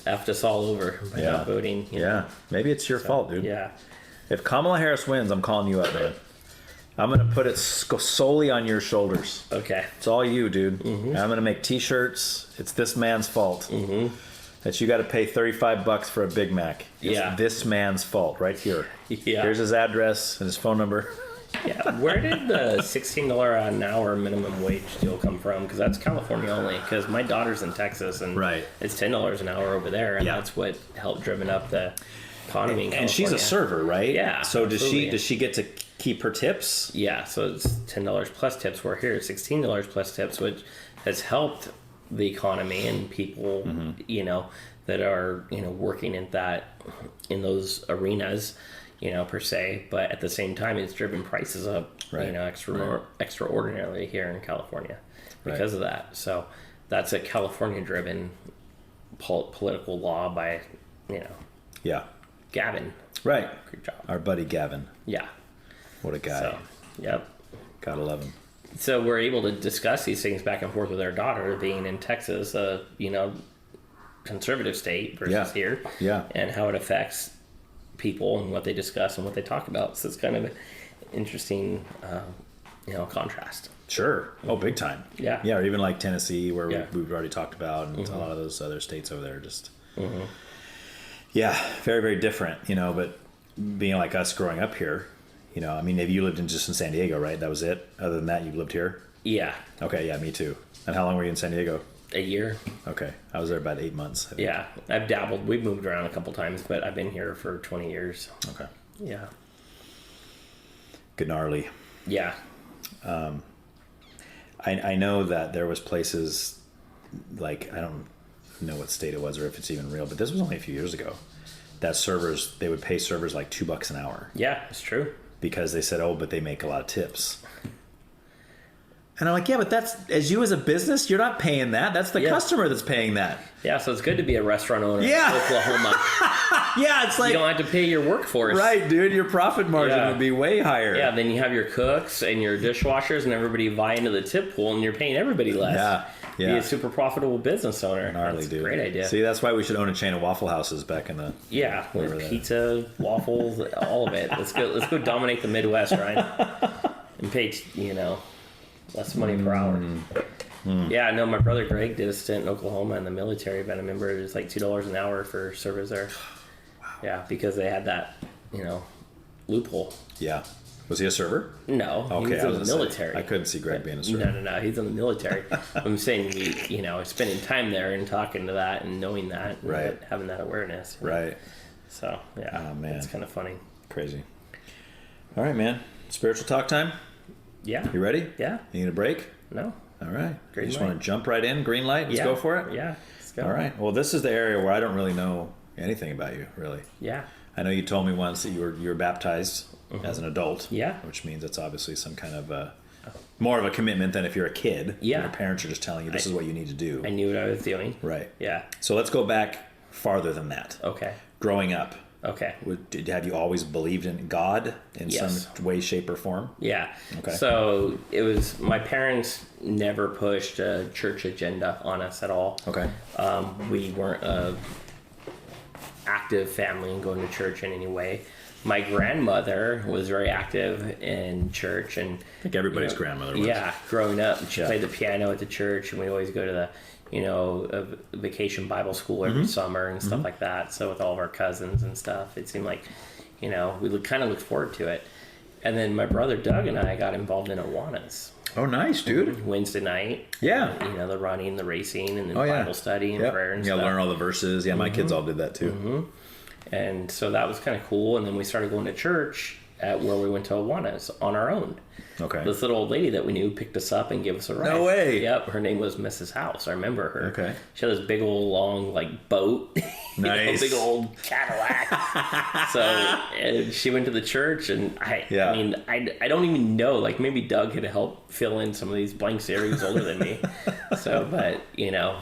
effed us all over by not voting. You know? Maybe it's your fault, dude. Yeah. If Kamala Harris wins, I'm calling you up, man. I'm going to put it solely on your shoulders. Okay. It's all you, dude. Mm-hmm. I'm going to make t-shirts. It's this man's fault. Mm-hmm. That you got to pay $35 for a Big Mac. It's this man's fault right here. Yeah. Here's his address and his phone number. Yeah, where did the $16 an hour minimum wage deal come from? Because that's California only. Because my daughter's in Texas, and it's $10 an hour over there, and that's what helped driven up the economy in California. And she's a server, right? Yeah. So does she get to keep her tips? Yeah. So it's $10 plus tips. We're here at $16 plus tips, which has helped the economy and people, you know, that are working in those arenas. Per se, but at the same time, it's driven prices up, extraordinarily here in California because of that. So that's a California-driven political law by, Gavin. Right. Good job. Our buddy Gavin. Yeah. What a guy. So, yep. Gotta love him. So we're able to discuss these things back and forth with our daughter, being in Texas, conservative state versus here, and how it affects people and what they discuss and what they talk about. So it's kind of an interesting, contrast. Sure. Oh, big time. Yeah. Yeah, or even like Tennessee, where we've already talked about, and a lot of those other states over there just... Yeah, very, very different, but being like us growing up here, I mean, maybe you lived in San Diego, right? That was it? Other than that, you've lived here? Yeah. Okay, yeah, me too. And how long were you in San Diego? A year. Okay. I was there about 8 months. Yeah. I've dabbled. We've moved around a couple times, but I've been here for 20 years. Okay. Yeah. Good gnarly. Yeah. I know that there was places, like, I don't know what state it was or if it's even real, but this was only a few years ago, that servers, they would pay servers like $2 an hour. Yeah, it's true. Because they said, oh, but they make a lot of tips. And I'm like, yeah, but that's, as you as a business, you're not paying that. That's the customer that's paying that. Yeah, so it's good to be a restaurant owner in Oklahoma. Yeah, it's like... You don't have to pay your workforce. Right, dude. Your profit margin would be way higher. Yeah, then you have your cooks and your dishwashers and everybody vie into the tip pool and you're paying everybody less. Yeah. Be a super profitable business owner. Gnarly, that's dude. a great idea. See, that's why we should own a chain of Waffle Houses back in the... Yeah, with pizza, waffles, all of it. Let's go dominate the Midwest, Ryan. And pay, less money per hour. Yeah, I know my brother Greg did a stint in Oklahoma in the military, but I remember it was like $2 an hour for service there. Wow. Yeah, because they had that, loophole. Yeah. Was he a server? No, okay, he was in the military. I couldn't see Greg being a server. No, he's in the military. I'm saying, spending time there and talking to that and knowing that, and having that awareness. Right. So, yeah, oh, man. It's kind of funny. Crazy. All right, man. Spiritual talk time? Yeah. You ready? Yeah. You need a break? No. All right. Green you just light. want to jump right in? Green light? Let's go for it? Yeah. Let's go. All right. Well, this is the area where I don't really know anything about you, really. Yeah. I know you told me once that you were baptized as an adult. Yeah. Which means it's obviously some kind of more of a commitment than if you're a kid. Yeah. Your parents are just telling you this is what you need to do. I knew what I was doing. Right. Yeah. So let's go back farther than that. Okay. Growing up. Okay. Have you always believed in God in some way, shape, or form? Yeah. Okay. So it was, my parents never pushed a church agenda on us at all. Okay. We weren't a active family and going to church in any way. My grandmother was very active in church, and I think everybody's grandmother was. Yeah, growing up, she played the piano at the church, and we always go to the a vacation Bible school every summer and stuff like that. So with all of our cousins and stuff, it seemed like, we kind of looked forward to it. And then my brother Doug and I got involved in Awanas. Oh, nice, dude. Wednesday night. Yeah. The running, the racing, and then Bible study and prayer and stuff. Yeah, learn all the verses. Yeah, my kids all did that too. And so that was kind of cool. And then we started going to church at where we went to Awanas on our own. Okay. This little old lady that we knew picked us up and gave us a ride. No way. Yep. Her name was Mrs. House. I remember her. Okay. She had this big old long boat. Nice. Big old Cadillac. So and she went to the church, and I don't even know. Maybe Doug could help fill in some of these blanks there. He was older than me. So, but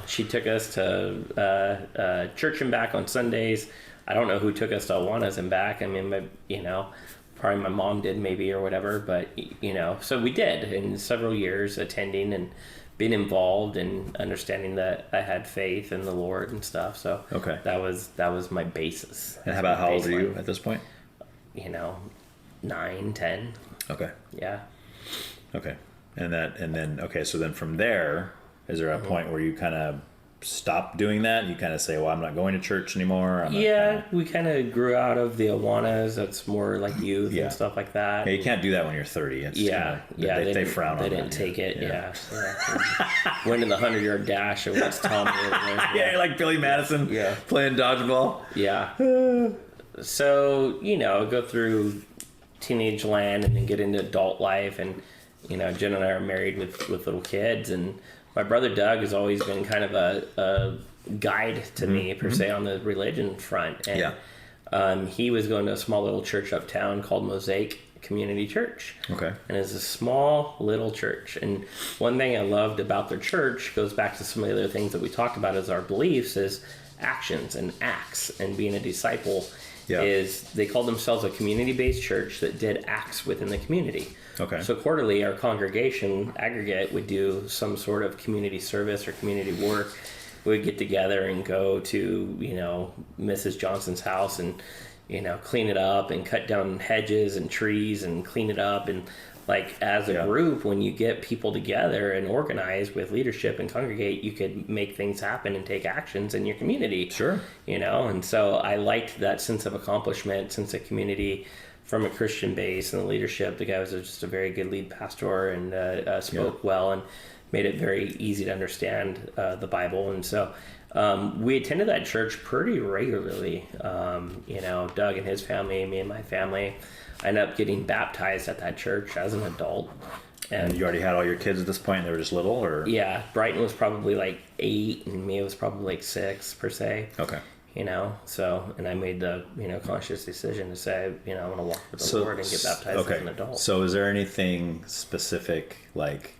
she took us to church and back on Sundays. I don't know who took us to Awanas and back. I mean, probably my mom did maybe or whatever, but so we did in several years attending and being involved and understanding that I had faith in the Lord and stuff. So that was my basis. And how about how old are you at this point? 9, 10. Okay. Yeah. Okay. So then from there, is there a point where you kind of stop doing that? You kind of say, well, I'm not going to church anymore. We kind of grew out of the Awanas. That's more like youth and stuff like that. Yeah, you can't do that when you're 30. It's they frown on that. They didn't take it. Yeah. Went in the 100-yard dash and was Tommy. Yeah, like Billy Madison playing dodgeball. Yeah. So, go through teenage land and then get into adult life. And, Jen and I are married with little kids, and my brother Doug has always been kind of a guide to me, per se, on the religion front. And he was going to a small little church uptown called Mosaic Community Church. Okay. And it's a small little church. And one thing I loved about their church goes back to some of the other things that we talked about as our beliefs is actions and acts and being a disciple. Is they called themselves a community-based church that did acts within the community. Okay. So quarterly, our congregation aggregate would do some sort of community service or community work. We'd get together and go to, Mrs. Johnson's house and, clean it up and cut down hedges and trees and clean it up. And as a group, when you get people together and organize with leadership and congregate, you could make things happen and take actions in your community. Sure. And so I liked that sense of accomplishment, sense of community from a Christian base and the leadership. The guy was just a very good lead pastor and spoke well and made it very easy to understand the Bible. And so we attended that church pretty regularly. Doug and his family, me and my family. I ended up getting baptized at that church as an adult. And you already had all your kids at this point? They were just little, or? Yeah, Brighton was probably 8, and Mia was probably 6, per se. Okay. You know, so, and I made the, conscious decision to say, I want to walk with the Lord and get baptized as an adult. So is there anything specific, like,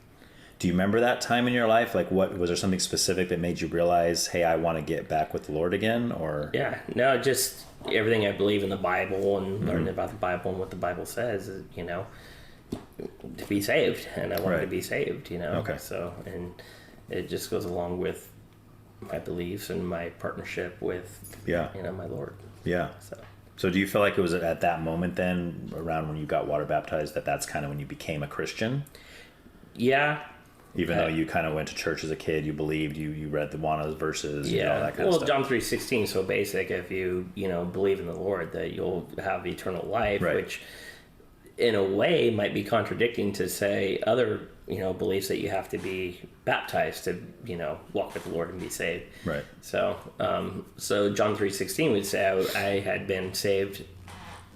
do you remember that time in your life? Like, was there something specific that made you realize, hey, I want to get back with the Lord again? Or yeah, no, just everything I believe in the Bible and learning about the Bible and what the Bible says, to be saved, and I wanted to be saved, Okay. So, and it just goes along with my beliefs and my partnership with, my Lord. Yeah. So do you feel like it was at that moment then, around when you got water baptized, that's kind of when you became a Christian? Yeah. Even though you kind of went to church as a kid, you believed, you read the Juana's verses, all that kind of stuff. John 3:16 is so basic. If you, believe in the Lord, that you'll have eternal life, which in a way might be contradicting to say other, beliefs that you have to be baptized to, walk with the Lord and be saved. Right. So, so John 3:16 would say I had been saved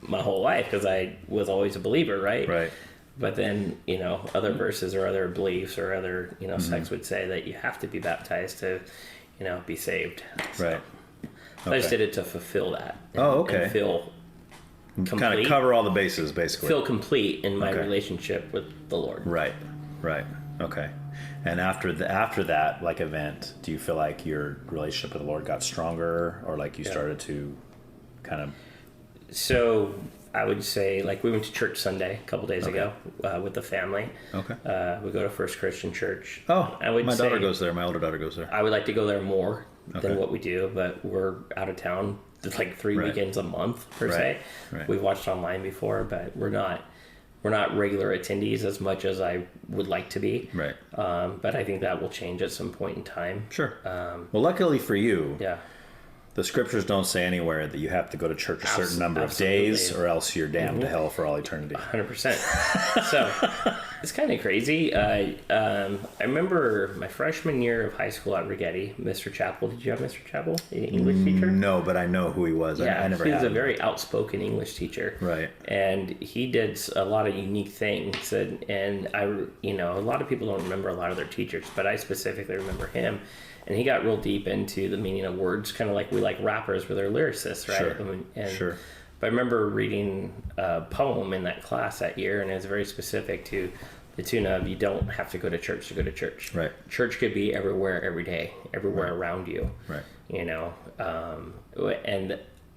my whole life because I was always a believer, right? Right. But then, other verses or other beliefs or other, sects would say that you have to be baptized to, be saved. So, right. I just did it to fulfill that. And feel complete. Kind of cover all the bases, basically. Feel complete in my relationship with the Lord. Right. Okay. And after that, like, event, do you feel like your relationship with the Lord got stronger, or like you started to kind of... So I would say, like, we went to church Sunday a couple days ago with the family. Okay. We go to First Christian Church. Oh, my daughter goes there. My older daughter goes there. I would like to go there more than what we do, but we're out of town. It's like 3 weekends a month per se. Right. We've watched online before, but we're not regular attendees as much as I would like to be. Right. But I think that will change at some point in time. Sure. Well, luckily for you, the scriptures don't say anywhere that you have to go to church a certain number of days, or else you're damned to hell for all eternity. 100%. So it's kind of crazy. I remember my freshman year of high school at Rigetti, Mr. Chappell. Did you have Mr. Chappell, the English teacher? No, but I know who he was. Yeah, I never he had was a him. very outspoken English teacher. Right. And he did a lot of unique things. And I, a lot of people don't remember a lot of their teachers, but I specifically remember him. And he got real deep into the meaning of words, kind of like we like rappers with their lyricists, right? Sure. But I remember reading a poem in that class that year, and it was very specific to the tune of, you don't have to go to church to go to church. Right. Church could be everywhere, every day, everywhere around you. Right. And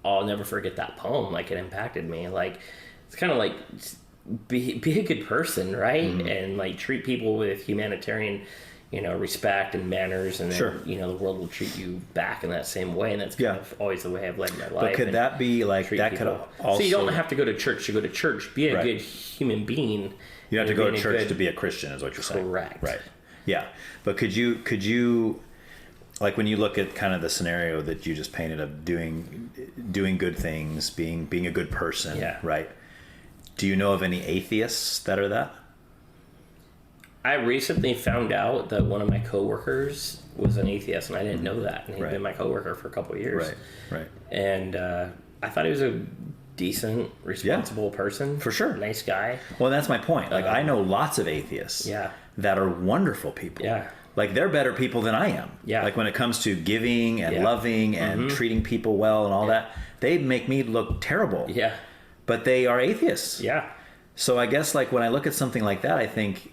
I'll never forget that poem. Like, it impacted me. Like, it's kind of like, be a good person, right? Mm-hmm. And like treat people with humanitarian respect and manners, and then, the world will treat you back in that same way, and that's kind of always the way I've led my life. But could that be like that? People. Could also, so you don't have to go to church to go to church. Be a good human being. You don't have to go to church to be a Christian, is what you're saying. Correct. Right. Yeah. But could you, like, when you look at kind of the scenario that you just painted of doing good things, being a good person, right? Do you know of any atheists that are that? I recently found out that one of my coworkers was an atheist, and I didn't know that. And he'd been my coworker for a couple of years. Right. And I thought he was a decent, responsible person. For sure. Nice guy. Well, that's my point. Like, I know lots of atheists that are wonderful people. Yeah. Like, they're better people than I am. Yeah. Like, when it comes to giving and loving and treating people well and all that, they make me look terrible. Yeah. But they are atheists. Yeah. So I guess, like, when I look at something like that, I think,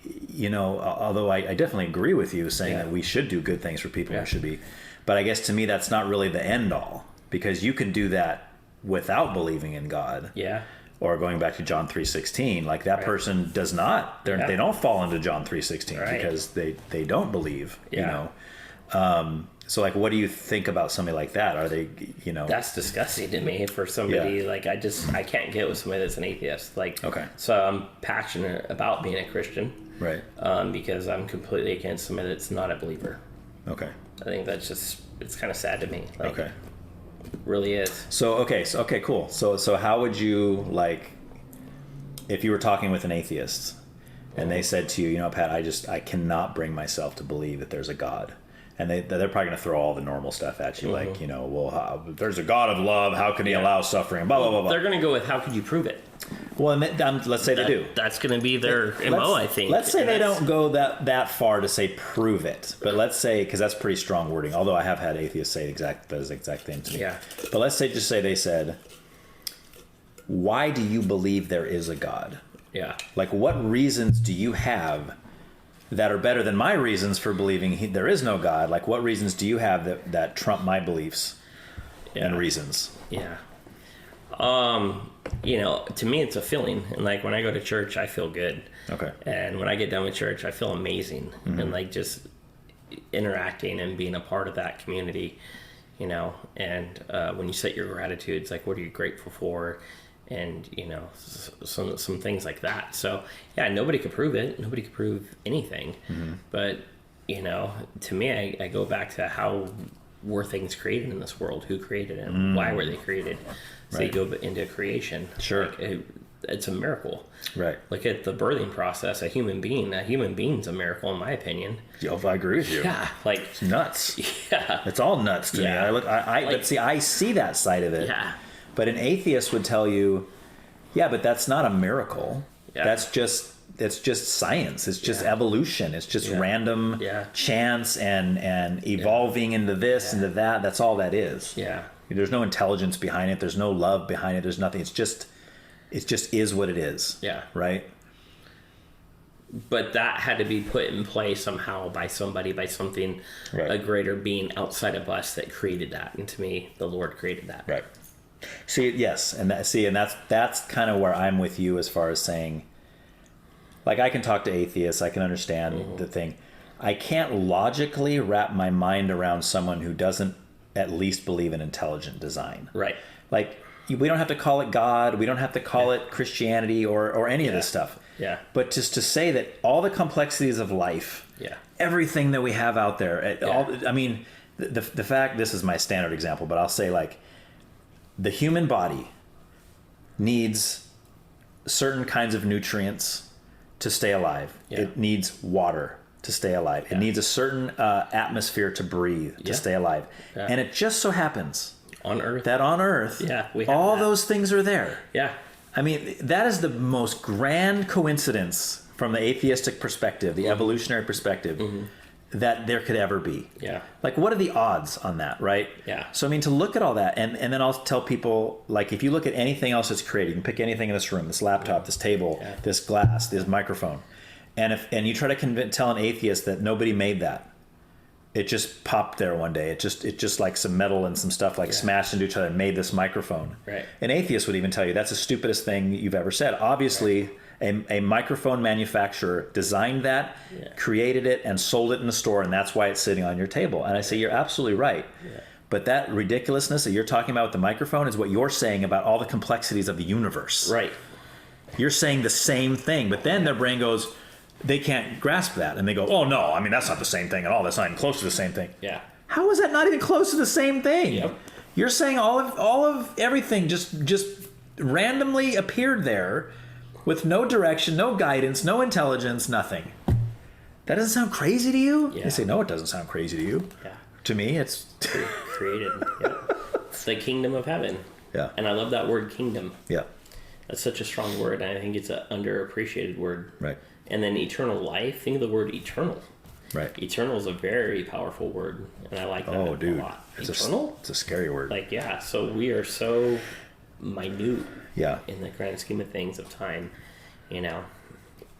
although I definitely agree with you saying that we should do good things for people, we should be, but I guess to me that's not really the end all, because you can do that without believing in God. Yeah. Or going back to John 3:16, like, that person does not, they don't fall into John 3:16 because they don't believe, so, like, what do you think about somebody like that? Are they, That's disgusting to me for somebody, like, I can't get with somebody that's an atheist. Like, so I'm passionate about being a Christian. Right. Because I'm completely against somebody that's not a believer. Okay. I think that's just, it's kind of sad to me. Like, it really is. So, cool. So how would you, like, if you were talking with an atheist and they said to you, Pat, I cannot bring myself to believe that there's a God. And they're probably going to throw all the normal stuff at you, like, if there's a God of love, how can he allow suffering, blah, blah, blah, blah. They're going to go with, how could you prove it? Well, let's say they do. That's going to be their MO, I think. Let's say they don't go that far to say prove it. But let's say, because that's pretty strong wording, although I have had atheists say that exact thing to me. Yeah. But let's say they said, why do you believe there is a God? Yeah. Like, what reasons do you have that are better than my reasons for believing there is no God? Like, what reasons do you have that trump my beliefs and reasons? Yeah. To me, it's a feeling. And like when I go to church, I feel good. Okay. And when I get done with church, I feel amazing. Mm-hmm. And like just interacting and being a part of that community, and when you set your gratitudes, like what are you grateful for? And, some things like that. So, yeah, nobody could prove it. Nobody could prove anything. Mm-hmm. But, to me, I go back to how were things created in this world? Who created them? Why were they created? So you go into creation. Sure. Like it's a miracle. Right. Look at the birthing process. A human being's a miracle, in my opinion. Yeah, I agree with you. Yeah. Like, it's nuts. Yeah. It's all nuts to me. I see that side of it. Yeah. But an atheist would tell you, yeah, but that's not a miracle. Yeah. It's just science. It's just evolution. It's just random chance and evolving into this, into that. That's all that is. Yeah. There's no intelligence behind it. There's no love behind it. There's nothing. It just is what it is. Yeah. Right? But that had to be put in place somehow by somebody, by something, a greater being outside of us that created that. And to me, the Lord created that. Right. See, yes, and that's kind of where I'm with you as far as saying, like, I can talk to atheists, I can understand the thing. I can't logically wrap my mind around someone who doesn't at least believe in intelligent design. Right. Like, we don't have to call it God, we don't have to call it Christianity or any of this stuff. Yeah. But just to say that all the complexities of life, everything that we have out there, the fact, this is my standard example, but I'll say, like, the human body needs certain kinds of nutrients to stay alive. Yeah. It needs water to stay alive. Yeah. It needs a certain atmosphere to breathe, to stay alive. Yeah. And it just so happens on Earth we have all those things are there. Yeah. I mean, that is the most grand coincidence from the atheistic perspective, the evolutionary perspective, that there could ever be. Yeah. Like, what are the odds on that, right? Yeah. So, I mean, to look at all that, and then I'll tell people, like, if you look at anything else that's created, you can pick anything in this room, this laptop, this table, this glass, this microphone, and you try to tell an atheist that nobody made that, it just popped there one day. It just like some metal and some stuff smashed into each other and made this microphone. Right. An atheist would even tell you that's the stupidest thing you've ever said. Obviously, a microphone manufacturer designed that, created it, and sold it in the store, and that's why it's sitting on your table. And I say, you're absolutely right. Yeah. But that ridiculousness that you're talking about with the microphone is what you're saying about all the complexities of the universe. Right. You're saying the same thing, but then their brain goes, they can't grasp that. And they go, oh, no, I mean, that's not the same thing at all. That's not even close to the same thing. Yeah. How is that not even close to the same thing? Yep. You're saying all of everything just randomly appeared there with no direction, no guidance, no intelligence, nothing. That doesn't sound crazy to you? Yeah. They say, no, it doesn't sound crazy to you. Yeah. To me, it's... created. Yeah. It's the kingdom of heaven. Yeah. And I love that word, kingdom. Yeah. That's such a strong word, and I think it's an underappreciated word. Right. And then eternal life, think of the word eternal. Right. Eternal is a very powerful word, and I like that a lot. Eternal? It's a scary word. Like, yeah, so we are so minute in the grand scheme of things, of time,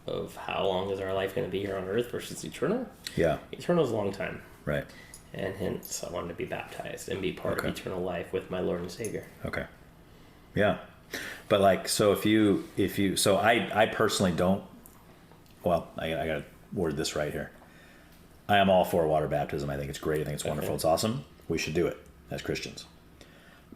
of how long is our life going to be here on earth versus eternal. Yeah. Eternal is a long time. Right. And hence, I wanted to be baptized and be part of eternal life with my Lord and Savior. Okay. Yeah. But like, so so I personally don't, well, I got to word this right here. I am all for water baptism. I think it's great. I think it's wonderful. It's awesome. We should do it as Christians.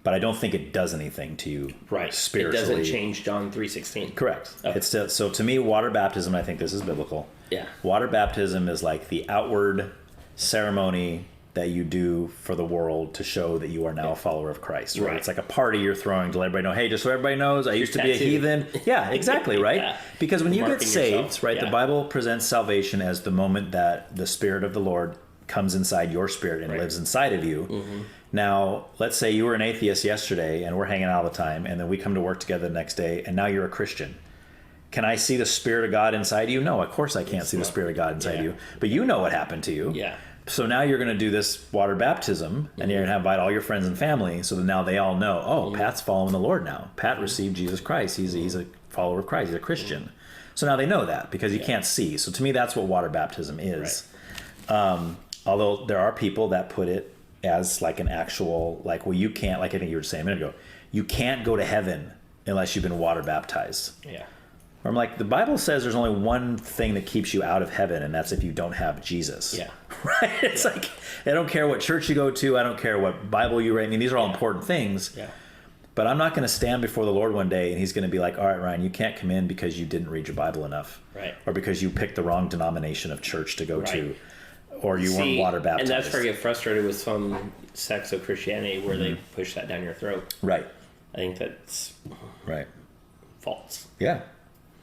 But I don't think it does anything to you spiritually. It doesn't change John 3:16. Correct. Okay. It's still, so to me, water baptism, I think this is biblical. Yeah. Water baptism is like the outward ceremony that you do for the world to show that you are now a follower of Christ. Right? It's like a party you're throwing to let everybody know, hey, just so everybody knows, I used to be a heathen. Yeah, exactly, right? Yeah. Because when you get saved, the Bible presents salvation as the moment that the Spirit of the Lord comes inside your spirit and lives inside of you. Now, let's say you were an atheist yesterday and we're hanging out all the time, and then we come to work together the next day, and now you're a Christian. Can I see the Spirit of God inside you? No, of course I can't see the Spirit of God inside you. But you know what happened to you. Yeah. So now you're going to do this water baptism, and you're going to invite all your friends and family, so that now they all know, oh, Pat's following the Lord now. Pat received Jesus Christ. He's a follower of Christ. He's a Christian. So now they know that, because you can't see. So to me, that's what water baptism is. Right. Although there are people that put it as like an actual, like, well, you can't, like I think you were saying a minute ago, you can't go to heaven unless you've been water baptized. Yeah. Or I'm like, the Bible says there's only one thing that keeps you out of heaven, and that's if you don't have Jesus. Yeah. Right? It's like, I don't care what church you go to. I don't care what Bible you read. I mean, these are all important things. Yeah. But I'm not going to stand before the Lord one day and he's going to be like, all right, Ryan, you can't come in because you didn't read your Bible enough. Right. Or because you picked the wrong denomination of church to go to. Or you weren't water baptized. And that's where I get frustrated with some sects of Christianity where they push that down your throat. Right. I think that's false. Yeah.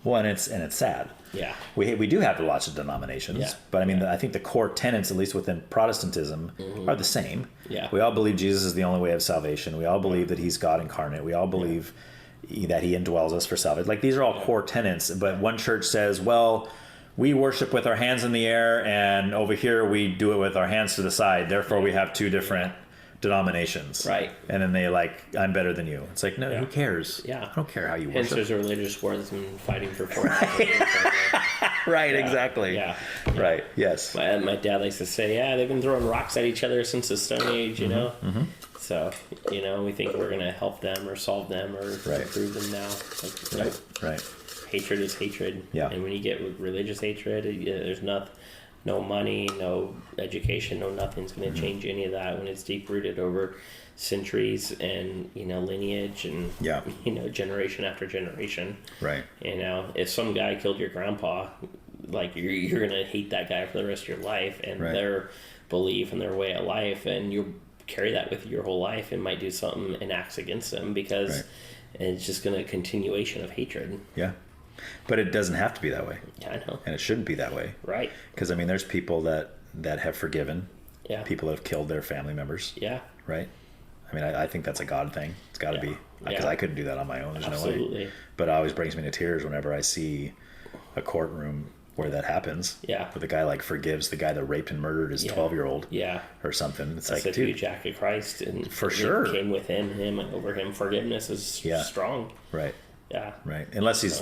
Well, and it's sad. Yeah. We do have lots of denominations. Yeah. But I mean, I think the core tenets, at least within Protestantism, are the same. Yeah. We all believe Jesus is the only way of salvation. We all believe that he's God incarnate. We all believe that he indwells us for salvation. Like, these are all core tenets. But one church says, well, we worship with our hands in the air, and over here we do it with our hands to the side. Therefore, we have two different denominations. Right. And then they I'm better than you. It's like, no, who cares? Yeah. I don't care how you Hence, worship. there's a religious wars and fighting for four. Right, exactly. Yeah. Right, yes. My dad likes to say, they've been throwing rocks at each other since the Stone Age, you know? So, we think we're going to help them or solve them or improve them now. Like, Right. Hatred is hatred. Yeah. And when you get religious hatred, there's no money, no education, no nothing's going to change any of that when it's deep rooted over centuries and lineage and generation after generation. Right. If some guy killed your grandpa, like you're going to hate that guy for the rest of your life and their belief and their way of life, and you carry that with you your whole life and might do something and acts against them because it's just going to continuation of hatred. Yeah. But it doesn't have to be that way. Yeah, I know. And it shouldn't be that way. Right. Because, I mean, there's people that have forgiven. Yeah. People that have killed their family members. Yeah. Right? I mean, I think that's a God thing. It's got to be. Because I couldn't do that on my own. There's no way. But it always brings me to tears whenever I see a courtroom where that happens. Yeah. Where the guy, forgives the guy that raped and murdered his 12-year-old. Yeah. Or something. It's that's like, a huge act of Christ. And for sure. Came within him and over him. Forgiveness is strong. Right. Yeah. Right. Unless he's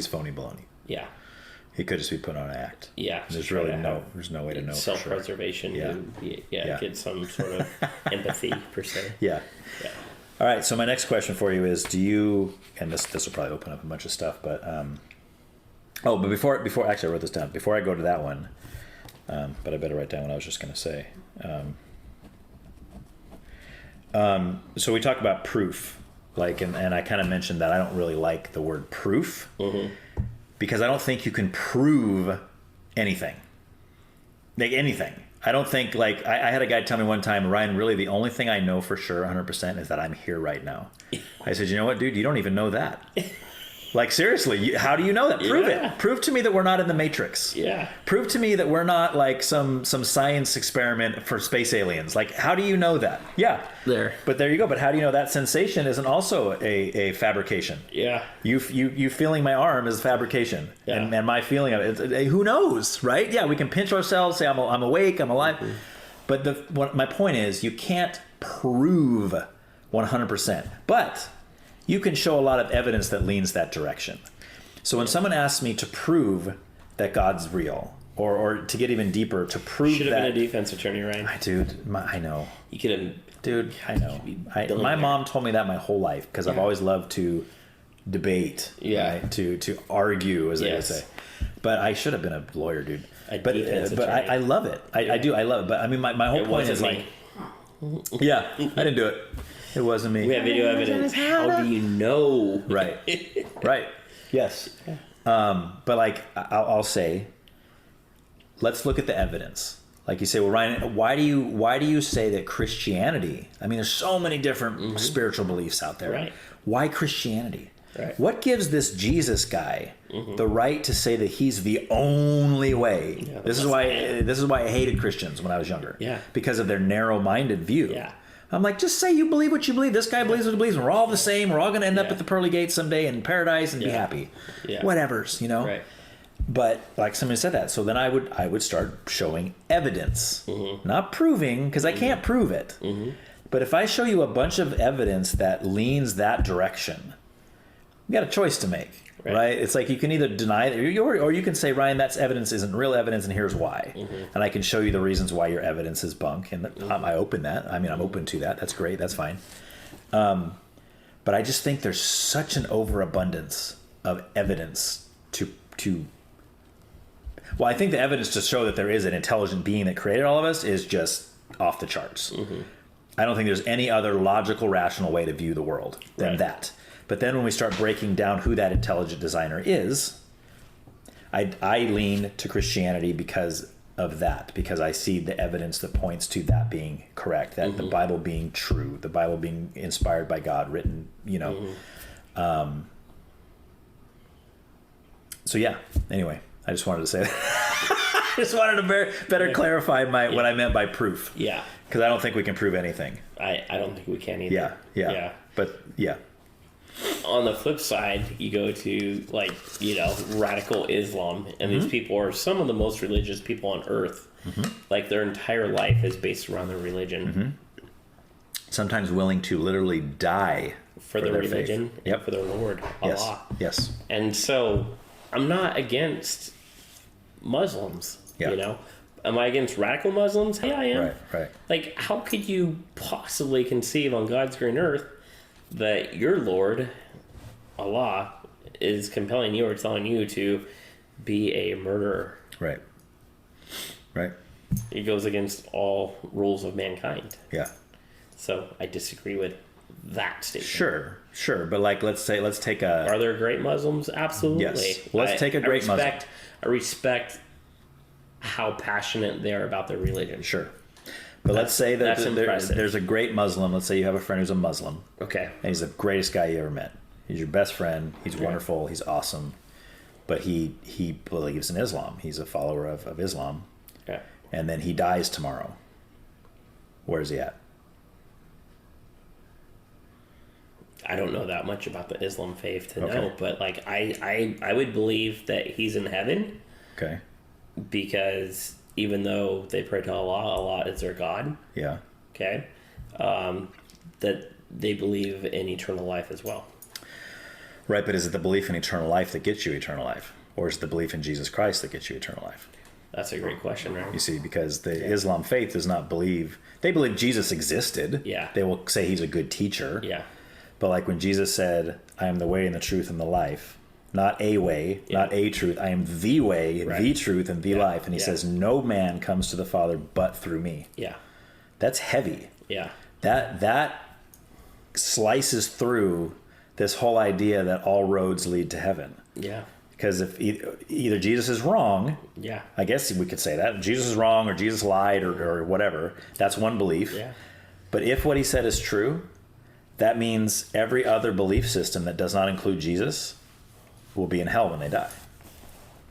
phony baloney. Yeah. He could just be put on an act. Yeah. There's really there's no way to know. Self-preservation. For sure. Get some sort of empathy per se. Yeah. All right. So my next question for you is: do you? And this will probably open up a bunch of stuff, but but before actually I wrote this down. Before I go to that one, but I better write down what I was just going to say. So we talk about proof. And I kind of mentioned that I don't really like the word proof because I don't think you can prove anything. Anything. I don't think, I had a guy tell me one time, Ryan, really the only thing I know for sure 100% is that I'm here right now. I said, you know what, dude, you don't even know that. Seriously, how do you know that? Prove it. Prove to me that we're not in the Matrix. Yeah. Prove to me that we're not some science experiment for space aliens. How do you know that? Yeah. But there you go. But how do you know that sensation isn't also a fabrication? Yeah. You feeling my arm is fabrication. Yeah. And my feeling of it, who knows, right? Yeah, we can pinch ourselves, say I'm awake, I'm alive. Mm-hmm. But my point is, you can't prove 100%. But you can show a lot of evidence that leans that direction. So when someone asks me to prove that God's real, or to get even deeper, to prove should that... have been a defense attorney, Ryan. I know. You could have... Dude, I know. My mom told me that my whole life, because I've always loved to debate, right? To argue, as they would say. But I should have been a lawyer, dude. But I love it. I do. I love it. But I mean, my whole point is yeah, I didn't do it. It wasn't me. We have video evidence. How do you know? Right. Right. Yes. But I'll say, let's look at the evidence. Like you say, well, Ryan, why do you say that Christianity? I mean, there's so many different spiritual beliefs out there. Right. Why Christianity? Right. What gives this Jesus guy the right to say that he's the only way? Yeah, This is why I hated Christians when I was younger. Yeah. Because of their narrow-minded view. Yeah. I'm like, just say you believe what you believe. This guy believes what he believes. And we're all the same. We're all going to end up at the pearly gates someday in paradise and be happy. Yeah. Whatever's, Right. But like somebody said that, so then I would start showing evidence, not proving, because I can't prove it. But if I show you a bunch of evidence that leans that direction, you got a choice to make, right? It's like you can either deny it, or you can say, Ryan, that's evidence isn't real evidence, and here's why. And I can show you the reasons why your evidence is bunk, and I open that. I mean, I'm open to that. That's great. That's fine. But I just think there's such an overabundance of evidence to. Well, I think the evidence to show that there is an intelligent being that created all of us is just off the charts. I don't think there's any other logical, rational way to view the world than that. But then when we start breaking down who that intelligent designer is, I lean to Christianity because of that, because I see the evidence that points to that being correct, that the Bible being true, the Bible being inspired by God, written, So yeah, anyway. I just wanted to say that. I just wanted to better clarify what I meant by proof. Yeah. Because I don't think we can prove anything. I don't think we can either. Yeah. But yeah. On the flip side, you go to radical Islam, and these people are some of the most religious people on earth. Like their entire life is based around their religion. Sometimes willing to literally die for their religion, and for their Lord, Allah. Yes. And so I'm not against Muslims, Am I against radical Muslims? Yeah, I am. Right. Like, how could you possibly conceive on God's green earth that your Lord, Allah, is compelling you or telling you to be a murderer? Right. It goes against all rules of mankind. Yeah. So I disagree with that statement. Sure. But let's take a... Are there great Muslims? Absolutely. Yes. Let's take a great Muslim. I respect how passionate they are about their religion. Sure. But let's say that there's a great Muslim. Let's say you have a friend who's a Muslim. Okay. And he's the greatest guy you ever met. He's your best friend. He's wonderful. He's awesome. But he believes in Islam. He's a follower of Islam. Okay. And then he dies tomorrow. Where's he at? I don't know that much about the Islam faith to know, but I would believe that he's in heaven. Okay. Because even though they pray to Allah is their God. Yeah. Okay. That they believe in eternal life as well. Right, but is it the belief in eternal life that gets you eternal life? Or is it the belief in Jesus Christ that gets you eternal life? That's a great question, right? You see, because the Islam faith does not believe... They believe Jesus existed. Yeah. They will say he's a good teacher. Yeah. But like when Jesus said, I am the way and the truth and the life, not a way, not a truth, I am the way, the truth, and the life. And he says, no man comes to the Father but through me. Yeah. That's heavy. Yeah. That slices through this whole idea that all roads lead to heaven. Yeah. Because if either Jesus is wrong, I guess we could say that. Jesus is wrong or Jesus lied or whatever. That's one belief. Yeah. But if what he said is true, that means every other belief system that does not include Jesus will be in hell when they die.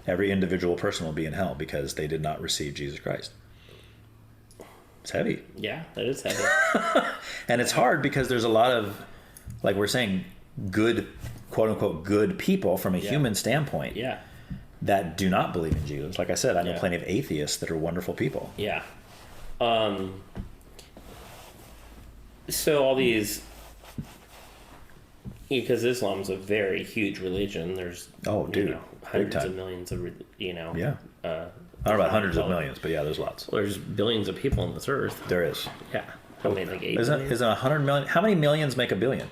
Every individual person will be in hell because they did not receive Jesus Christ. It's heavy. Yeah, that is heavy. And it's hard because there's a lot of, like we're saying, good, quote unquote, good people from a human standpoint that do not believe in Jesus. Like I said, I know plenty of atheists that are wonderful people. Yeah. So all these... Because Islam's a very huge religion. There's hundreds of millions of I don't know about hundreds of millions, but there's lots. Well, there's billions of people on this earth. There is. Yeah. How many? Like 8 Is it 100 million? How many millions make a billion?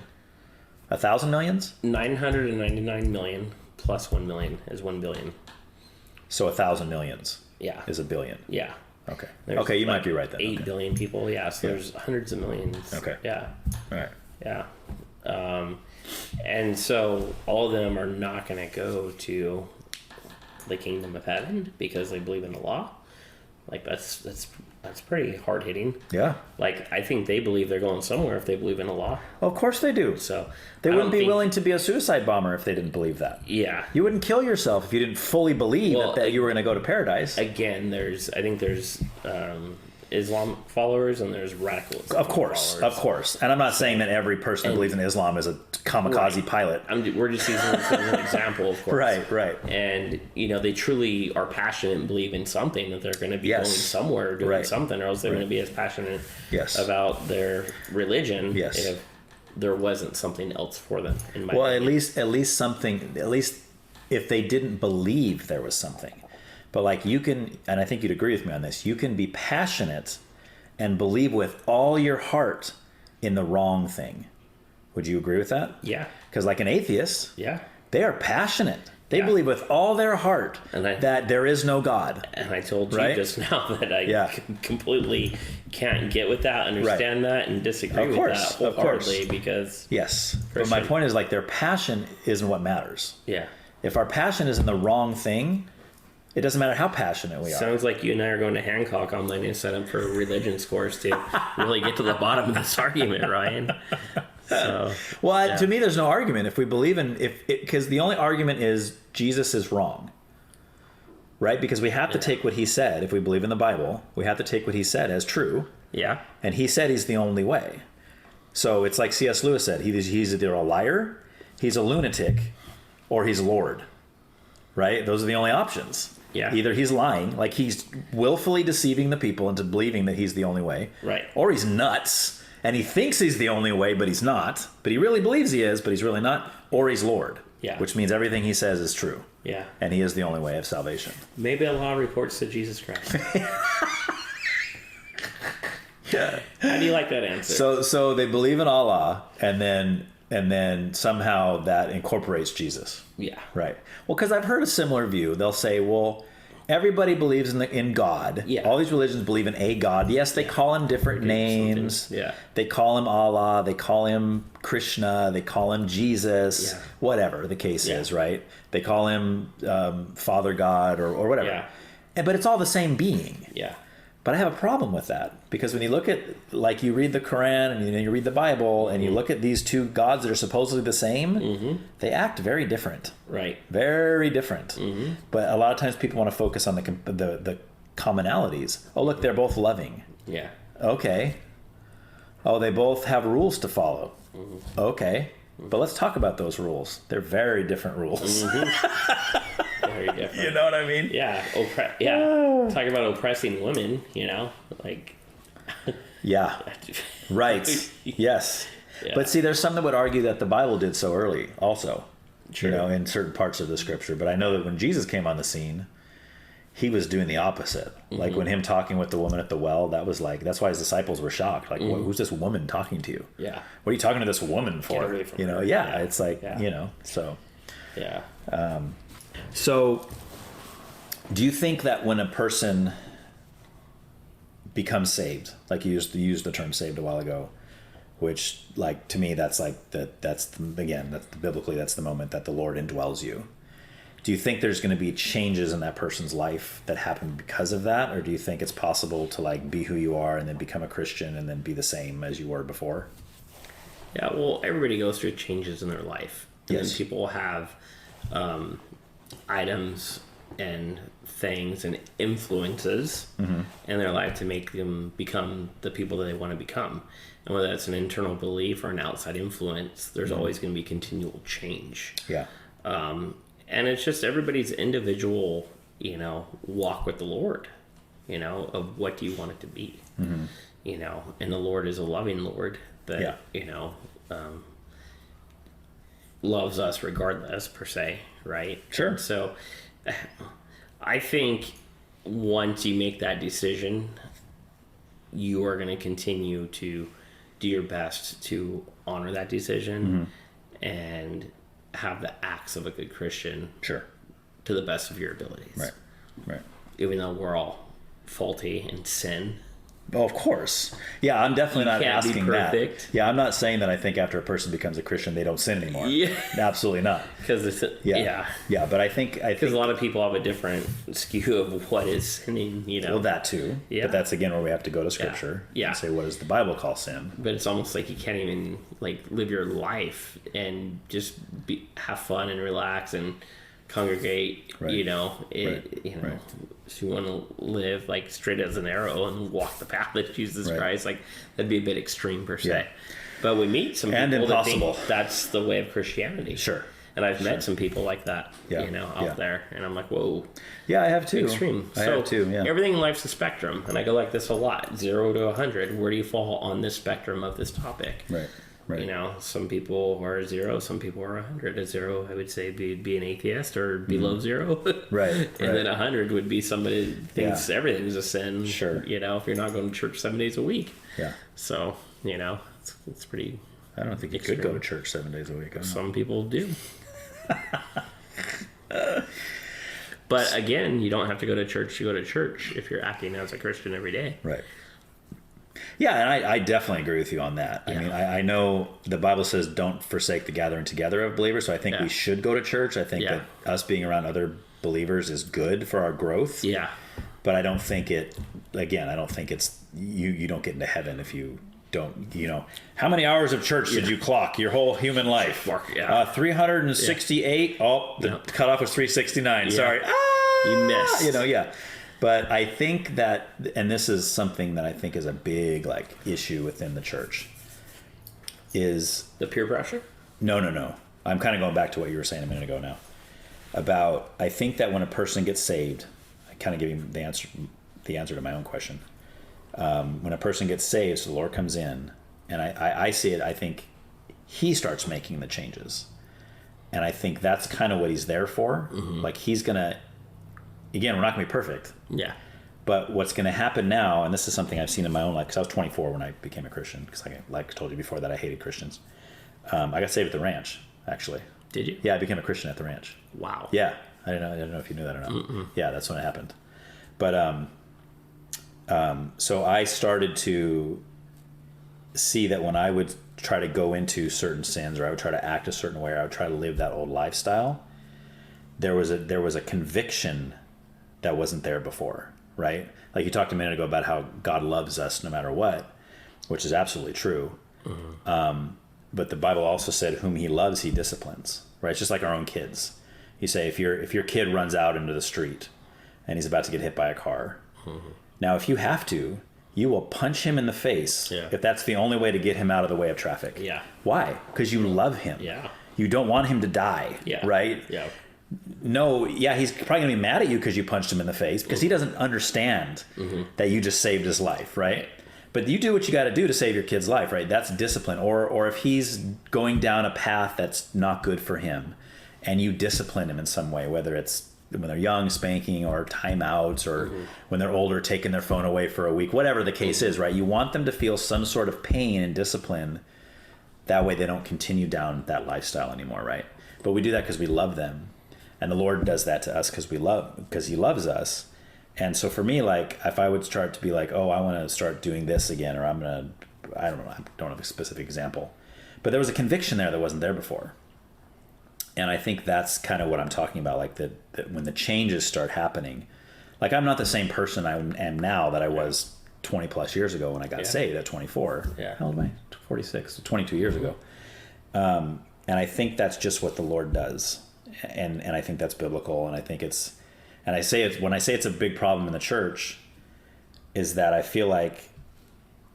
1,000 millions? 999 million plus 1 million is 1 billion. So 1,000 millions. Yeah. Is a billion. Yeah. Okay. There's you might be right then. 8 billion people. Yeah. So there's hundreds of millions. Okay. Yeah. All right. Yeah. And so all of them are not going to go to the kingdom of heaven because they believe in the law. Like that's That's pretty hard hitting. Yeah. Like, I think they believe they're going somewhere if they believe in Allah. Well, of course they do. So they wouldn't be willing to be a suicide bomber if they didn't believe that. Yeah. You wouldn't kill yourself if you didn't fully believe that you were going to go to paradise. Again, I think there's Islam followers and there's radical Islam followers. Of course. And I'm not saying that every person who believes in Islam is a kamikaze pilot. We're just using this as an example, of course. Right. And, they truly are passionate and believe in something, that they're going to be going somewhere doing something, or else they're going to be as passionate about their religion if there wasn't something else for them. In my opinion. at least if they didn't believe there was something. But like you can, and I think you'd agree with me on this, you can be passionate and believe with all your heart in the wrong thing. Would you agree with that? Yeah. Because like an atheist, they are passionate. They believe with all their heart that there is no God. And I told you just now that I completely can't get with that, understand that, and disagree with that wholeheartedly because... Yes. But my point is like their passion isn't what matters. Yeah. If our passion is in the wrong thing... It doesn't matter how passionate we are. Sounds like you and I are going to Hancock online and set up for religion scores to really get to the bottom of this argument, Ryan. So, to me, there's no argument. If we believe in... Because the only argument is Jesus is wrong. Right? Because we have to take what he said. If we believe in the Bible, we have to take what he said as true. Yeah. And he said he's the only way. So it's like C.S. Lewis said. He's either a liar, he's a lunatic, or he's Lord. Right? Those are the only options. Yeah. Either he's lying, like he's willfully deceiving the people into believing that he's the only way. Right. Or he's nuts, and he thinks he's the only way, but he's not. But he really believes he is, but he's really not. Or he's Lord. Yeah. Which means everything he says is true. Yeah. And he is the only way of salvation. Maybe Allah reports to Jesus Christ. Yeah. How do you like that answer? So they believe in Allah, and then somehow that incorporates Jesus. Yeah. Right. Well, because I've heard a similar view. They'll say, well, everybody believes in God. Yeah. All these religions believe in a God. Yes, they call him different names. Yeah. They call him Allah. They call him Krishna. They call him Jesus. Yeah. Whatever the case is, right? They call him Father God or whatever. Yeah. But it's all the same being. Yeah. But I have a problem with that because when you look at, like, you read the Quran and you read the Bible and you look at these two gods that are supposedly the same, they act very different. Right. Very different. But a lot of times people want to focus on the commonalities. Oh, look, they're both loving. Yeah. Okay. Oh, they both have rules to follow. Okay. But let's talk about those rules. They're very different rules. Very different. You know what I mean? Yeah. Talk about oppressing women, like... Yeah. Right. Yes. Yeah. But see, there's some that would argue that the Bible did so early also, True. In certain parts of the scripture. But I know that when Jesus came on the scene, he was doing the opposite. Like when him talking with the woman at the well, that's why his disciples were shocked. Like, who's this woman talking to you? Yeah. What are you talking to this woman for? Get away from her. It's like, so. Yeah. So do you think that when a person becomes saved, like you used the term saved a while ago, which, like, to me, that's like biblically, that's the moment that the Lord indwells you. Do you think there's going to be changes in that person's life that happen because of that? Or do you think it's possible to, like, be who you are and then become a Christian and then be the same as you were before? Yeah, well, everybody goes through changes in their life. And Yes. then people have items and things and influences in their life to make them become the people that they want to become. And whether that's an internal belief or an outside influence, there's always going to be continual change. Yeah. And it's just everybody's individual, walk with the Lord, of what do you want it to be, and the Lord is a loving Lord that, loves us regardless, per se, right? Sure. And so I think once you make that decision, you are going to continue to do your best to honor that decision and have the acts of a good Christian, Sure, to the best of your abilities. Right. Even though we're all faulty and sin, Oh, of course. Yeah, I'm definitely not asking that. Yeah, I'm not saying that I think after a person becomes a Christian, they don't sin anymore. Yeah. Absolutely not. Because Yeah, but I think because a lot of people have a different skew of what is sinning, Well, that too. Yeah. But that's again where we have to go to Scripture and say, what does the Bible call sin? But it's almost like you can't even like live your life and just have fun and relax and congregate. Right. If you want to live like straight as an arrow and walk the path of Jesus Christ, like that'd be a bit extreme per se. But we meet some people that think that's the way of Christianity. Sure. And I've met some people like that, out there, and I'm like, whoa. Yeah, I have too. Extreme. I have too. Yeah. Everything in life's a spectrum, and I go like this a lot: 0 to 100. Where do you fall on this spectrum of this topic? Right. Some people are 0, some people are 100. A 0, I would say, be an atheist or below 0. Right. And then 100 would be somebody who thinks everything is a sin. Sure. If you're not going to church 7 days a week. Yeah. So, it's pretty. I don't think you could go to church 7 days a week. Some people do. But again, you don't have to go to church to go to church if you're acting as a Christian every day. Right. Yeah, and I definitely agree with you on that. Yeah. I mean, I know the Bible says don't forsake the gathering together of believers, so I think we should go to church. I think that us being around other believers is good for our growth. Yeah. But I don't think it's, you don't get into heaven if you don't, how many hours of church did you clock your whole human life? 368. Oh, the cutoff was 369. Yeah. Sorry. You missed. But I think that, and this is something that I think is a big issue within the church, is the peer pressure. No. I'm kind of going back to what you were saying a minute ago now about, I think that when a person gets saved, I kind of give you the answer to my own question. When a person gets saved, so the Lord comes in, and I see it, I think he starts making the changes. And I think that's kind of what he's there for. Mm-hmm. Like he's going to, again, we're not going to be perfect. Yeah. But what's going to happen now, and this is something I've seen in my own life, because I was 24 when I became a Christian, because like I told you before that I hated Christians. I got saved at the ranch, actually. Did you? Yeah, I became a Christian at the ranch. Wow. Yeah. I don't know if you knew that or not. Mm-mm. Yeah, that's when it happened. But so I started to see that when I would try to go into certain sins, or I would try to act a certain way, or I would try to live that old lifestyle, there was a conviction that wasn't there before, right? Like you talked a minute ago about how God loves us no matter what, which is absolutely true. Mm-hmm. But the Bible also said, whom he loves, he disciplines, right? It's just like our own kids. You say, if your kid runs out into the street and he's about to get hit by a car, mm-hmm. Now if you have to, you will punch him in the face if that's the only way to get him out of the way of traffic. Yeah. Why? Because you love him. Yeah. You don't want him to die. Yeah. Right? Yeah. No, he's probably going to be mad at you because you punched him in the face, because he doesn't understand that you just saved his life, right? But you do what you got to do to save your kid's life, right? That's discipline. Or if he's going down a path that's not good for him, and you discipline him in some way, whether it's when they're young, spanking, or timeouts, or when they're older, taking their phone away for a week, whatever the case is, right? You want them to feel some sort of pain and discipline. That way they don't continue down that lifestyle anymore, right? But we do that because we love them. And the Lord does that to us because he loves us. And so for me, like, if I would start to be like, oh, I want to start doing this again, or I don't have a specific example, but there was a conviction there that wasn't there before. And I think that's kind of what I'm talking about, like that when the changes start happening, like I'm not the same person I am now that I was 20 plus years ago when I got saved at 24. Yeah. How old am I? 46, 22 years ago. And I think that's just what the Lord does. And I think that's biblical. And I think when I say it's a big problem in the church, is that I feel like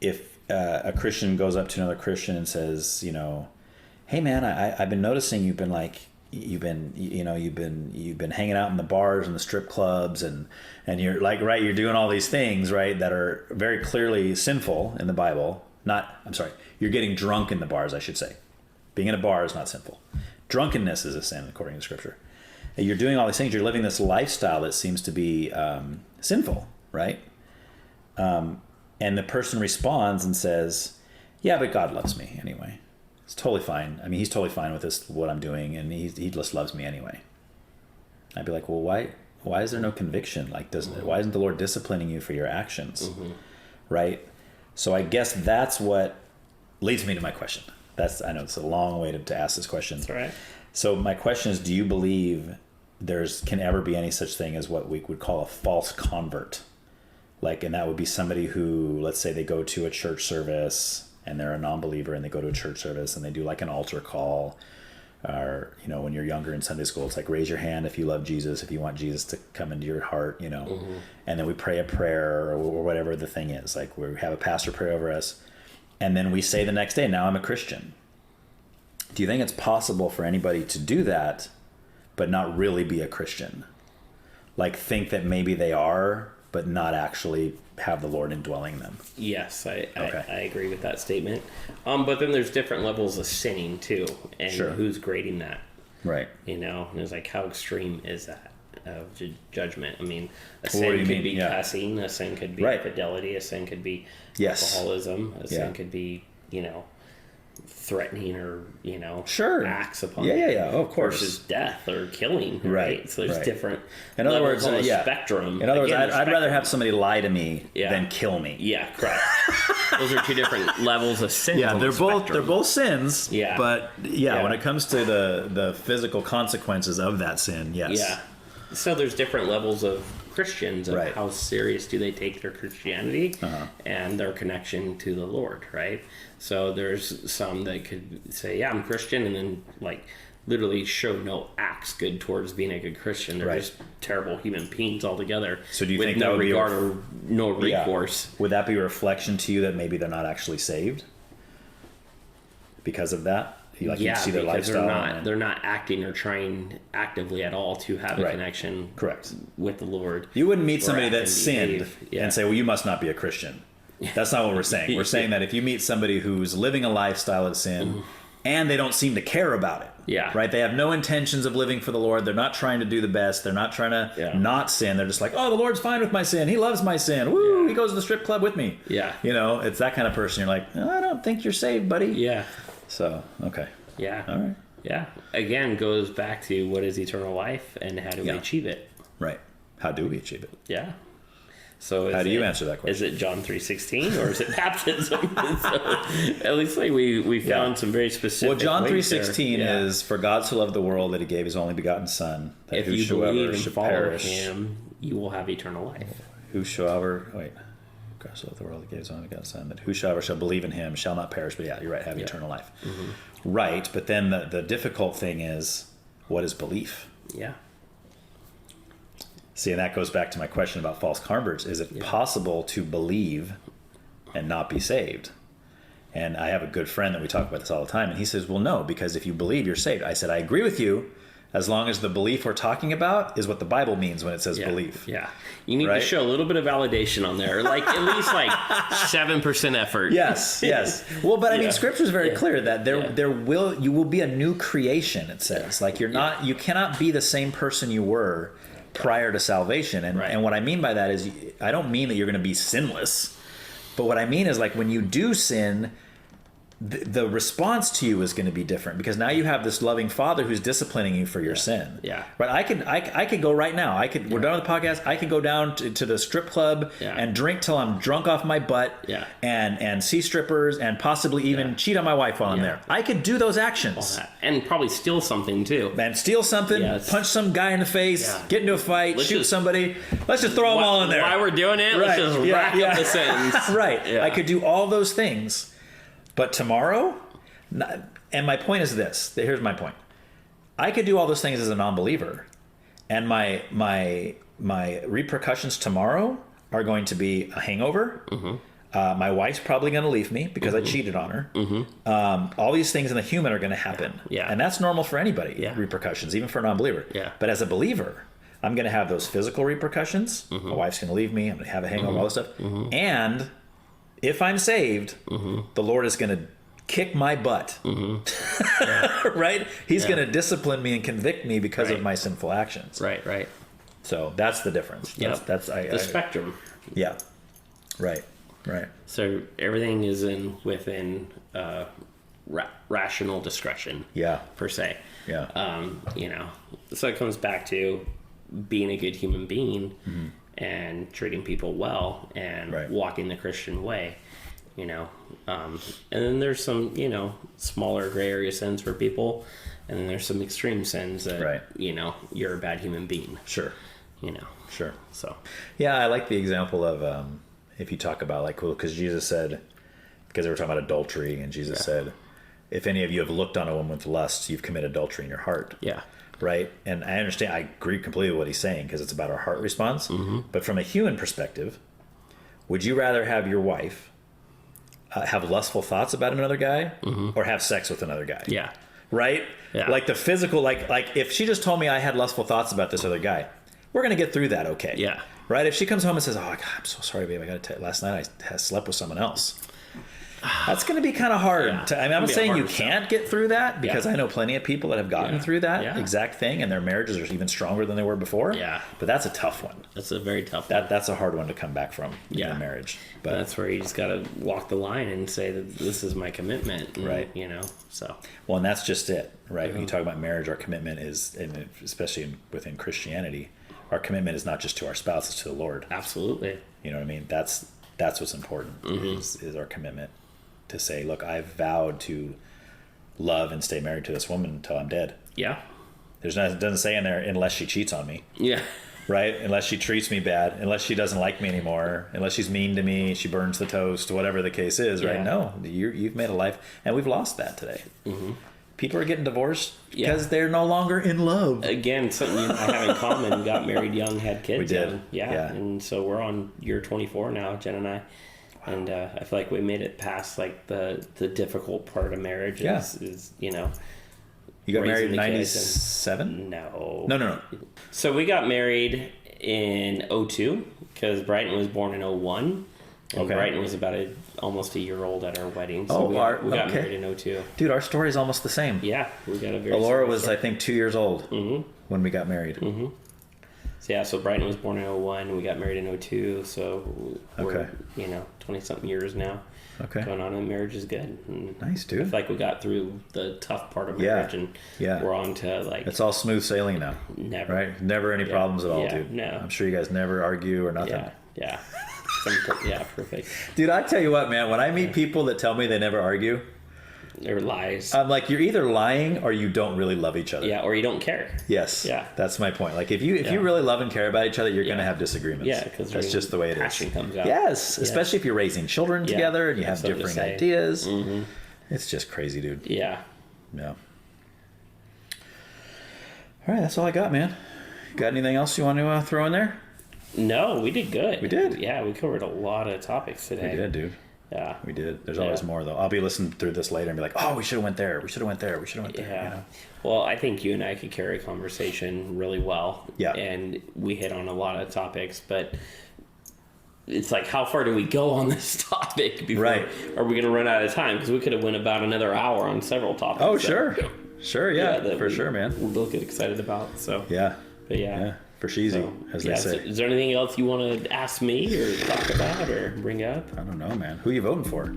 if a Christian goes up to another Christian and says, hey man, I've been noticing you've been hanging out in the bars and the strip clubs and you're like, right, you're doing all these things, right, that are very clearly sinful in the Bible. You're getting drunk in the bars, I should say. Being in a bar is not sinful. Drunkenness is a sin according to Scripture. And you're doing all these things. You're living this lifestyle that seems to be sinful, right? And the person responds and says, yeah, but God loves me anyway. It's totally fine. I mean, he's totally fine with this, what I'm doing, and he just loves me anyway. I'd be like, well, why is there no conviction? Like, why isn't the Lord disciplining you for your actions? Mm-hmm. right? So I guess that's what leads me to my question. I know it's a long way to ask this question. That's all right. So my question is, do you believe can ever be any such thing as what we would call a false convert? And that would be somebody who, let's say they go to a church service and they're a non-believer and they go to a church service and they do like an altar call, or, when you're younger in Sunday school, it's like, raise your hand if you love Jesus, if you want Jesus to come into your heart, and then we pray a prayer or whatever the thing is. Like, we have a pastor pray over us, and then we say the next day, now I'm a Christian. Do you think it's possible for anybody to do that but not really be a Christian? Like, think that maybe they are, but not actually have the Lord indwelling them? Yes, I agree with that statement. But then there's different levels of sinning too, and who's grading that? Right. And it's like, how extreme is that judgment? I mean, a sin could be cussing, a sin could be infidelity, a sin could be alcoholism, a sin could be, threatening or acts upon of course, versus death or killing, right? So there's different in other words on the spectrum. In other words, I'd rather have somebody lie to me than kill me. Yeah, correct. Those are two different levels of sin. They're both sins. But when it comes to the physical consequences of that sin, so there's different levels of Christians of how serious do they take their Christianity and their connection to the Lord, right? So there's some that could say, I'm Christian, and then literally show no acts good towards being a good Christian. They're just terrible human beings altogether. So do you think that would regard or no recourse? Would that be a reflection to you that maybe they're not actually saved because of that? You see their lifestyle. They're not acting or trying actively at all to have a connection with the Lord. You wouldn't meet somebody that sinned and say, well, you must not be a Christian. That's not what we're saying. We're saying that if you meet somebody who's living a lifestyle of sin and they don't seem to care about it, right? They have no intentions of living for the Lord. They're not trying to do the best. They're not trying to not sin. They're just like, oh, the Lord's fine with my sin. He loves my sin. Woo, he goes to the strip club with me. It's that kind of person. You're like, I don't think you're saved, buddy. So, okay. All right. Again, goes back to what is eternal life and how do we achieve it? Right. How do we achieve it? So how do you answer that question? Is it John 3:16 or is it baptism? So at least we found some very specific. Well, John 3:16 is, for God so loved the world that he gave his only begotten Son, that if you believe and follow him, you will have eternal life. Whosoever God so loved the world that gave his only begotten Son, that whosoever shall believe in him shall not perish, but you're right, have eternal life. Right, but then the difficult thing is, what is belief? See, and that goes back to my question about false converts. Is it possible to believe and not be saved? And I have a good friend that we talk about this all the time, and he says, well, no, because if you believe, you're saved. I said, I agree with you, as long as the belief we're talking about is what the Bible means when it says belief. You need to show a little bit of validation on there, at least 7% effort. Yes. Well, but I mean, Scripture is very clear that you will be a new creation. It says, you cannot be the same person you were prior to salvation. And what I mean by that is, I don't mean that you're going to be sinless, but what I mean is, when you do sin, the response to you is going to be different, because now you have this loving Father who's disciplining you for your sin. Right. I could go right now. We're done with the podcast. I could go down to the strip club and drink till I'm drunk off my butt and see strippers and possibly even cheat on my wife while I'm there. I could do those actions. And probably steal something too. And steal something, punch some guy in the face, get into a fight, shoot somebody. Let's just throw them all in there. While we're doing it, let's just rack up the sins. I could do all those things. But tomorrow, and my point is this. Here's my point. I could do all those things as a non-believer, and my repercussions tomorrow are going to be a hangover. My wife's probably going to leave me because I cheated on her. All these things in the human are going to happen. And that's normal for anybody, repercussions, even for a non-believer. But as a believer, I'm going to have those physical repercussions. My wife's going to leave me. I'm going to have a hangover, all this stuff. And if I'm saved, the Lord is going to kick my butt, right? He's going to discipline me and convict me because of my sinful actions. Right. So that's the difference. That's the spectrum. Right. So everything is within rational discretion. Per se. So it comes back to being a good human being and treating people well and walking the Christian way, you know. And then there's some, you know, smaller gray area sins for people, and then there's some extreme sins that, you know, you're a bad human being. Sure. You know. Sure. So. Yeah, I like the example of if you talk about like, because Jesus said, because they were talking about adultery, and Jesus said, if any of you have looked on a woman with lust, you've committed adultery in your heart. Yeah. Right? And I understand, I agree completely with what he's saying, because it's about our heart response. Mm-hmm. But from a human perspective, would you rather have your wife have lustful thoughts about another guy or have sex with another guy? Yeah. Right? Yeah. Like the physical, like if she just told me I had lustful thoughts about this other guy, we're going to get through that okay. Yeah. Right? If she comes home and says, oh, God, I'm so sorry, babe. I got to tell you, last night I slept with someone else. That's going to be kind of hard. Yeah. I'm not saying you can't get through that, because I know plenty of people that have gotten through that exact thing, and their marriages are even stronger than they were before. Yeah. But that's a tough one. That's a very tough one. That's a hard one to come back from in a marriage. But that's where you just got to walk the line and say that this is my commitment. And, right. You know, so. Well, and that's just it, right? When you talk about marriage, our commitment is, and especially within Christianity, our commitment is not just to our spouse, it's to the Lord. Absolutely. You know what I mean? That's what's important, is our commitment. To say, look, I've vowed to love and stay married to this woman until I'm dead. Yeah. It doesn't say in there, unless she cheats on me. Yeah. Right? Unless she treats me bad, unless she doesn't like me anymore, unless she's mean to me, she burns the toast, whatever the case is, right? No, you've made a life, and we've lost that today. Mm-hmm. People are getting divorced because they're no longer in love. Again, something you and I have in common. We got married young, had kids. We did. And, and so we're on year 24 now, Jen and I. And I feel like we made it past like the difficult part of marriage is you know. You got married in 97? No. So we got married in 2002 because Brighton was born in 2001. And Brighton was about almost a year old at our wedding. So we got married in 2002. Dude, our story's almost the same. Yeah, we got a very Alora was, I think, 2 years old when we got married. Mm-hmm. So Brighton was born in 2001. We got married in 2002. So we're, 20-something years now. Okay. Going on, and marriage is good. And nice, dude. I feel like we got through the tough part of marriage, and we're on to like... It's all smooth sailing now. Never. Right? Never any problems at all, dude. No. I'm sure you guys never argue or nothing. Yeah. Perfect. Dude, I tell you what, man, when I meet people that tell me they never argue... They're lies. I'm like, you're either lying or you don't really love each other. Yeah, or you don't care. Yes. Yeah. That's my point. Like, if you really love and care about each other, you're going to have disagreements. Yeah, because that's just the way it is. Passion comes out. Yes, especially if you're raising children together and you have differing ideas. Mm-hmm. It's just crazy, dude. Yeah. Yeah. All right, that's all I got, man. Got anything else you want to throw in there? No, we did good. We did? Yeah, we covered a lot of topics today. We did, dude. Yeah, we did. There's always more, though. I'll be listening through this later and be like, oh, we should have went there. We should have went there. We should have went there. Yeah. You know? Well, I think you and I could carry a conversation really well. Yeah. And we hit on a lot of topics, but it's like, how far do we go on this topic before? Right. Are we going to run out of time? Because we could have went about another hour on several topics. Oh, sure. Sure, yeah. For sure, man. We both get excited about, so. Yeah. But yeah. For cheesy, as they say. So is there anything else you want to ask me or talk about or bring up? I don't know, man. Who are you voting for?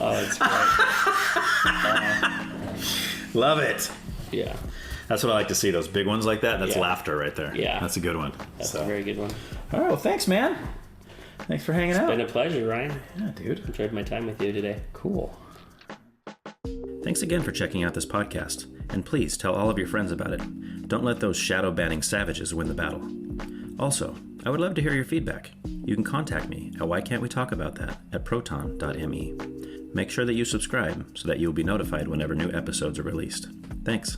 Oh, that's right. Love it. Yeah. That's what I like to see, those big ones like that. That's laughter right there. Yeah. That's a good one. That's a very good one. All right, well, thanks, man. Thanks for hanging out. It's been a pleasure, Ryan. Yeah, dude. Enjoyed my time with you today. Cool. Thanks again for checking out this podcast, and please tell all of your friends about it. Don't let those shadow-banning savages win the battle. Also, I would love to hear your feedback. You can contact me at whycan'twetalkaboutThat at proton.me. Make sure that you subscribe so that you'll be notified whenever new episodes are released. Thanks.